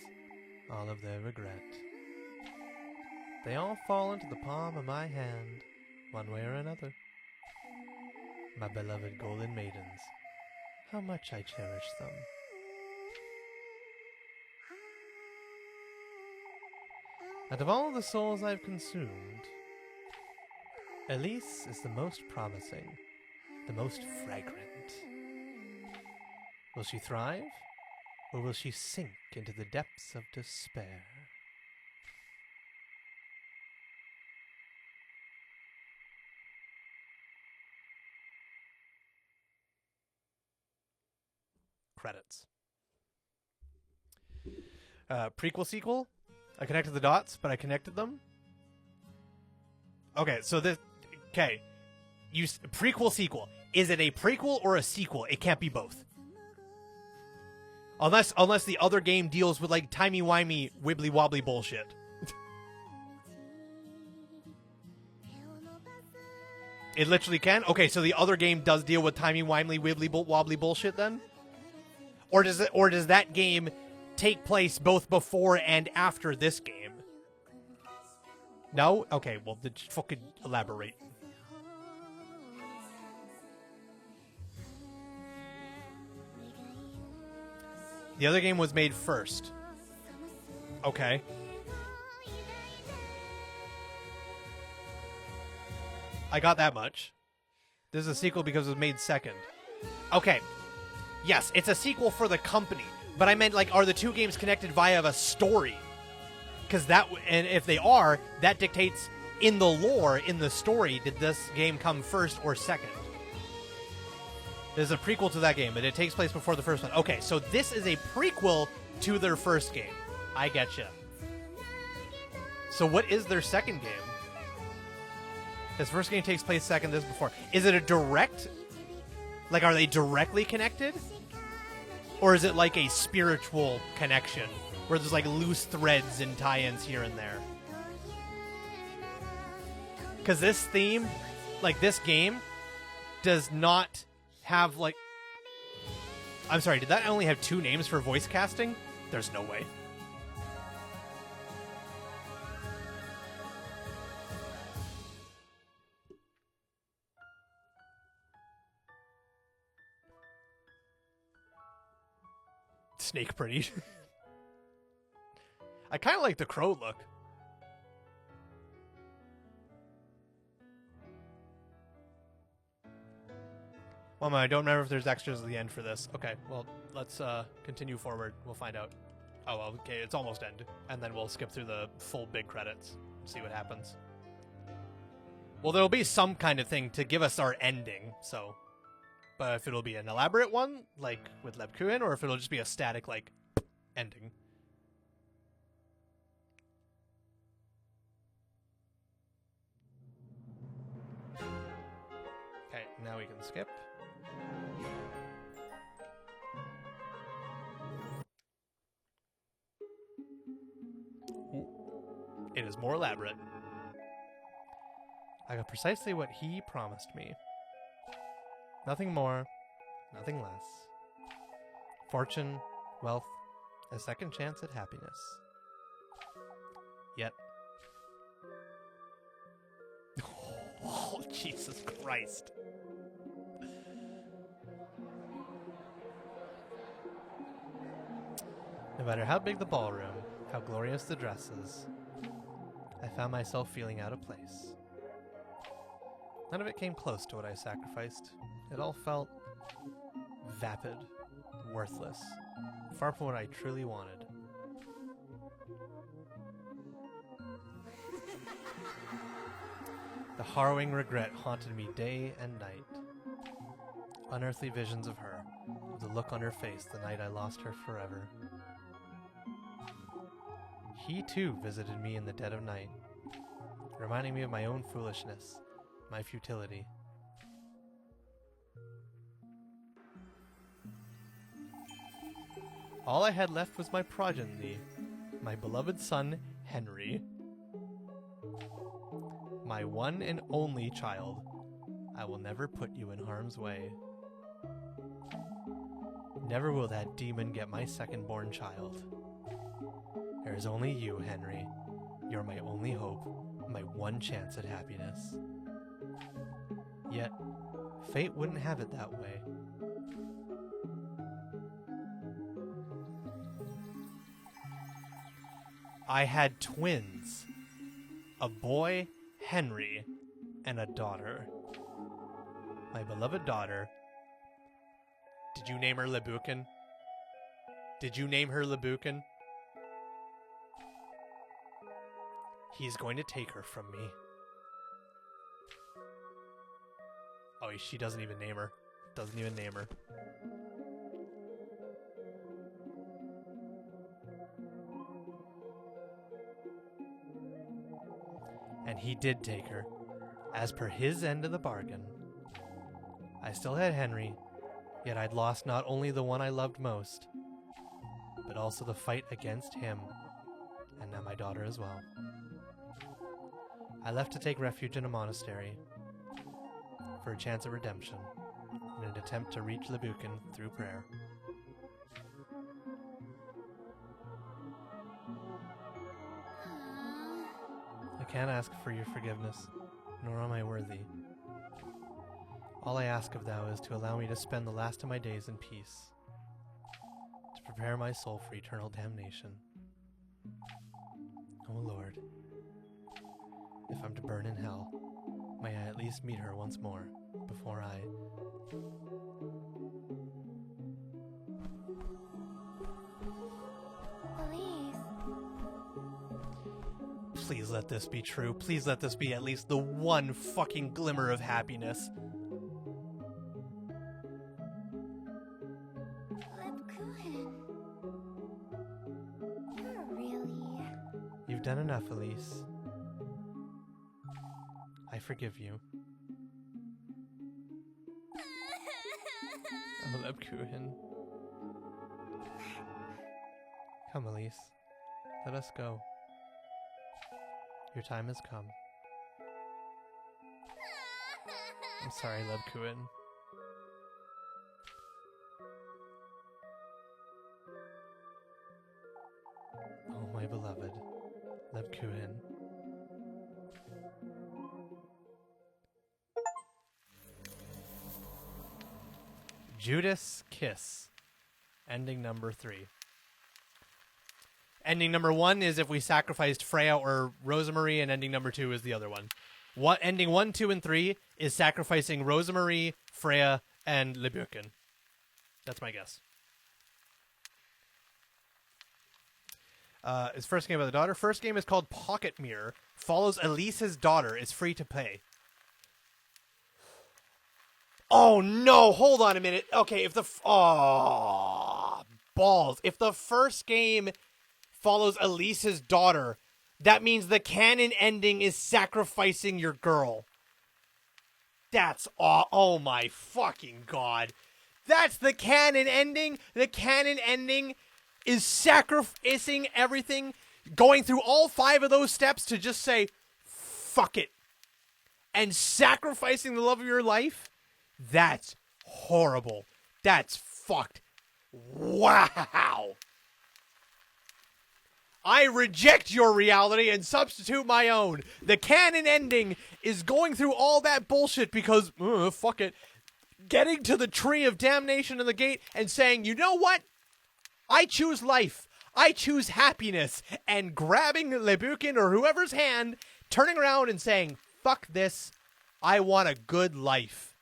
all of their regret, they all fall into the palm of my hand, one way or another. My beloved golden maidens, how much I cherish them. And of all the souls I've consumed, Elise is the most promising, the most fragrant. Will she thrive, or will she sink into the depths of despair? Credits. Prequel, sequel? I connected the dots, but I connected them. Okay, so this... Okay. Prequel, sequel. Is it a prequel or a sequel? It can't be both. Unless the other game deals with, like, timey-wimey, wibbly-wobbly bullshit. It literally can? Okay, so the other game does deal with timey-wimey, wibbly-wobbly bullshit, then? Or does that game take place both before and after this game? No? Okay, well, then just fucking elaborate. The other game was made first. Okay. I got that much. This is a sequel because it was made second. Okay. Yes, it's a sequel for the company, But I meant, like, are the two games connected via a story? Because and if they are, that dictates in the lore, in the story, did this game come first or second? There's a prequel to that game, but it takes place before the first one. Okay, so this is a prequel to their first game. I getcha. So what is their second game? This first game takes place second, this before. Is it a direct... Like, are they directly connected? Or is it like a spiritual connection, where there's like loose threads and tie-ins here and there? Because this theme, like this game, does not have like... I'm sorry, did that only have 2 names for voice casting? There's no way. Snake pretty. I kind of like the crow look. Well, I don't remember if there's extras at the end for this. Okay, well, let's continue forward. We'll find out. Oh, well, okay, it's almost end. And then we'll skip through the full big credits and see what happens. Well, there'll be some kind of thing to give us our ending, so... But if it'll be an elaborate one, like with Lebkuin, or if it'll just be a static, like, ending. Okay, now we can skip. Ooh. It is more elaborate. I got precisely what he promised me. Nothing more, nothing less. Fortune, wealth, a second chance at happiness. Yet... Oh, Jesus Christ. No matter how big the ballroom, how glorious the dresses, I found myself feeling out of place. None of it came close to what I sacrificed. It all felt vapid, worthless, far from what I truly wanted. The harrowing regret haunted me day and night. Unearthly visions of her, with the look on her face the night I lost her forever. He too visited me in the dead of night, reminding me of my own foolishness, my futility. All I had left was my progeny, my beloved son, Henry. My one and only child. I will never put you in harm's way. Never will that demon get my second-born child. There is only you, Henry. You're my only hope, my one chance at happiness. Yet, fate wouldn't have it that way. I had twins. A boy, Henry, and a daughter. My beloved daughter. Did you name her Lebukin? Did you name her Lebukin? He's going to take her from me. Oh, she doesn't even name her. Doesn't even name her. And he did take her, as per his end of the bargain. I still had Henry, yet I'd lost not only the one I loved most, but also the fight against him, and now my daughter as well. I left to take refuge in a monastery, for a chance of redemption, in an attempt to reach Lebukin through prayer. I can't ask for your forgiveness, nor am I worthy. All I ask of thou is to allow me to spend the last of my days in peace, to prepare my soul for eternal damnation. O Lord, if I'm to burn in hell, may I at least meet her once more, before I... Please let this be true. Please let this be at least the one fucking glimmer of happiness. Lebkuchen. You're really... You've done enough, Elise. I forgive you. Oh, Lebkuchen. Come, Elise. Let us go. Your time has come. I'm sorry, Lebkuchen. Oh, my beloved. Lebkuchen. Judas Kiss. Ending number 3. Ending number 1 is if we sacrificed Freya or Rosemarie, and ending number 2 is the other one. Ending 1, 2, and 3 is sacrificing Rosemarie, Freya, and Lebkuchen. That's my guess. His first game about the daughter. First game is called Pocket Mirror. Follows Elise's daughter. Is free to play. Oh no! Hold on a minute. Okay, if the balls. If the first game follows Elise's daughter, that means the canon ending is sacrificing your girl. That's oh my fucking god. That's the canon ending. The canon ending is sacrificing everything, going through all 5 of those steps to just say, fuck it. And sacrificing the love of your life? That's horrible. That's fucked. Wow. I reject your reality and substitute my own. The canon ending is going through all that bullshit because, fuck it, getting to the tree of damnation in the gate and saying, you know what? I choose life. I choose happiness. And grabbing Lebkuchen or whoever's hand, turning around and saying, fuck this. I want a good life.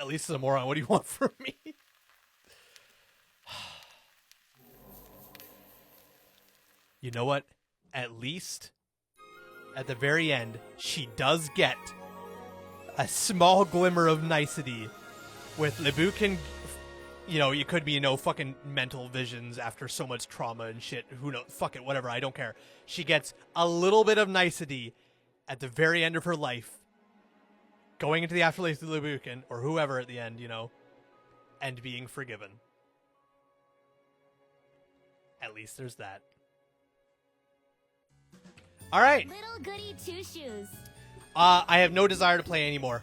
At least as a moron, what do you want from me? You know what? At least, at the very end, she does get a small glimmer of nicety with Lebkuchen. You know, it could be, fucking mental visions after so much trauma and shit. Who knows? Fuck it, whatever. I don't care. She gets a little bit of nicety at the very end of her life, going into the afterlife of Lebkuchen, or whoever at the end, and being forgiven. At least there's that. All right. Little Goody Two Shoes. I have no desire to play anymore.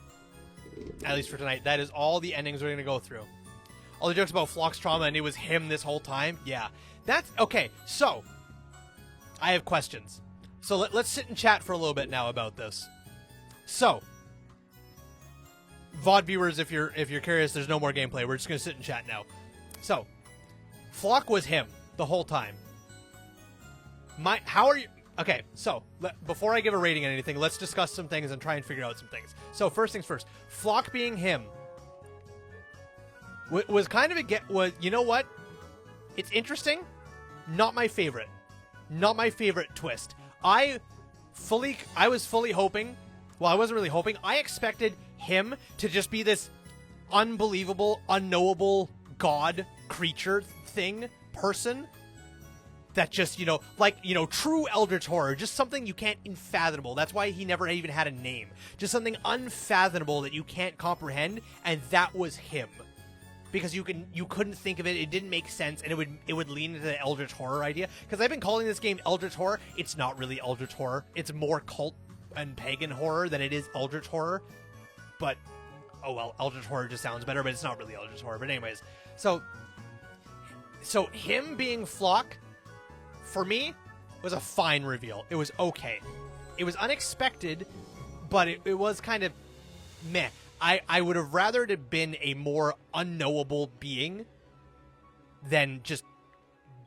At least for tonight. That is all the endings we're going to go through. All the jokes about Flock's trauma and it was him this whole time. Yeah. That's okay. So, I have questions. So let's sit and chat for a little bit now about this. So, VOD viewers, if you're curious, there's no more gameplay. We're just going to sit and chat now. So, Flock was him the whole time. How are you... Okay, so, before I give a rating on anything, let's discuss some things and try and figure out some things. So, first things first. Flock being him was kind of you know what? It's interesting. Not my favorite. Not my favorite twist. I was fully hoping, well, I wasn't really hoping, I expected him to just be this unbelievable, unknowable god, creature, thing, person, that just, true Eldritch horror, just something you can't unfathomable. That's why he never even had a name. Just something unfathomable that you can't comprehend, and that was him. Because you couldn't think of it, it didn't make sense, and it would lean into the Eldritch horror idea. Because I've been calling this game Eldritch horror. It's not really Eldritch horror. It's more cult and pagan horror than it is Eldritch horror. But, oh well, Eldritch horror just sounds better, but it's not really Eldritch horror. But anyways, so him being Flock, for me, was a fine reveal. It was okay. It was unexpected, but it was kind of meh. I would have rather it have been a more unknowable being than just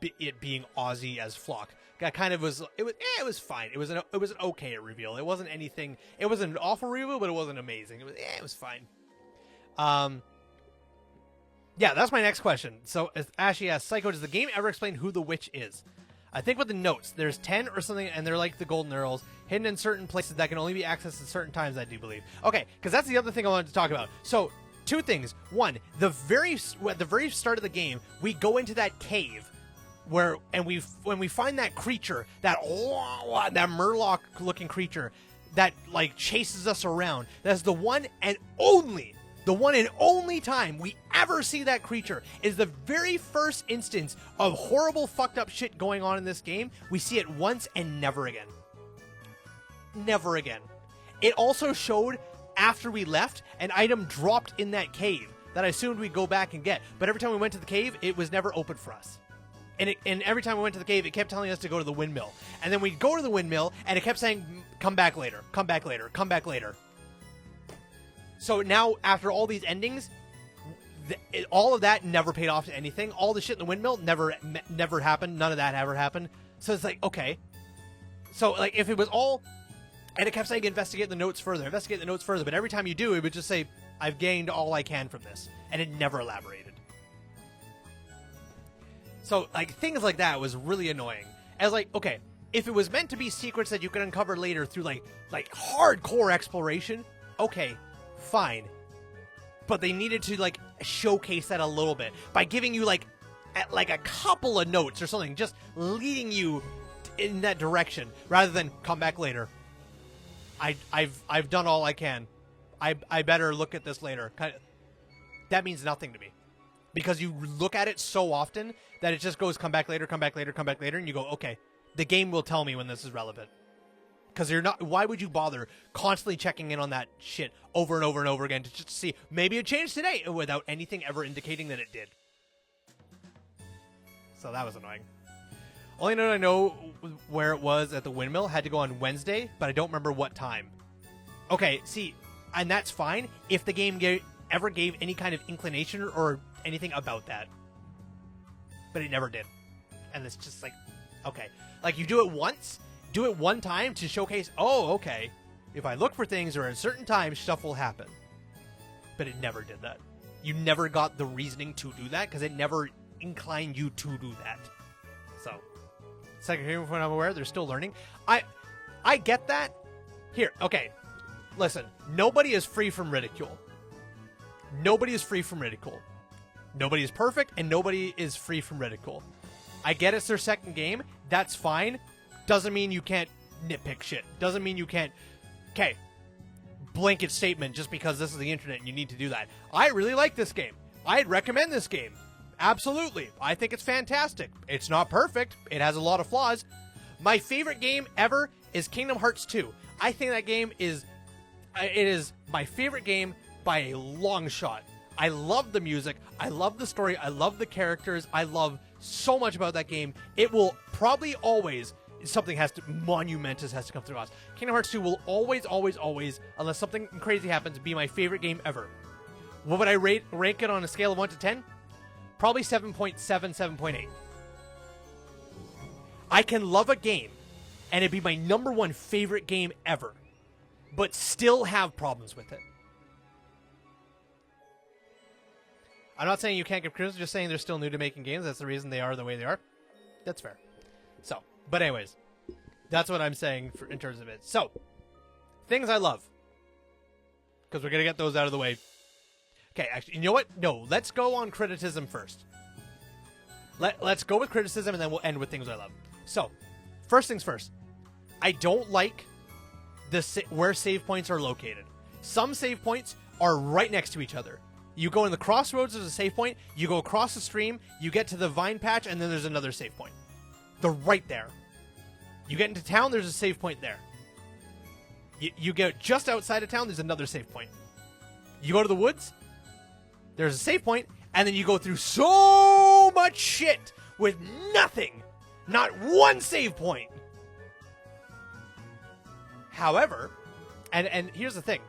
it being Ozzy as Flock. That kind of was it was fine. It was an okay reveal. It wasn't anything. It wasn't an awful reveal, but it wasn't amazing. It was fine. Yeah, that's my next question. So as Ashley asks, Psycho, does the game ever explain who the witch is? I think with the notes, there's 10 or something, and they're like the golden arrows, hidden in certain places that can only be accessed at certain times, I do believe. Okay, because that's the other thing I wanted to talk about. So, two things. One, at the very start of the game, we go into that cave, when we find that creature, that Murloc-looking creature, that, like, chases us around. That's the one and only time we ever see that creature is the very first instance of horrible fucked up shit going on in this game. We see it once and never again. Never again. It also showed, after we left, an item dropped in that cave that I assumed we'd go back and get. But every time we went to the cave, it was never open for us. And every time we went to the cave, it kept telling us to go to the windmill. And then we'd go to the windmill, and it kept saying, come back later, come back later, come back later. So now, after all these endings, all of that never paid off to anything. All the shit in the windmill never happened. None of that ever happened. So it's like, okay. So, like, if it was all... And it kept saying, investigate the notes further. But every time you do, it would just say, I've gained all I can from this. And it never elaborated. So, like, things like that was really annoying. As, like, okay, if it was meant to be secrets that you could uncover later through, like hardcore exploration, okay, fine. But they needed to, like, showcase that a little bit by giving you, like a couple of notes or something, just leading you in that direction, rather than come back later. I've done all I can. I better look at this later. That means nothing to me. Because you look at it so often that it just goes, come back later, come back later, come back later, and you go, okay, the game will tell me when this is relevant. Because you're not. Why would you bother constantly checking in on that shit over and over and over again to just see, maybe it changed today, without anything ever indicating that it did. So that was annoying. Only note I know where it was at the windmill had to go on Wednesday, but I don't remember what time. Okay, see, and that's fine if the game ever gave any kind of inclination or anything about that. But it never did. And it's just like, okay. Like, you do it once, do it one time to showcase, oh, okay, if I look for things or at certain times, stuff will happen. But it never did that. You never got the reasoning to do that, because it never inclined you to do that. So, second game, when I'm aware, they're still learning. I get that. Here, okay, listen, nobody is free from ridicule. Nobody is free from ridicule. Nobody is perfect, and nobody is free from ridicule. I get it's their second game. That's fine. Doesn't mean you can't nitpick shit. Doesn't mean you can't... Okay, blanket statement just because this is the internet and you need to do that. I really like this game. I'd recommend this game. Absolutely. I think it's fantastic. It's not perfect. It has a lot of flaws. My favorite game ever is Kingdom Hearts 2. I think that game is... It is my favorite game by a long shot. I love the music. I love the story. I love the characters. I love so much about that game. It will probably always... Something monumentous has to come through us. Kingdom Hearts 2 will always, unless something crazy happens, be my favorite game ever. What would I rank it on a scale of 1 to 10? Probably 7.7, 7.8. I can love a game, and it'd be my number one favorite game ever, but still have problems with it. I'm not saying you can't give criticism, just saying they're still new to making games. That's the reason they are the way they are. That's fair. So, but anyways, that's what I'm saying in terms of it. So, things I love. Because we're going to get those out of the way. Okay, actually, you know what? No, let's go on criticism first. Let's go with criticism, and then we'll end with things I love. So, first things first. I don't like where save points are located. Some save points are right next to each other. You go in the crossroads, there's a save point. You go across the stream, you get to the vine patch, and then there's another save point. They're right there. You get into town, there's a save point there. You get just outside of town, there's another save point. You go to the woods, there's a save point, and then you go through so much shit with nothing. Not one save point. However, and here's the thing.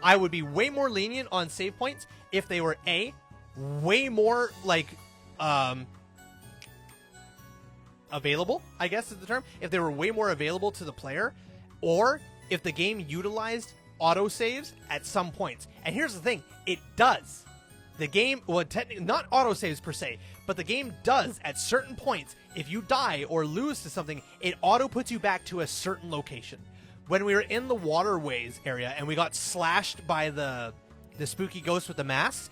I would be way more lenient on save points if they were way more, like, available, I guess is the term. If they were way more available to the player, or if the game utilized autosaves at some points. And here's the thing, it does. the game, well, technically, not autosaves per se, but the game does, at certain points, if you die or lose to something, it auto-puts you back to a certain location. When we were in the waterways area and we got slashed by the spooky ghost with the masks,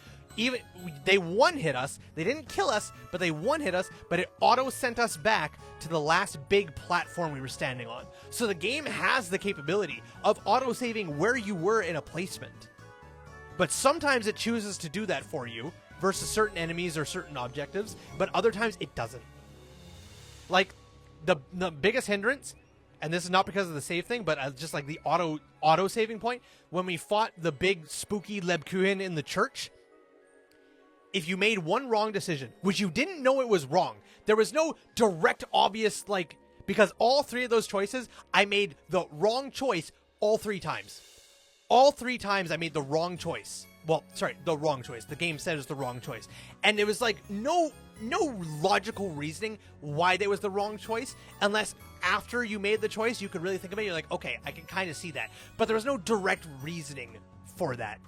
they one-hit us. They didn't kill us, but they one-hit us, but it auto-sent us back to the last big platform we were standing on. So the game has the capability of auto-saving where you were in a placement. But sometimes it chooses to do that for you versus certain enemies or certain objectives, but other times it doesn't. Like, the biggest hindrance, and this is not because of the save thing, but just like the auto-saving point, when we fought the big spooky Lebkuhin in the church, if you made one wrong decision, which you didn't know it was wrong, there was no direct, obvious, like, because all three of those choices, I made the wrong choice all 3 times. All 3 times I made the wrong choice. Well, sorry, the wrong choice. The game said it was the wrong choice. And it was like no logical reasoning why that was the wrong choice, unless after you made the choice, you could really think about it. You're like, okay, I can kind of see that. But there was no direct reasoning for that.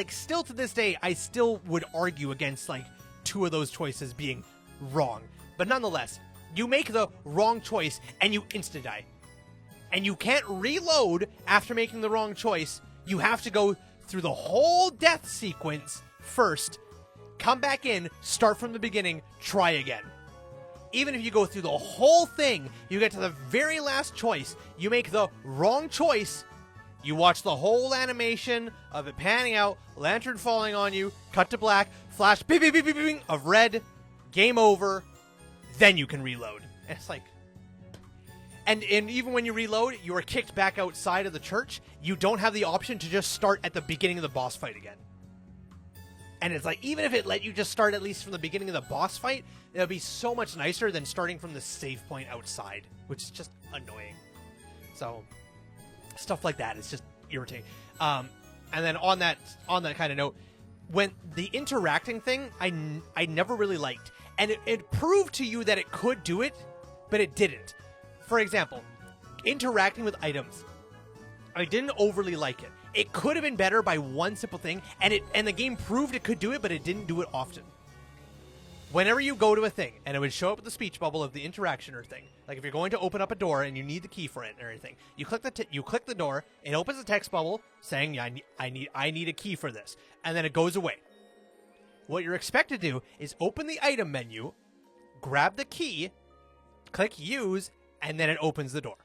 Still to this day, I still would argue against like 2 of those choices being wrong. But nonetheless, you make the wrong choice and you insta-die. And you can't reload after making the wrong choice. You have to go through the whole death sequence first, come back in, start from the beginning, try again. Even if you go through the whole thing, you get to the very last choice, you make the wrong choice, you watch the whole animation of it panning out, lantern falling on you, cut to black, flash beep, beep, beep, beep, beep, of red, game over, then you can reload. And it's like... And even when you reload, you are kicked back outside of the church. You don't have the option to just start at the beginning of the boss fight again. And it's like, even if it let you just start at least from the beginning of the boss fight, it would be so much nicer than starting from the save point outside, which is just annoying. So, stuff like that is just irritating. And then on that kind of note, when the interacting thing, I never really liked. And it proved to you that it could do it, but it didn't. For example, interacting with items. I didn't overly like it. It could have been better by one simple thing, and the game proved it could do it, but it didn't do it often. Whenever you go to a thing, and it would show up with the speech bubble of the interaction or thing, like if you're going to open up a door and you need the key for it and everything, you click the door, it opens a text bubble saying, yeah, I need a key for this, and then it goes away. What you're expected to do is open the item menu, grab the key, click use, and then it opens the door.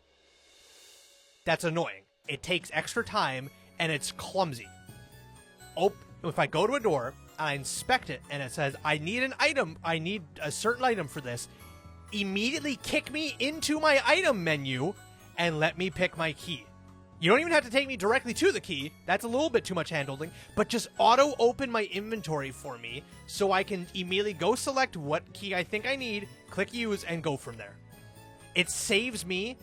That's annoying. It takes extra time, and it's clumsy. If I go to a door, I inspect it, and it says, I need an item, I need a certain item for this, immediately kick me into my item menu, and let me pick my key. You don't even have to take me directly to the key, that's a little bit too much hand-holding, but just auto-open my inventory for me, so I can immediately go select what key I think I need, click use, and go from there. It saves me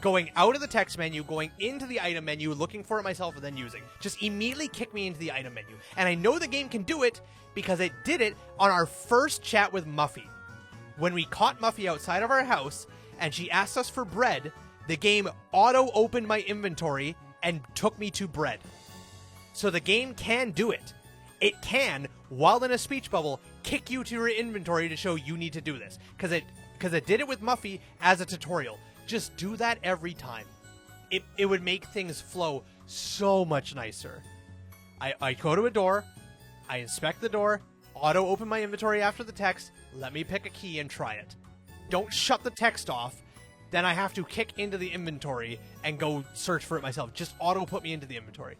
going out of the text menu, going into the item menu, looking for it myself, and then using. Just immediately kick me into the item menu. And I know the game can do it because it did it on our first chat with Muffy. When we caught Muffy outside of our house, and she asked us for bread, the game auto-opened my inventory and took me to bread. So the game can do it. It can, while in a speech bubble, kick you to your inventory to show you need to do this. Because it did it with Muffy as a tutorial. Just do that every time. It would make things flow so much nicer. I go to a door, I inspect the door, auto-open my inventory after the text, let me pick a key and try it. Don't shut the text off, then I have to kick into the inventory and go search for it myself. Just auto-put me into the inventory.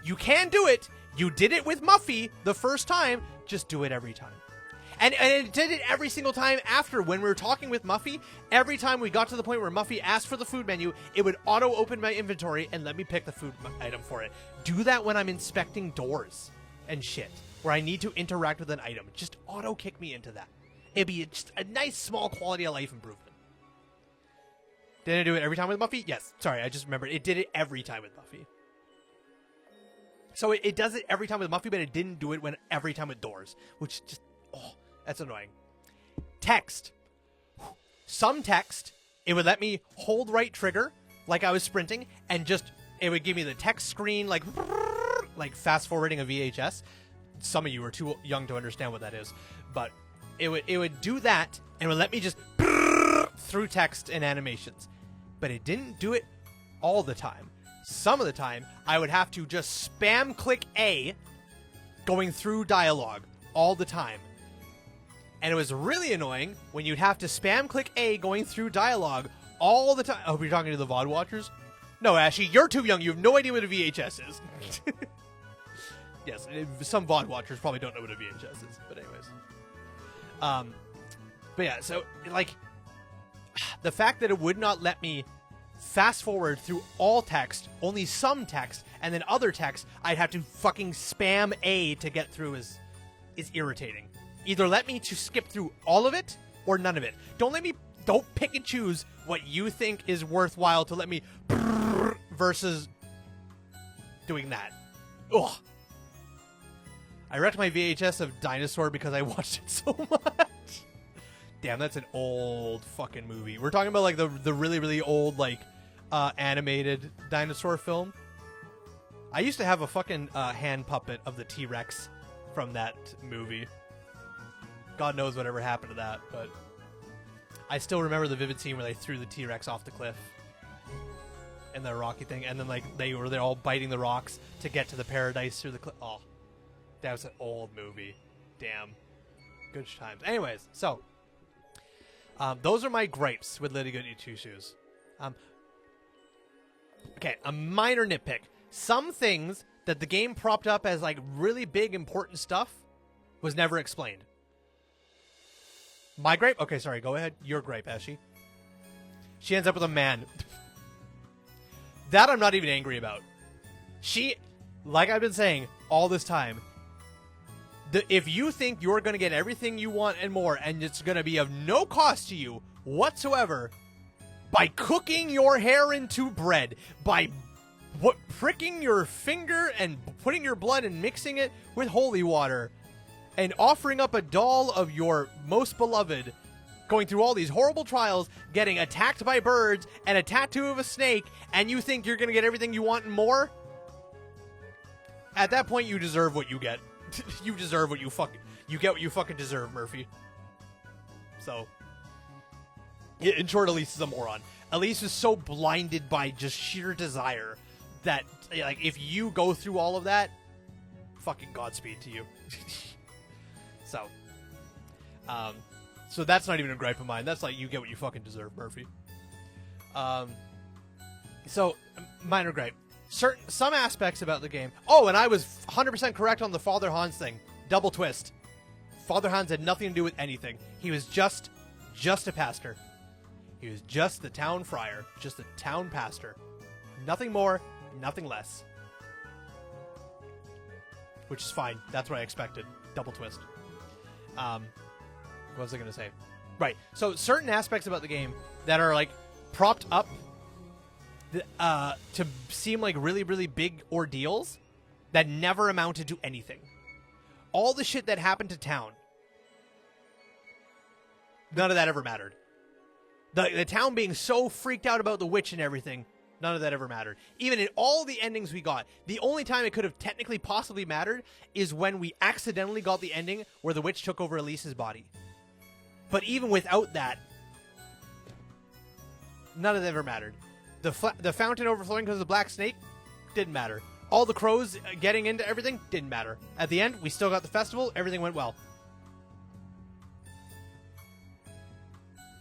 You can do it! You did it with Muffy the first time, just do it every time. And it did it every single time after. When we were talking with Muffy, every time we got to the point where Muffy asked for the food menu, it would auto-open my inventory and let me pick the food item for it. Do that when I'm inspecting doors and shit, where I need to interact with an item. Just auto-kick me into that. It'd be just a nice, small quality of life improvement. Did I do it every time with Muffy? Yes. Sorry, I just remembered. It did it every time with Muffy. So it does it every time with Muffy, but it didn't do it every time with doors, which just... oh. That's annoying. Text. Some text, it would let me hold right trigger like I was sprinting, and just, it would give me the text screen like fast forwarding a VHS. some of you are too young to understand what that is, but it would do that and it would let me just through text and animations. But it didn't do it all the time. Some of the time, I would have to just spam click A going through dialogue all the time. And it was really annoying when you'd have to spam click A going through dialogue all the time. Oh, you're talking to the VOD watchers? No, Ashley, you're too young. You have no idea what a VHS is. Yes, some VOD watchers probably don't know what a VHS is. But anyways. But yeah, so, like, the fact that it would not let me fast forward through all text, only some text, and then other text I'd have to fucking spam A to get through is irritating. Either let me to skip through all of it or none of it. Don't pick and choose what you think is worthwhile to let me versus doing that. Ugh. I wrecked my VHS of Dinosaur because I watched it so much. Damn, that's an old fucking movie. We're talking about like the really, really old like animated dinosaur film. I used to have a fucking hand puppet of the T-Rex from that movie. God knows whatever happened to that, but I still remember the vivid scene where they threw the T-Rex off the cliff and the rocky thing, and then like they're all biting the rocks to get to the paradise through the cliff. Oh, that was an old movie. Damn, good times. Anyways, so those are my gripes with Litty Goody Two Shoes. Okay, a minor nitpick. Some things that the game propped up as like really big important stuff was never explained. My gripe? Okay, sorry, go ahead. Your gripe, Ashy. She ends up with a man. That I'm not even angry about. She, like I've been saying all this time, if you think you're going to get everything you want and more, and it's going to be of no cost to you whatsoever, by cooking your hair into bread, by pricking your finger and putting your blood and mixing it with holy water, and offering up a doll of your most beloved, going through all these horrible trials, getting attacked by birds, and a tattoo of a snake, and you think you're going to get everything you want and more? At that point, you deserve what you get. You deserve what you get what you fucking deserve, Murphy. So, in short, Elise is a moron. Elise is so blinded by just sheer desire that, like, if you go through all of that, fucking Godspeed to you. So that's not even a gripe of mine. That's like, you get what you fucking deserve, Murphy. So, minor gripe. Some aspects about the game. Oh, and I was 100% correct on the Father Hans thing. Double twist. Father Hans had nothing to do with anything. He was just a pastor. He was just the town friar. Just a town pastor. Nothing more, nothing less. Which is fine. That's what I expected. Double twist. What was I going to say? Right. So certain aspects about the game that are like propped up to seem like really, really big ordeals that never amounted to anything. All the shit that happened to town, none of that ever mattered. The town being so freaked out about the witch and everything, none of that ever mattered. Even in all the endings we got, the only time it could have technically possibly mattered is when we accidentally got the ending where the witch took over Elise's body. But even without that, none of that ever mattered. The fountain overflowing because of the black snake didn't matter. All the crows getting into everything didn't matter. At the end, we still got the festival. Everything went well.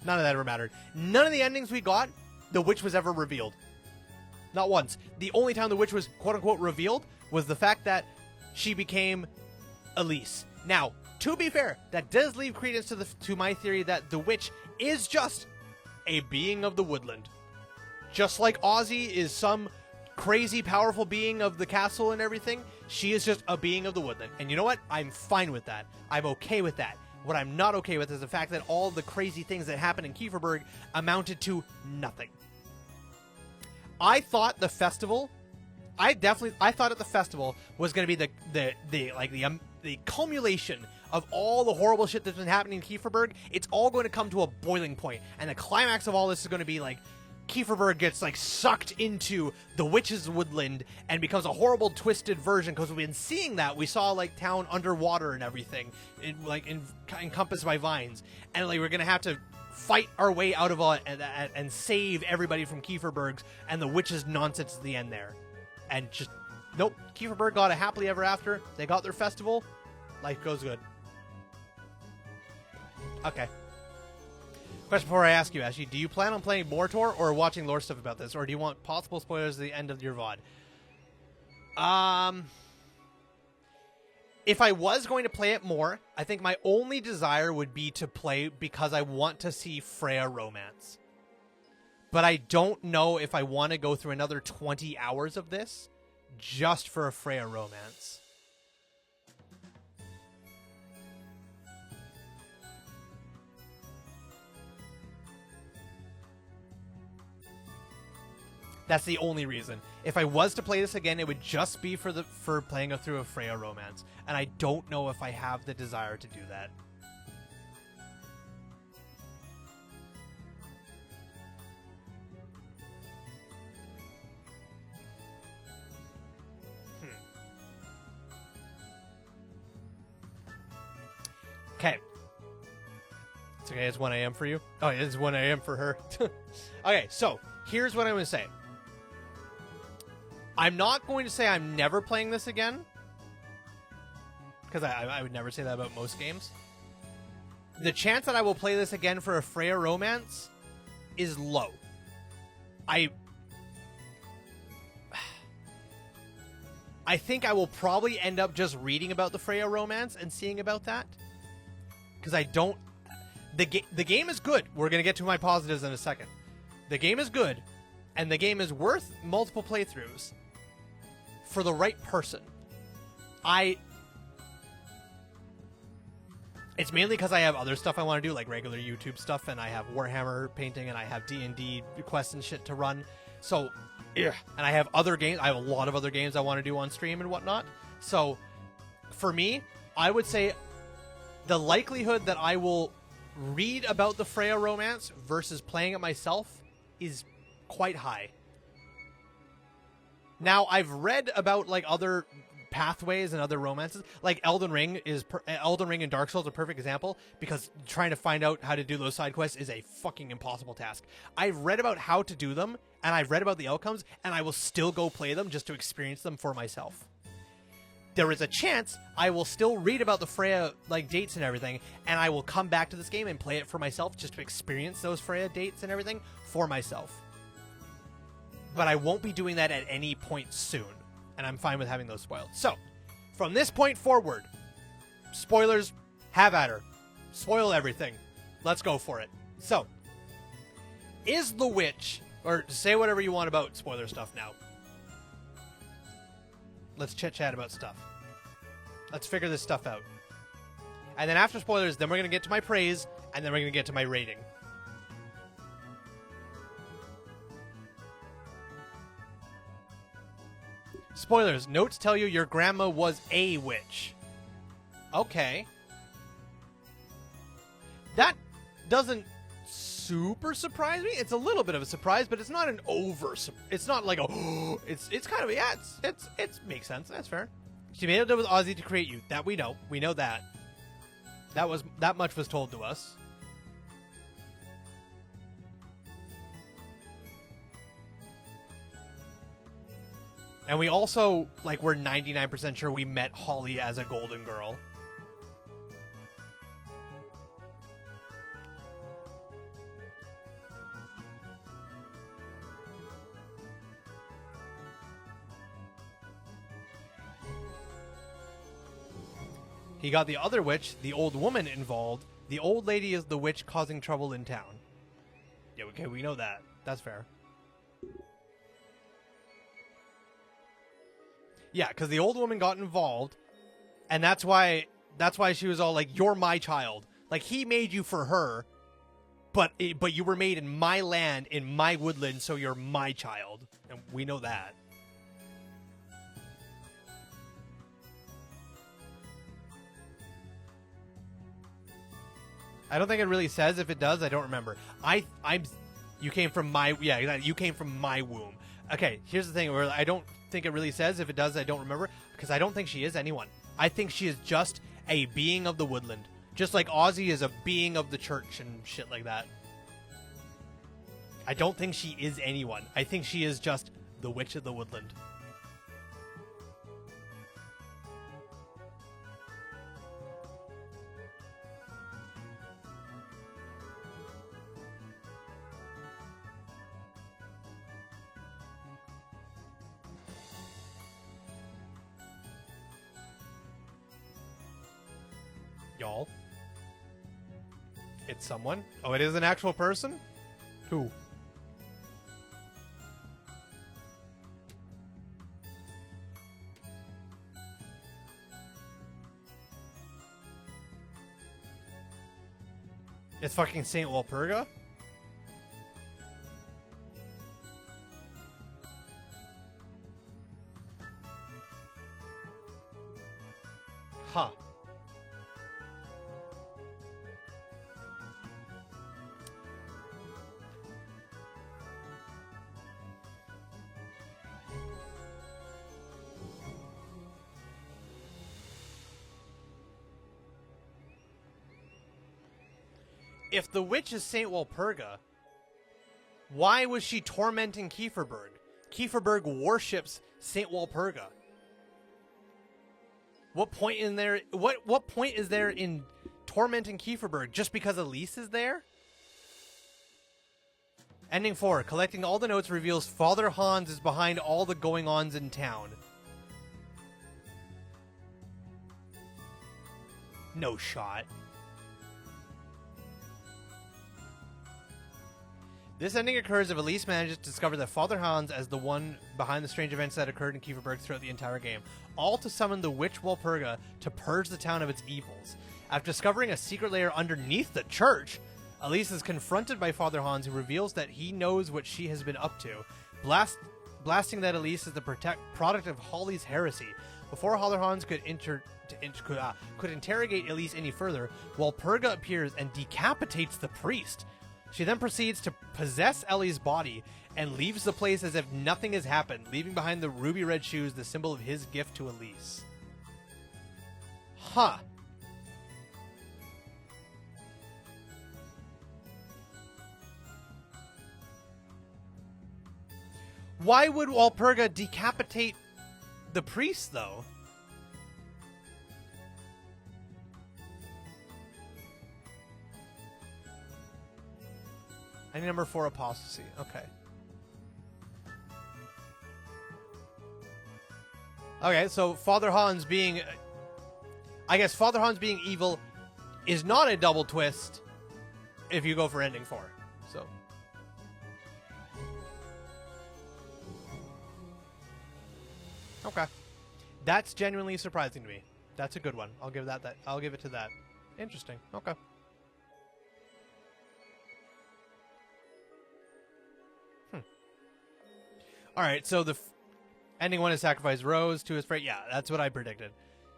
None of that ever mattered. None of the endings we got, the witch was ever revealed. Not once. The only time the witch was quote-unquote revealed was the fact that she became Elise. Now, to be fair, that does leave credence to my theory that the witch is just a being of the woodland. Just like Ozzy is some crazy powerful being of the castle and everything, she is just a being of the woodland. And you know what? I'm fine with that. I'm okay with that. What I'm not okay with is the fact that all the crazy things that happened in Kieferberg amounted to nothing. I thought the festival, I thought at the festival was going to be the culmination of all the horrible shit that's been happening in Kieferberg. It's all going to come to a boiling point, and the climax of all this is going to be like Kieferberg gets like sucked into the witch's woodland and becomes a horrible twisted version, because we've been seeing that. We saw like town underwater and everything, encompassed by vines, and like we're gonna have to fight our way out of and save everybody from Kieferberg's and the witch's nonsense at the end there. And just nope, Kieferberg got a happily ever after. They got their festival. Life goes good. Okay. Question before I ask you, Ashley, do you plan on playing more Tor or watching lore stuff about this, or do you want possible spoilers at the end of your VOD? If I was going to play it more, I think my only desire would be to play because I want to see Freya romance. But I don't know if I want to go through another 20 hours of this just for a Freya romance. That's the only reason. If I was to play this again, it would just be for playing through a Freya romance, and I don't know if I have the desire to do that. Okay. It's okay, it's 1 a.m. for you? Oh, it's 1 a.m. for her. Okay, so here's what I'm going to say. I'm not going to say I'm never playing this again, because I would never say that about most games. The chance that I will play this again for a Freya romance is low. I think I will probably end up just reading about the Freya romance and seeing about that, because I don't... The game is good. We're going to get to my positives in a second. The game is good, and the game is worth multiple playthroughs for the right person. It's mainly because I have other stuff I want to do, like regular YouTube stuff, and I have Warhammer painting, and I have D&D quests and shit to run. So, yeah. And I have other games. I have a lot of other games I want to do on stream and whatnot. So, for me, I would say the likelihood that I will read about the Freya romance versus playing it myself is quite high. Now, I've read about like other pathways and other romances. Like Elden Ring and Dark Souls are a perfect example, because trying to find out how to do those side quests is a fucking impossible task. I've read about how to do them, and I've read about the outcomes, and I will still go play them just to experience them for myself. There is a chance I will still read about the Freya like dates and everything, and I will come back to this game and play it for myself just to experience those Freya dates and everything for myself. But I won't be doing that at any point soon, and I'm fine with having those spoiled. So, from this point forward, spoilers, have at her. Spoil everything. Let's go for it. So, is the witch, or say whatever you want about spoiler stuff now. Let's chit-chat about stuff. Let's figure this stuff out. And then after spoilers, then we're going to get to my praise, and then we're going to get to my rating. Spoilers. Notes tell you your grandma was a witch. Okay. That doesn't super surprise me. It's a little bit of a surprise, but it's not an over... It's not like a... It's kind of... Yeah, it makes sense. That's fair. She made a deal with Ozzy to create you. That we know. We know that. That much was told to us. And we also, like, we're 99% sure we met Holly as a golden girl. He got the other witch, the old woman, involved. The old lady is the witch causing trouble in town. Yeah, okay, we know that. That's fair. Yeah, because the old woman got involved, and that's why she was all like, "You're my child." Like, he made you for her, but you were made in my land, in my woodland, so you're my child, and we know that. I don't think it really says if it does. I don't remember. I'm You came from my... Yeah, exactly. You came from my womb. Okay, here's the thing where I don't think it really says. If it does, I don't remember. Because I don't think she is anyone. I think she is just a being of the woodland. Just like Ozzy is a being of the church and shit like that. I don't think she is anyone. I think she is just the witch of the woodland. Y'all. It's someone? Oh, it is an actual person? Who? It's fucking Saint Walpurga? Huh. If the witch is Saint Walpurga, why was she tormenting Kieferberg? Kieferberg worships Saint Walpurga. What point in there? What point is there in tormenting Kieferberg just because Elise is there? Ending 4. Collecting all the notes reveals Father Hans is behind all the going-ons in town. No shot. This ending occurs if Elise manages to discover that Father Hans as the one behind the strange events that occurred in Kieferberg throughout the entire game, all to summon the witch Walpurga to purge the town of its evils. After discovering a secret lair underneath the church, Elise is confronted by Father Hans, who reveals that he knows what she has been up to, blasting that Elise is the product of Holly's heresy. Before Father Hans could interrogate Elise any further, Walpurga appears and decapitates the priest. She then proceeds to possess Ellie's body and leaves the place as if nothing has happened, leaving behind the ruby red shoes, the symbol of his gift to Elise. Huh. Why would Walpurga decapitate the priest, though? And number 4, apostasy. Okay. Okay, so Father Hans being... I guess Father Hans being evil is not a double twist if you go for ending 4. So... Okay. That's genuinely surprising to me. That's a good one. I'll give that. I'll give it to that. Interesting. Okay. All right, so the ending 1 is sacrifice Rose, 2 is Freya. Yeah, that's what I predicted.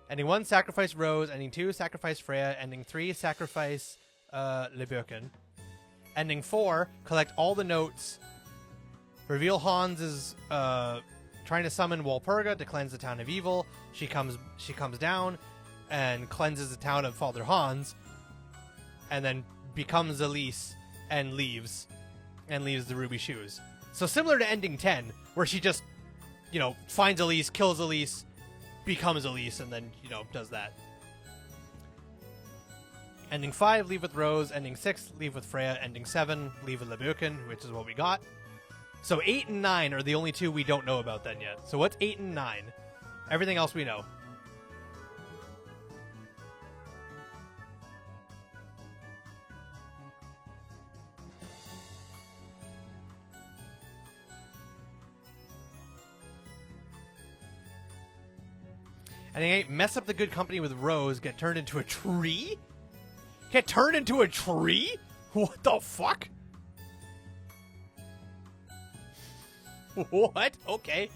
Ending 1, sacrifice Rose. Ending 2, sacrifice Freya. Ending 3, sacrifice Lesbian. Ending 4, collect all the notes. Reveal Hans is trying to summon Walpurga to cleanse the town of evil. She comes down and cleanses the town of Father Hans, and then becomes Elise and leaves the ruby shoes. So similar to ending 10, where she just, finds Elise, kills Elise, becomes Elise, and then, does that. Ending 5, leave with Rose. Ending 6, leave with Freya. Ending 7, leave with Lesbian, which is what we got. So 8 and 9 are the only 2 we don't know about then yet. So what's 8 and 9? Everything else we know. Ending 8, mess up the good company with Rose, get turned into a tree? Get turned into a tree? What the fuck? What? Okay.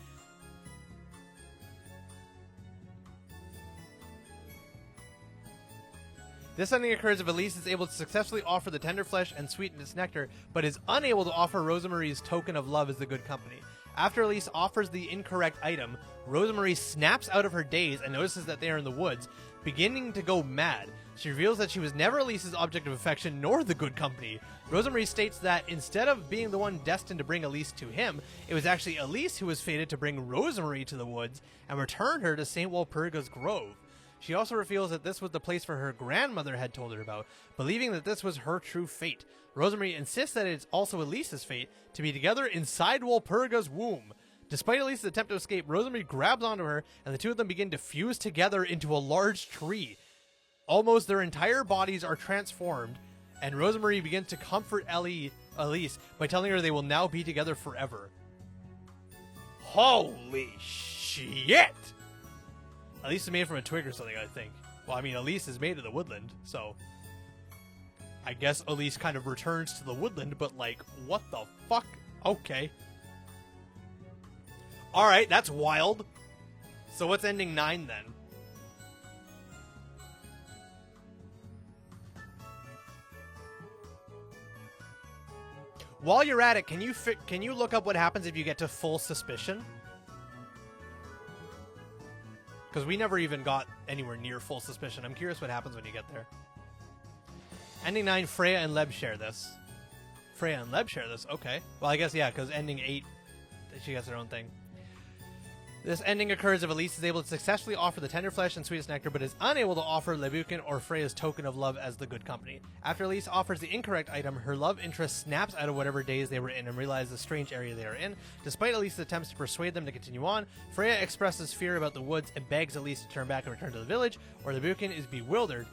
This ending occurs if Elise is able to successfully offer the tender flesh and sweetness nectar, but is unable to offer Rosemarie's token of love as the good company. After Elise offers the incorrect item, Rosemarie snaps out of her daze and notices that they are in the woods, beginning to go mad. She reveals that she was never Elise's object of affection nor the good company. Rosemarie states that instead of being the one destined to bring Elise to him, it was actually Elise who was fated to bring Rosemarie to the woods and return her to St. Walpurga's Grove. She also reveals that this was the place where her grandmother had told her about, believing that this was her true fate. Rosemarie insists that it's also Elise's fate to be together inside Walpurga's womb. Despite Elise's attempt to escape, Rosemarie grabs onto her, and the two of them begin to fuse together into a large tree. Almost their entire bodies are transformed, and Rosemarie begins to comfort Elise by telling her they will now be together forever. Holy shit! Elise is made from a twig or something, I think. Well, I mean, Elise is made of the woodland, so I guess Elise kind of returns to the woodland, but like, what the fuck? Okay. Alright, that's wild. So what's ending 9 then? While you're at it, can you look up what happens if you get to full suspicion? Because we never even got anywhere near full suspicion. I'm curious what happens when you get there. Ending 9, Freya and Leb share this. Freya and Leb share this, okay. Well, I guess, yeah, because ending 8, she gets her own thing. This ending occurs if Elise is able to successfully offer the tender flesh and sweetest nectar, but is unable to offer Lebukin or Freya's token of love as the good company. After Elise offers the incorrect item, her love interest snaps out of whatever daze they were in and realizes the strange area they are in. Despite Elise's attempts to persuade them to continue on, Freya expresses fear about the woods and begs Elise to turn back and return to the village, or Lebukin is bewildered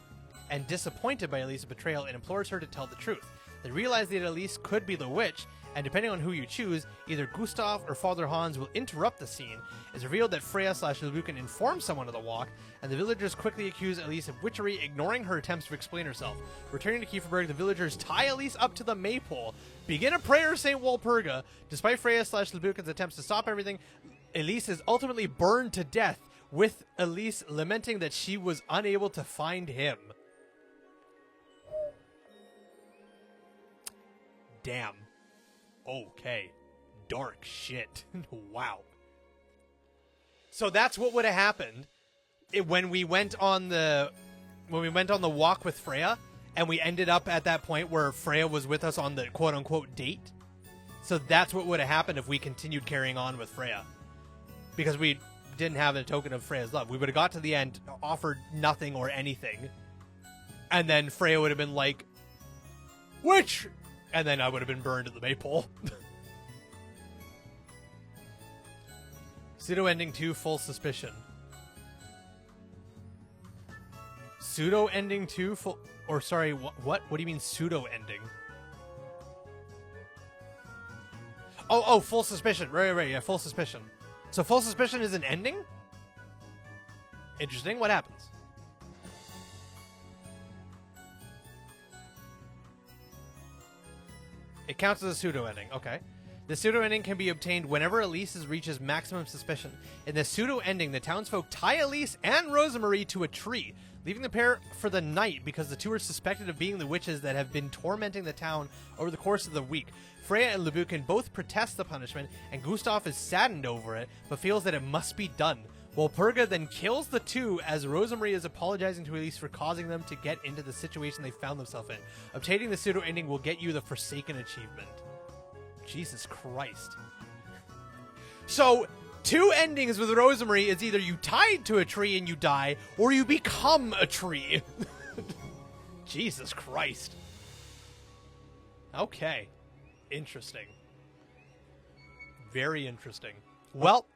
and disappointed by Elise's betrayal and implores her to tell the truth. They realize that Elise could be the witch, and depending on who you choose, either Gustav or Father Hans will interrupt the scene. It's revealed that Freya/Lebukin informed someone of the walk, and the villagers quickly accuse Elise of witchery, ignoring her attempts to explain herself. Returning to Kieferberg, the villagers tie Elise up to the maypole, begin a prayer to St. Walpurga. Despite Freya/Lebukin's attempts to stop everything, Elise is ultimately burned to death, with Elise lamenting that she was unable to find him. Damn. Okay. Dark shit. Wow. So that's what would have happened when we went on the walk with Freya, and we ended up at that point where Freya was with us on the quote unquote date. So that's what would have happened if we continued carrying on with Freya, because we didn't have a token of Freya's love. We would have got to the end, offered nothing or anything, and then Freya would have been like, "Witch!" And then I would have been burned at the maypole. Pseudo ending 2, full suspicion. Pseudo ending 2, full... Or, sorry, what? What do you mean pseudo ending? Oh, full suspicion. Right, yeah, full suspicion. So full suspicion is an ending? Interesting. What happens? It counts as a pseudo ending. Okay. The pseudo ending can be obtained whenever Elise reaches maximum suspicion. In the pseudo ending, the townsfolk tie Elise and Rosemarie to a tree, leaving the pair for the night because the two are suspected of being the witches that have been tormenting the town over the course of the week. Freya and Lebukin both protest the punishment, and Gustav is saddened over it, but feels that it must be done. Walpurga then kills the two as Rosemarie is apologizing to Elise for causing them to get into the situation they found themselves in. Obtaining the pseudo ending will get you the Forsaken achievement. Jesus Christ. So, 2 endings with Rosemarie is either you tied to a tree and you die, or you become a tree. Jesus Christ. Okay. Interesting. Very interesting. Well,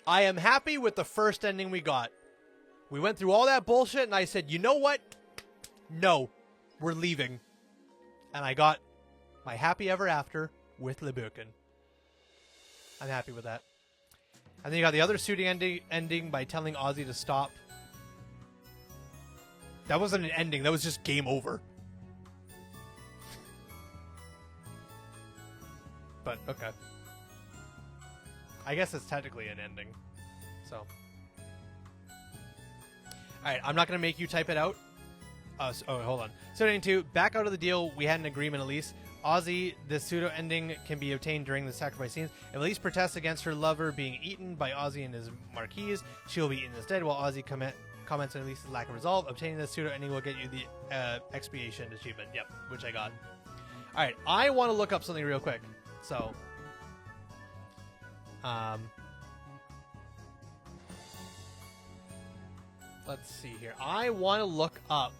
I am happy with the first ending we got. We went through all that bullshit, and I said, you know what? No, we're leaving. And I got my happy ever after with Lebukin. I'm happy with that. And then you got the other shooting ending by telling Ozzy to stop. That wasn't an ending. That was just game over. But, okay. I guess it's technically an ending. So. Alright, I'm not going to make you type it out. Hold on. So ending 2, back out of the deal, we had an agreement, Elise. Ozzy, the pseudo ending can be obtained during the sacrifice scenes. If Elise protests against her lover being eaten by Ozzy and his marquise, she will be eaten instead, while Ozzy comments on Elise's lack of resolve. Obtaining the pseudo ending will get you the expiation achievement. Yep, which I got. Alright, I want to look up something real quick. So, let's see here. I want to look up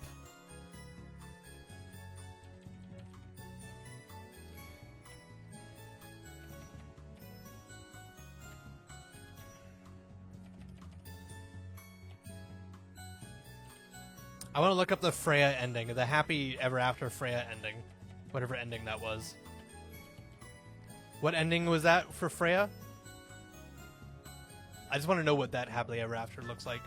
the Freya ending, the happy ever after Freya ending. Whatever ending that was. What ending was that for Freya? I just want to know what that happily ever after looks like.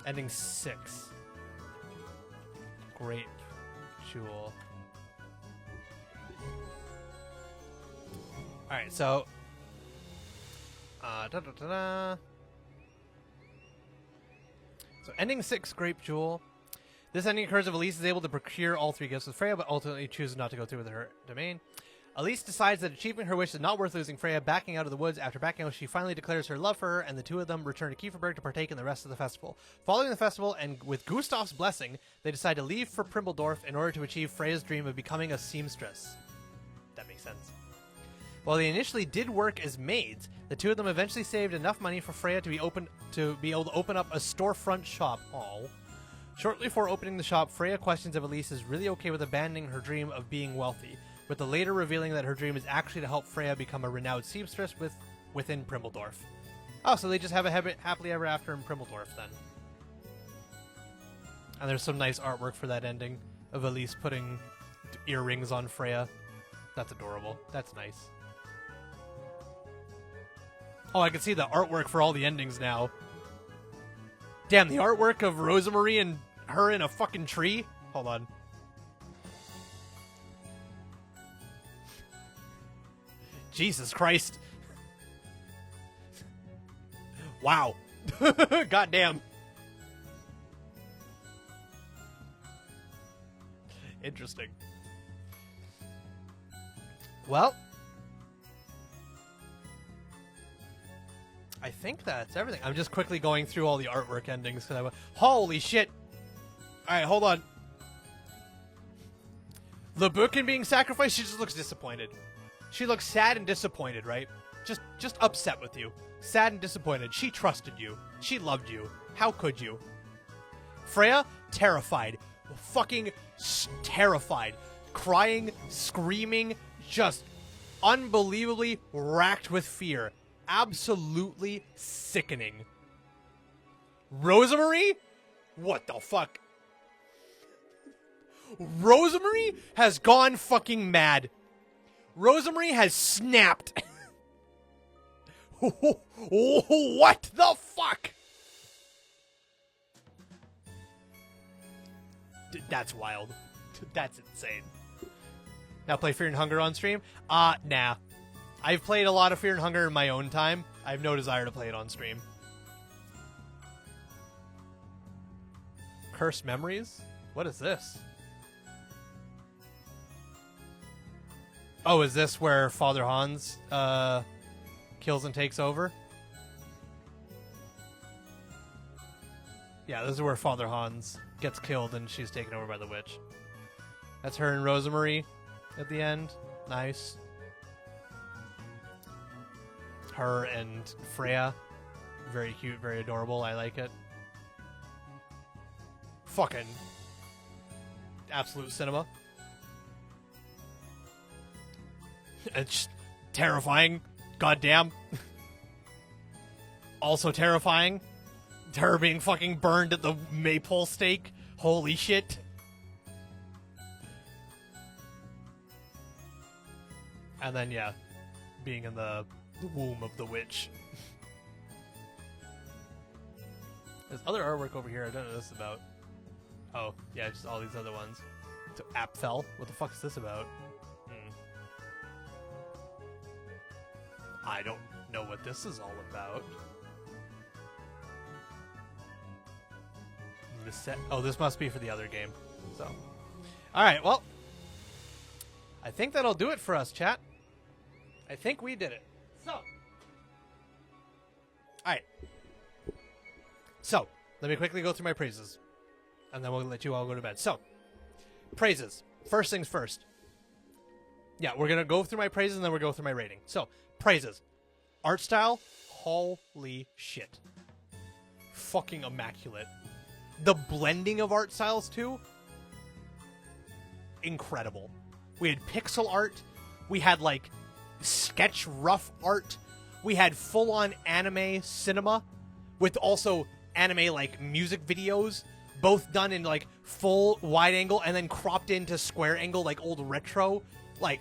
Ending 6. Grape Jewel. Alright, so So ending 6, Grape Jewel. This ending occurs if Elise is able to procure all 3 gifts with Freya, but ultimately chooses not to go through with her domain. Elise decides that achieving her wish is not worth losing Freya. Backing out of the woods, after backing out, she finally declares her love for her, and the two of them return to Kieferberg to partake in the rest of the festival. Following the festival, and with Gustav's blessing, they decide to leave for Primbledorf in order to achieve Freya's dream of becoming a seamstress. That makes sense. While they initially did work as maids, the two of them eventually saved enough money for Freya to be able to open up a storefront shop. Aww. Shortly before opening the shop, Freya questions if Elise is really okay with abandoning her dream of being wealthy, with the later revealing that her dream is actually to help Freya become a renowned seamstress within Primbledorf. Oh, so they just have a happily ever after in Primbledorf then. And there's some nice artwork for that ending of Elise putting earrings on Freya. That's adorable. That's nice. Oh, I can see the artwork for all the endings now. Damn, the artwork of Rosemarie and her in a fucking tree? Hold on. Jesus Christ. Wow. Goddamn. Interesting. Well, I think that's everything. I'm just quickly going through all the artwork endings because I went, holy shit. Alright, hold on. The Buchan being sacrificed, she just looks disappointed. She looks sad and disappointed, right? Just upset with you. Sad and disappointed. She trusted you. She loved you. How could you? Freya, terrified. Fucking terrified. Crying, screaming, just unbelievably racked with fear. Absolutely sickening. Rosemarie? What the fuck? Rosemarie has gone fucking mad. Rosemarie has snapped. What the fuck? That's wild. That's insane. Now play Fear and Hunger on stream? Nah. I've played a lot of Fear and Hunger in my own time. I have no desire to play it on stream. Cursed Memories? What is this? Oh, is this where Father Hans kills and takes over? Yeah, this is where Father Hans gets killed and she's taken over by the witch. That's her and Rosemarie at the end. Nice. Her and Freya. Very cute, very adorable. I like it. Fucking absolute cinema. It's terrifying. Goddamn. Also terrifying. Her being fucking burned at the maypole stake. Holy shit. And then, yeah, being in the womb of the witch. There's other artwork over here. I don't know what this is about. Oh, yeah, just all these other ones. So, Apfel. What the fuck is this about? I don't know what this is all about. Oh, this must be for the other game. So, all right, well, I think that'll do it for us, chat. I think we did it. So, all right. So, let me quickly go through my praises, and then we'll let you all go to bed. So, praises. First things first. Yeah, we're going to go through my praises, and then we'll go through my rating. So, praises. Art style, holy shit. Fucking immaculate. The blending of art styles, too, incredible. We had pixel art. We had, like, sketch rough art. We had full-on anime cinema with also anime, like, music videos, both done in, like, full wide angle and then cropped into square angle, like old retro. Like,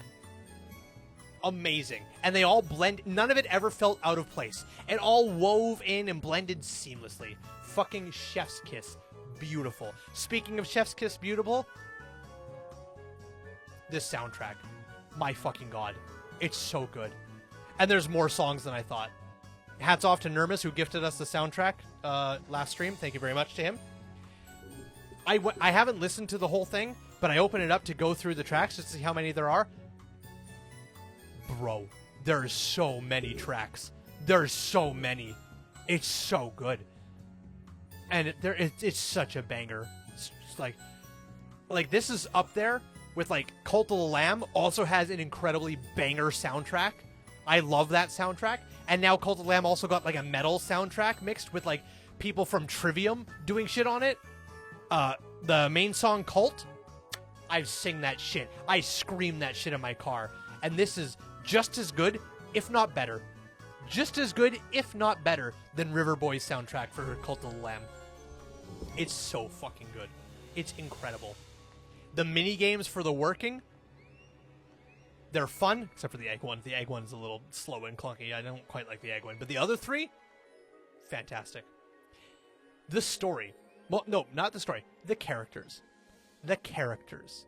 amazing. And they all blend. None of it ever felt out of place. It all wove in and blended seamlessly. Fucking chef's kiss. Beautiful. Speaking of chef's kiss beautiful, this soundtrack. My fucking god. It's so good. And there's more songs than I thought. Hats off to Nermus, who gifted us the soundtrack last stream. Thank you very much to him. I haven't listened to the whole thing, but I opened it up to go through the tracks just to see how many there are. Bro, there's so many tracks. There's so many. It's so good. And it's such a banger. It's just like this is up there with, like, Cult of the Lamb also has an incredibly banger soundtrack. I love that soundtrack. And now Cult of the Lamb also got, like, a metal soundtrack mixed with, like, people from Trivium doing shit on it. The main song, Cult, I sing that shit. I scream that shit in my car. And this is just as good, if not better. Just as good, if not better, than Riverboy's soundtrack for Cult of the Lamb. It's so fucking good. It's incredible. The mini games for the working, they're fun, except for the egg one. The egg one is a little slow and clunky. I don't quite like the egg one. But the other three, fantastic. The story. Well, no, not the story. The characters. The characters.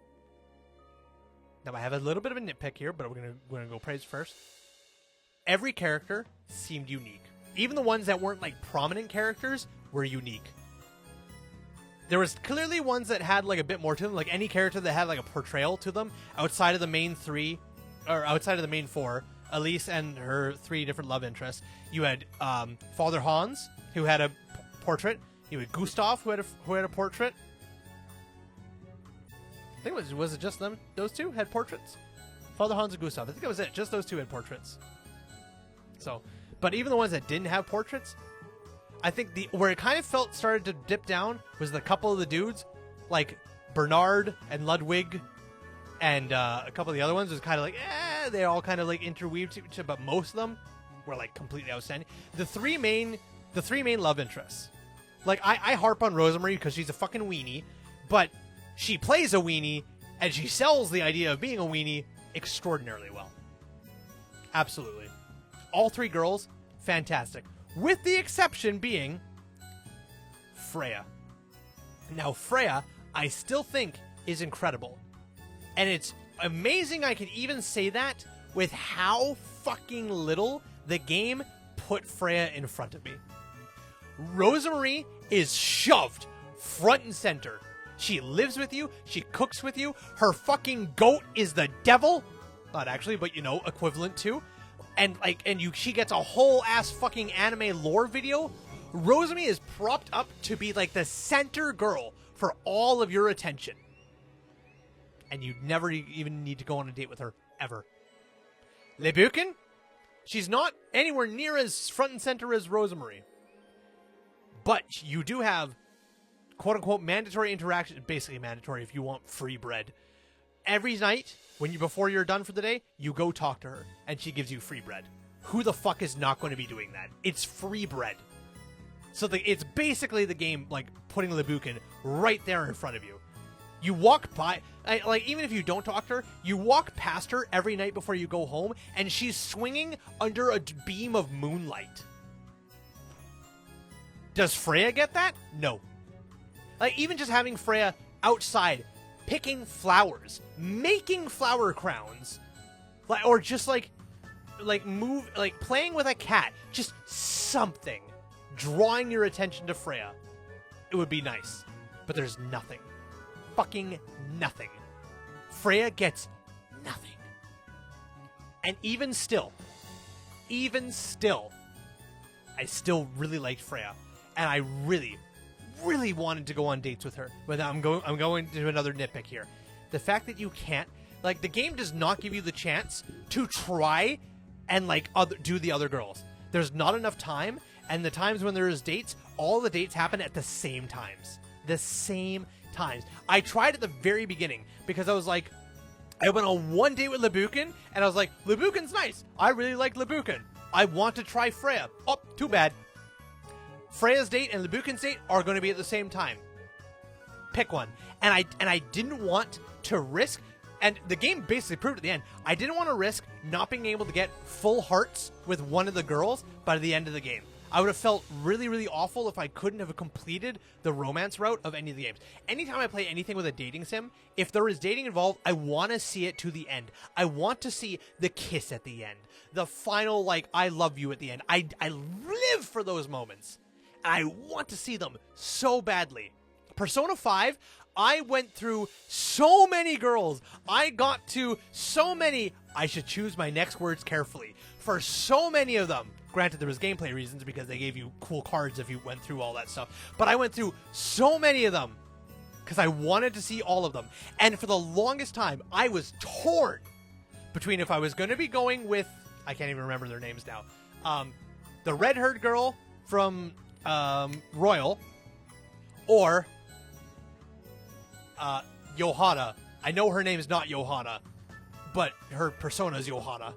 Now, I have a little bit of a nitpick here, but we're gonna go praise first. Every character seemed unique. Even the ones that weren't, like, prominent characters were unique. There was clearly ones that had, like, a bit more to them. Like, any character that had, like, a portrayal to them outside of the main three, or outside of the main four, Elise and her three different love interests. You had Father Hans, who had a portrait. You had Gustav, who had a portrait. I think was it just them? Those two had portraits? Father Hans and Gustav. I think that was it. Just those two had portraits. So, but even the ones that didn't have portraits, I think where it kind of started to dip down was the couple of the dudes, like Bernard and Ludwig, and a couple of the other ones was kind of like, they all kind of like interweaved to each other, but most of them were like completely outstanding. The three main love interests. Like, I harp on Rosemary because she's a fucking weenie, but she plays a weenie and she sells the idea of being a weenie extraordinarily well. Absolutely. All three girls, fantastic. With the exception being Freya. Now, Freya, I still think is incredible. And it's amazing I can even say that with how fucking little the game put Freya in front of me. Rosemary is shoved front and center. She lives with you. She cooks with you. Her fucking goat is the devil. Not actually, but, you know, equivalent to. And she gets a whole ass fucking anime lore video. Rosemary is propped up to be like the center girl for all of your attention. And you never even need to go on a date with her, ever. Lebukin? She's not anywhere near as front and center as Rosemary. But you do have, quote-unquote, mandatory interaction. Basically mandatory if you want free bread. Every night, before you're done for the day, you go talk to her, and she gives you free bread. Who the fuck is not going to be doing that? It's free bread. So it's basically the game, like, putting Lebukin right there in front of you. You walk by, like, even if you don't talk to her, you walk past her every night before you go home, and she's swinging under a beam of moonlight. Does Freya get that? No. Like, even just having Freya outside, picking flowers, making flower crowns, or just, like, playing with a cat, just something drawing your attention to Freya, it would be nice. But there's nothing. Fucking nothing. Freya gets nothing. And even still, I still really liked Freya. And I really, really wanted to go on dates with her. But I'm going to another nitpick here. The fact that you can't, like, the game does not give you the chance to try and, like, do the other girls. There's not enough time, and the times when there is dates, all the dates happen at the same times. The same times. I tried at the very beginning, because I was like, I went on one date with Lebukin, and I was like, Lebukin's nice. I really like Lebukin. I want to try Freya. Oh, too bad. Freya's date and Lebukin's date are going to be at the same time. Pick one. And I didn't want to risk, and the game basically proved at the end, I didn't want to risk not being able to get full hearts with one of the girls by the end of the game. I would have felt really, really awful if I couldn't have completed the romance route of any of the games. Anytime I play anything with a dating sim, if there is dating involved, I want to see it to the end. I want to see the kiss at the end. The final, like, I love you at the end. I live for those moments. And I want to see them so badly. Persona 5, I went through so many girls. I got to so many, I should choose my next words carefully, for so many of them. Granted, there was gameplay reasons because they gave you cool cards if you went through all that stuff. But I went through so many of them because I wanted to see all of them. And for the longest time, I was torn between if I was going to be going with, I can't even remember their names now, the red-haired girl from Royal, or Johanna. I know her name is not Johanna, but her persona is Johanna.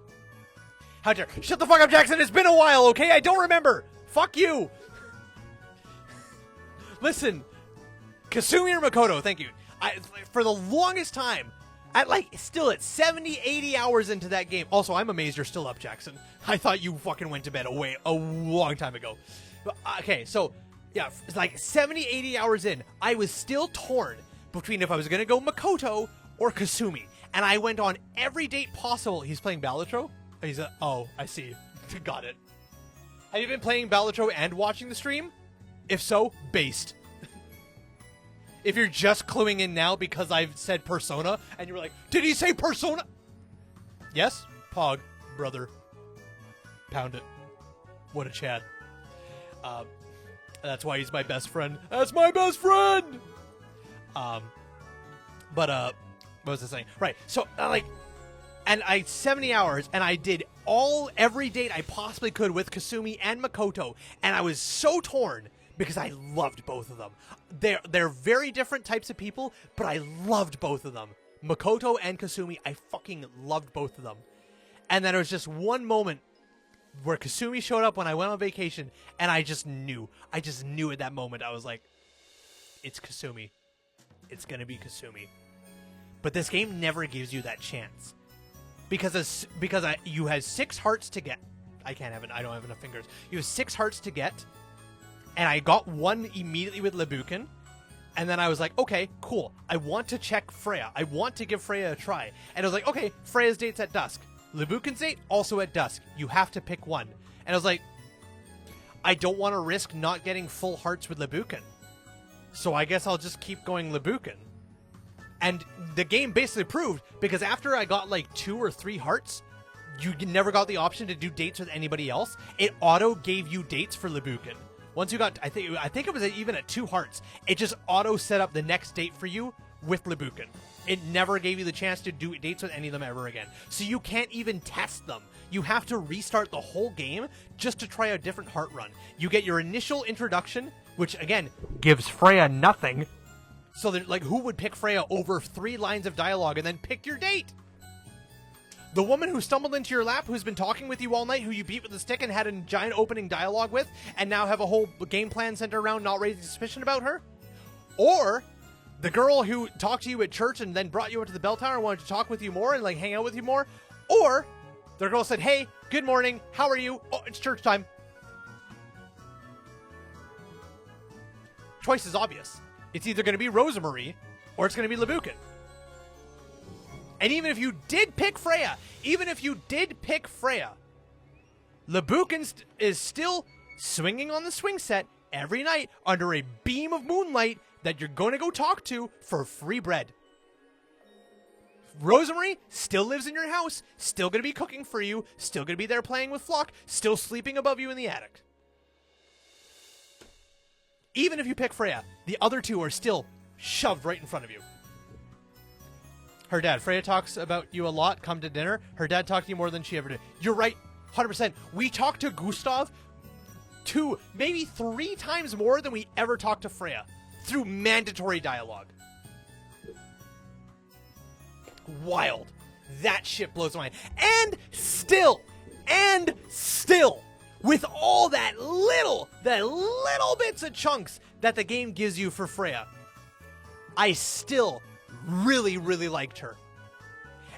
How dare... Shut the fuck up, Jackson! It's been a while, okay? I don't remember! Fuck you! Listen. Kasumi or Makoto, thank you. For the longest time, still at 70, 80 hours into that game. Also, I'm amazed you're still up, Jackson. I thought you fucking went to bed a long time ago. Okay, so, yeah, it's like 70, 80 hours in, I was still torn between if I was going to go Makoto or Kasumi. And I went on every date possible. He's playing Balatro? Oh, I see. Got it. Have you been playing Balatro and watching the stream? If so, based. If you're just cluing in now because I've said Persona, and you were like, did he say Persona? Yes? Pog, brother. Pound it. What a Chad. That's why he's my best friend. That's my best friend! What was I saying? Right, so, and 70 hours, and I did every date I possibly could with Kasumi and Makoto, and I was so torn because I loved both of them. They're very different types of people, but I loved both of them. Makoto and Kasumi, I fucking loved both of them. And then there was just one moment where Kasumi showed up when I went on vacation, and I just knew at that moment. I was like, it's Kasumi. It's gonna be Kasumi. But this game never gives you that chance. Because you have 6 hearts to get. I don't have enough fingers. You have 6 hearts to get. And I got one immediately with Lebukin. And then I was like, okay, cool. I want to check Freya. I want to give Freya a try. And I was like, okay, Freya's date's at dusk. Lebukin's date, also at dusk. You have to pick one. And I was like, I don't want to risk not getting full hearts with Lebukin. So I guess I'll just keep going Lebukin. And the game basically proved, because after I got like 2 or 3 hearts, you never got the option to do dates with anybody else. It auto gave you dates for Lebukin. Once you got, I think it was even at 2 hearts, it just auto set up the next date for you with Lebukin. It never gave you the chance to do dates with any of them ever again. So you can't even test them. You have to restart the whole game just to try a different heart run. You get your initial introduction, which again, gives Freya nothing. So that, like, who would pick Freya over 3 lines of dialogue and then pick your date? The woman who stumbled into your lap, who's been talking with you all night, who you beat with a stick and had a giant opening dialogue with, and now have a whole game plan centered around not raising suspicion about her? Or the girl who talked to you at church and then brought you up to the bell tower and wanted to talk with you more and, like, hang out with you more? Or the girl said, hey, good morning, how are you? Oh, it's church time. Choice is obvious. It's either going to be Rosemarie or it's going to be Lebukin. And even if you did pick Freya, Lebukin is still swinging on the swing set every night under a beam of moonlight that you're going to go talk to for free bread. Rosemary still lives in your house, still going to be cooking for you, still going to be there playing with Flock, still sleeping above you in the attic. Even if you pick Freya, the other two are still shoved right in front of you. Her dad, Freya talks about you a lot, come to dinner. Her dad talked to you more than she ever did. You're right, 100%. We talked to Gustav 2, maybe 3 times more than we ever talked to Freya through mandatory dialogue. Wild. That shit blows my mind. And still, with all that little bits of chunks that the game gives you for Freya, I still really, really liked her.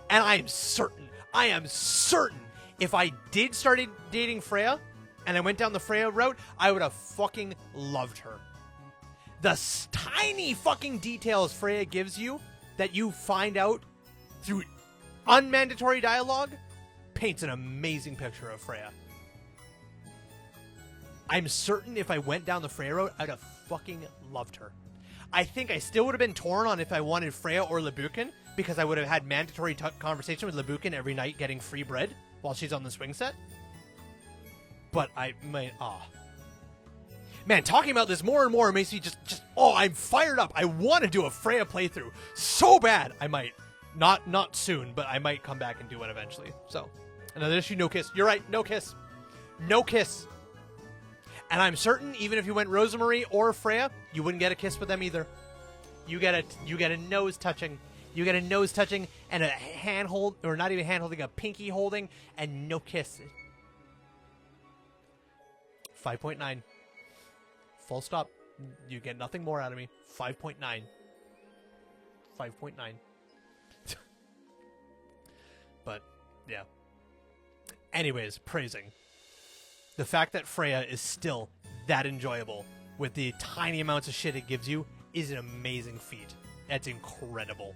And I am certain, if I did start dating Freya, and I went down the Freya route, I would have fucking loved her. The tiny fucking details Freya gives you that you find out through unmandatory dialogue paints an amazing picture of Freya. I'm certain if I went down the Freya road, I'd have fucking loved her. I think I still would have been torn on if I wanted Freya or Lebukin, because I would have had mandatory conversation with Lebukin every night getting free bread while she's on the swing set. But man, talking about this more and more makes me I'm fired up. I want to do a Freya playthrough so bad. I might. Not soon, but I might come back and do one eventually. So, another issue, no kiss. You're right, no kiss. No kiss. And I'm certain, even if you went Rosemary or Freya, you wouldn't get a kiss with them either. You get a nose touching. You get a nose touching and a hand hold, or not even hand holding, a pinky holding, and no kiss. 5.9. Full stop. You get nothing more out of me. 5.9. 5.9. But, yeah. Anyways, praising. The fact that Freya is still that enjoyable with the tiny amounts of shit it gives you is an amazing feat. That's incredible.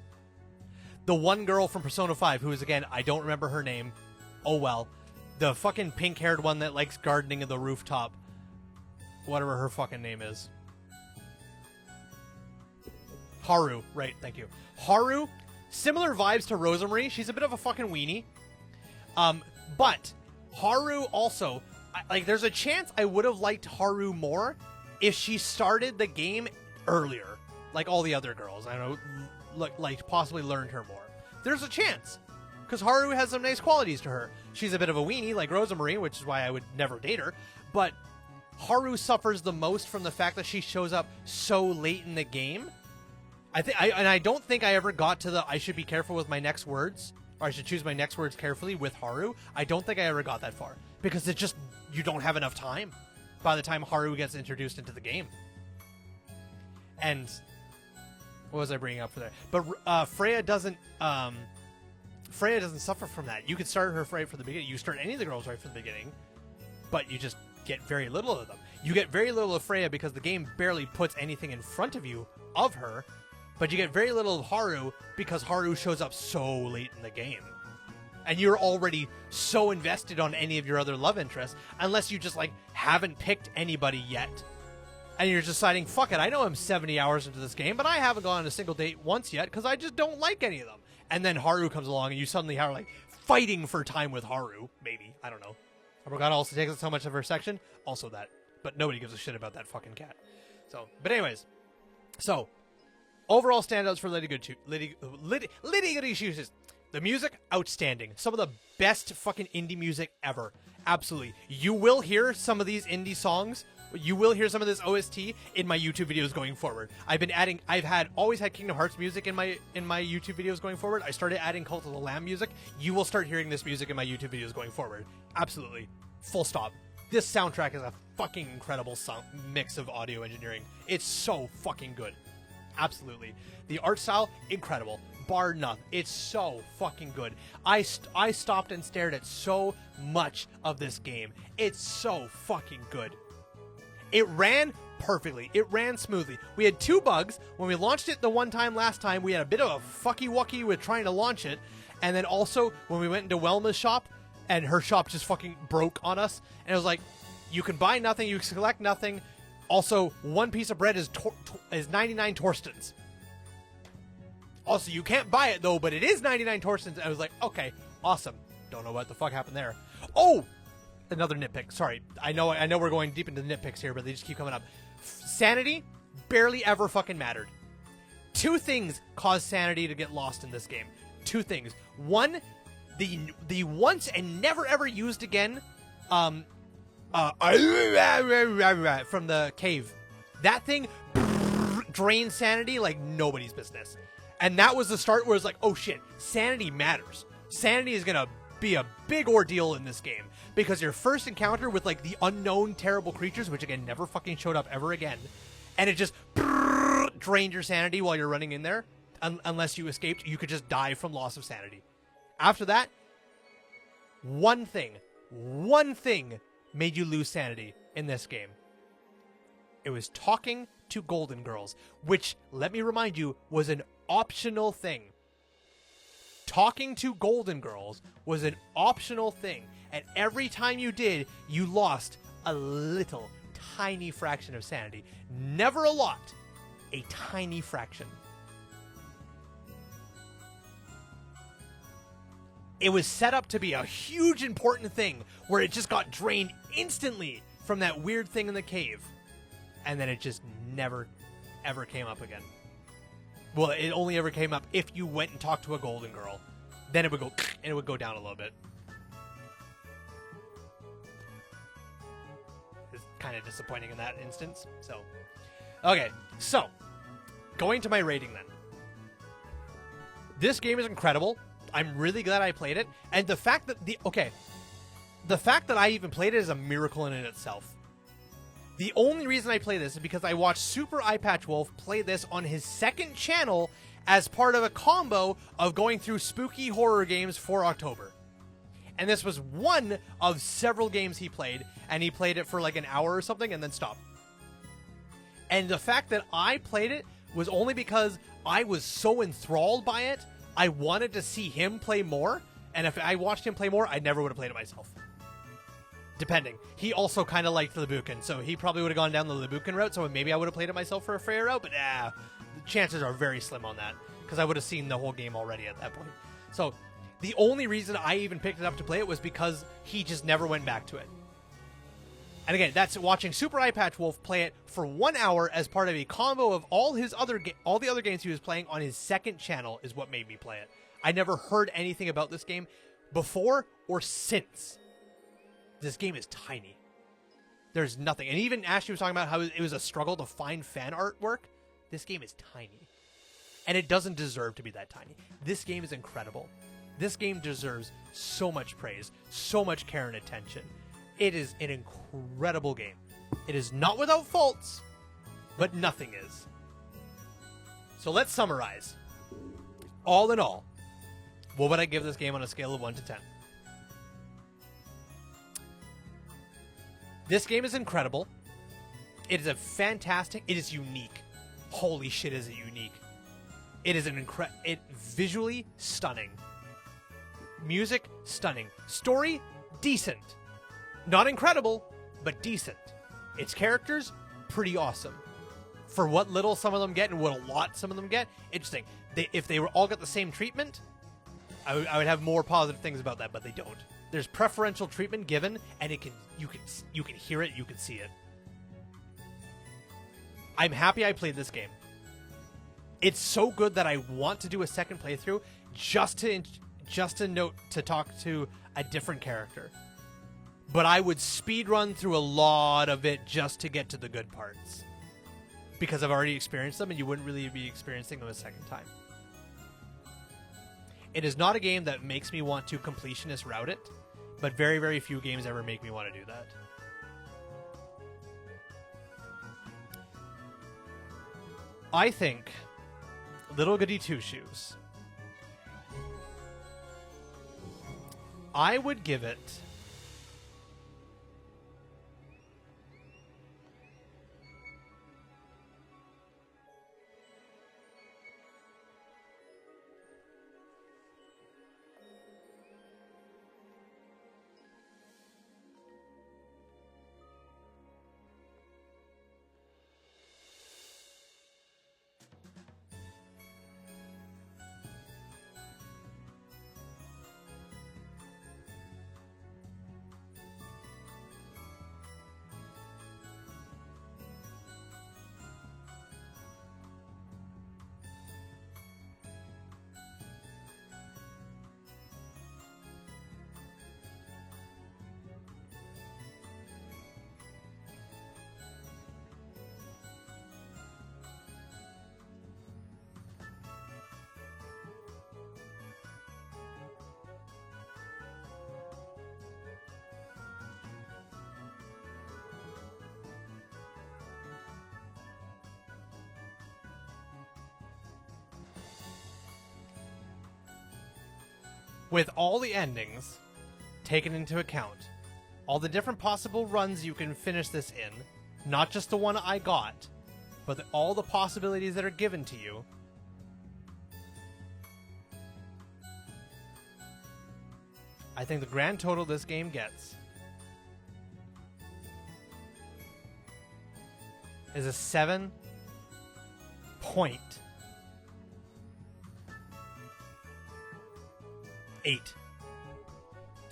The one girl from Persona 5, who is, again, I don't remember her name. Oh well. The fucking pink-haired one that likes gardening at the rooftop. Whatever her fucking name is. Haru. Right, thank you. Haru... Similar vibes to Rosemary. She's a bit of a fucking weenie. But Haru also, there's a chance I would have liked Haru more if she started the game earlier, like all the other girls. I don't know, like possibly learned her more. There's a chance, because Haru has some nice qualities to her. She's a bit of a weenie, like Rosemary, which is why I would never date her. But Haru suffers the most from the fact that she shows up so late in the game. I don't think I ever got to the I should be careful with my next words, or I should choose my next words carefully with Haru. I don't think I ever got that far, because it's just, you don't have enough time by the time Haru gets introduced into the game. And what was I bringing up for that? But Freya doesn't suffer from that. You could start her right from the beginning. You start any of the girls right from the beginning, but you just get very little of them. You get very little of Freya because the game barely puts anything in front of you of her. But you get very little of Haru because Haru shows up so late in the game. And you're already so invested on any of your other love interests, unless you just, haven't picked anybody yet. And you're deciding, fuck it, I know I'm 70 hours into this game, but I haven't gone on a single date once yet because I just don't like any of them. And then Haru comes along and you suddenly are, fighting for time with Haru. Maybe. I don't know. Hammergata also takes up so much of her section. Also that. But nobody gives a shit about that fucking cat. But anyways. So... Overall standouts for Lady Goody Shoes. The music, outstanding. Some of the best fucking indie music ever. Absolutely. You will hear some of these indie songs. You will hear some of this OST in my YouTube videos going forward. I've always had Kingdom Hearts music in my YouTube videos going forward. I started adding Cult of the Lamb music. You will start hearing this music in my YouTube videos going forward. Absolutely. Full stop. This soundtrack is a fucking incredible mix of audio engineering. It's so fucking good. Absolutely. The art style, incredible. Bar none. It's so fucking good. I stopped and stared at so much of this game. It's so fucking good. It ran perfectly. It ran smoothly. We had 2 bugs. When we launched it the one time last time, we had a bit of a fucky-wucky with trying to launch it. And then also, when we went into Welma's shop, and her shop just fucking broke on us. And it was like, you can buy nothing, you can collect nothing. Also, one piece of bread is 99 Torstens. Also, you can't buy it though, but it is 99 Torstens. And I was like, okay, awesome. Don't know what the fuck happened there. Oh, another nitpick. Sorry, I know we're going deep into the nitpicks here, but they just keep coming up. Sanity barely ever fucking mattered. Two things caused sanity to get lost in this game. Two things. One, the once and never ever used again from the cave. That thing drained sanity like nobody's business. And that was the start where it's like, oh shit, sanity matters. Sanity is gonna be a big ordeal in this game. Because your first encounter with like the unknown terrible creatures, which again never fucking showed up ever again, and it just drained your sanity while you're running in there. Unless you escaped, you could just die from loss of sanity. After that, one thing made you lose sanity in this game. It was talking to golden girls, which, let me remind you, was an optional thing. Talking to golden girls was an optional thing, and every time you did, you lost a little, tiny fraction of sanity. Never a lot, a tiny fraction. It was set up to be a huge important thing where it just got drained instantly from that weird thing in the cave. And then it just never, ever came up again. Well, it only ever came up if you went and talked to a golden girl. Then it would go, and it would go down a little bit. It's kind of disappointing in that instance. So, okay. So, going to my rating then. This game is incredible. I'm really glad I played it. And the fact that the fact that I even played it is a miracle in itself. The only reason I play this is because I watched Super Eyepatch Wolf play this on his second channel as part of a combo of going through spooky horror games for October. And this was one of several games he played, and he played it for like an hour or something and then stopped. And the fact that I played it was only because I was so enthralled by it. I wanted to see him play more, and if I watched him play more, I never would have played it myself. Depending. He also kind of liked Lebukin, so he probably would have gone down the Lebukin route, so maybe I would have played it myself for a Freya route, but the chances are very slim on that, because I would have seen the whole game already at that point. So, the only reason I even picked it up to play it was because he just never went back to it. And again, that's watching Super Eyepatch Wolf play it for 1 hour as part of a combo of all the other games he was playing on his second channel is what made me play it. I never heard anything about this game before or since. This game is tiny. There's nothing. And even Ashley was talking about how it was a struggle to find fan artwork. This game is tiny. And it doesn't deserve to be that tiny. This game is incredible. This game deserves so much praise, so much care and attention. It is an incredible game. It is not without faults, but nothing is. So let's summarize. All in all, what would I give this game on a scale of 1 to 10? This game is incredible. It is it is unique. Holy shit, is it unique. It is visually stunning. Music, stunning. Story, decent. Not incredible, but decent. Its characters, pretty awesome. For what little some of them get and what a lot some of them get, interesting. If they were all got the same treatment, I would have more positive things about that, but they don't. There's preferential treatment given, and you can hear it, you can see it. I'm happy I played this game. It's so good that I want to do a second playthrough just to talk to a different character. But I would speedrun through a lot of it just to get to the good parts. Because I've already experienced them, and you wouldn't really be experiencing them a second time. It is not a game that makes me want to completionist route it, but very, very few games ever make me want to do that. I think Little Goody Two Shoes, I would give it with all the endings taken into account, all the different possible runs you can finish this in, not just the one I got, but all the possibilities that are given to you, I think the grand total this game gets is a 7.8.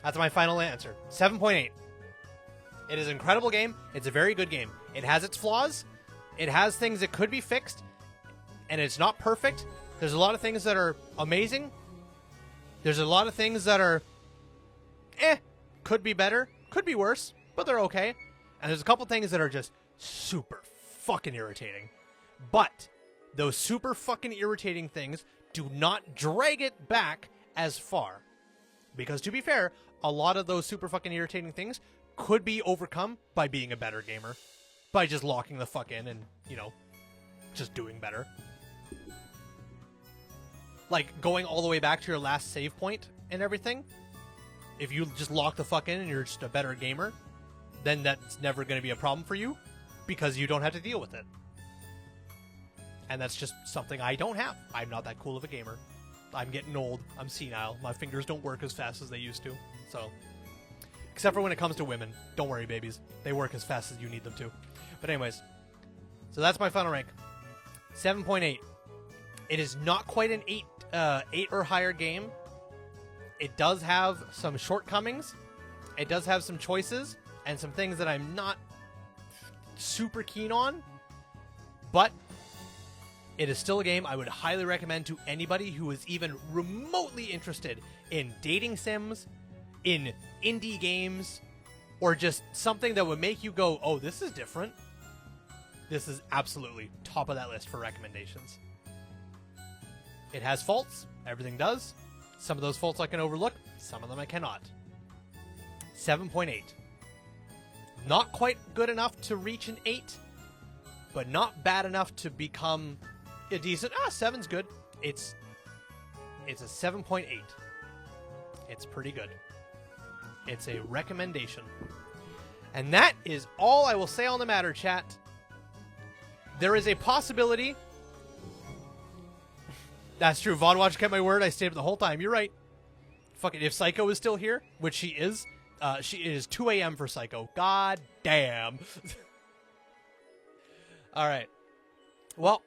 That's my final answer. 7.8. It is an incredible game. It's a very good game. It has its flaws. It has things that could be fixed. And it's not perfect. There's a lot of things that are amazing. There's a lot of things that are could be better, could be worse, but they're okay. And there's a couple things that are just super fucking irritating. But those super fucking irritating things do not drag it back as far. Because to be fair, a lot of those super fucking irritating things could be overcome by being a better gamer. By just locking the fuck in and, you know, just doing better. Like, going all the way back to your last save point and everything. If you just lock the fuck in and you're just a better gamer, then that's never going to be a problem for you. Because you don't have to deal with it. And that's just something I don't have. I'm not that cool of a gamer. I'm getting old. I'm senile. My fingers don't work as fast as they used to. So, except for when it comes to women. Don't worry, babies. They work as fast as you need them to. But anyways, so that's my final rank. 7.8. It is not quite an 8 or higher game. It does have some shortcomings. It does have some choices and some things that I'm not super keen on. But it is still a game I would highly recommend to anybody who is even remotely interested in dating sims, in indie games, or just something that would make you go, oh, this is different. This is absolutely top of that list for recommendations. It has faults. Everything does. Some of those faults I can overlook. Some of them I cannot. 7.8. Not quite good enough to reach an 8, but not bad enough to become a decent... 7's good. It's a 7.8. It's pretty good. It's a recommendation. And that is all I will say on the matter, chat. There is a possibility... That's true. VODWatch kept my word. I stayed up the whole time. You're right. Fuck it. If Psycho is still here, which she is, it is 2 a.m. for Psycho. God damn. All right. Well,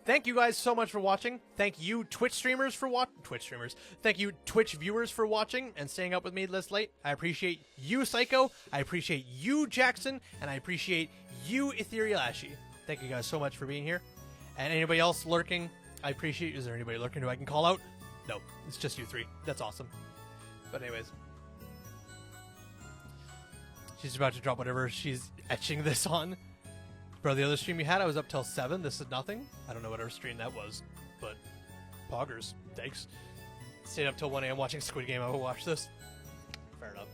thank you guys so much for watching. Thank you, Twitch streamers, for Thank you, Twitch viewers, for watching and staying up with me this late. I appreciate you, Psycho. I appreciate you, Jackson. And I appreciate you, Ethereal Ashy. Thank you guys so much for being here. And anybody else lurking, I appreciate you. Is there anybody lurking who I can call out? No, it's just you three. That's awesome. But anyways. She's about to drop whatever she's etching this on. Bro, the other stream you had, I was up till 7. This is nothing. I don't know whatever stream that was. But, poggers. Thanks. Stayed up till 1 a.m. watching Squid Game. I will watch this. Fair enough.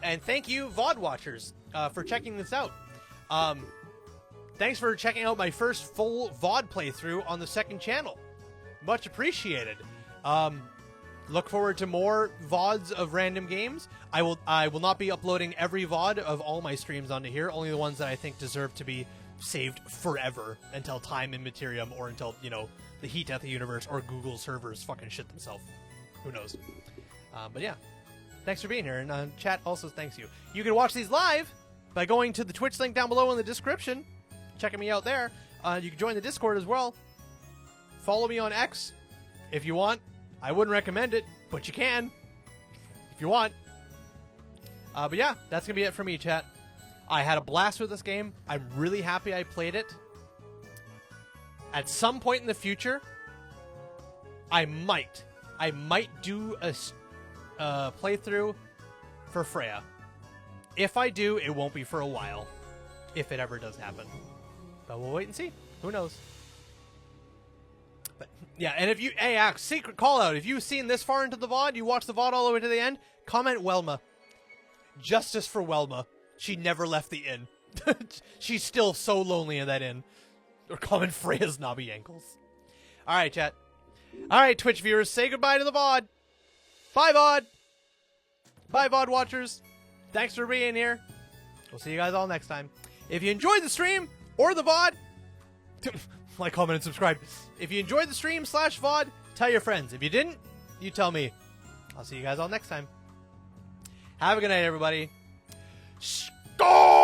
And thank you, VOD watchers, for checking this out. Thanks for checking out my first full VOD playthrough on the second channel. Much appreciated. Look forward to more VODs of random games. I will not be uploading every VOD of all my streams onto here, only the ones that I think deserve to be saved forever until time in Materium, or until, you know, the heat death of the universe or Google servers fucking shit themselves. Who knows? But yeah, thanks for being here, and chat also thanks you. You can watch these live by going to the Twitch link down below in the description, checking me out there. You can join the Discord as well. Follow me on X if you want. I wouldn't recommend it, but you can if you want. But yeah, that's going to be it for me, chat. I had a blast with this game. I'm really happy I played it. At some point in the future, I might do a playthrough for Freya. If I do, it won't be for a while. If it ever does happen. But we'll wait and see. Who knows? But yeah, and if you, secret call out, if you've seen this far into the VOD, you watch the VOD all the way to the end, comment Welma. Justice for Welma. She never left the inn. She's still so lonely in that inn. Or comment Freya's knobby ankles. Alright, chat. Alright, Twitch viewers, say goodbye to the VOD. Bye, VOD. Bye, VOD watchers. Thanks for being here. We'll see you guys all next time. If you enjoyed the stream or the VOD, like, comment, and subscribe. If you enjoyed the stream / VOD, tell your friends. If you didn't, you tell me. I'll see you guys all next time. Have a good night, everybody. Score!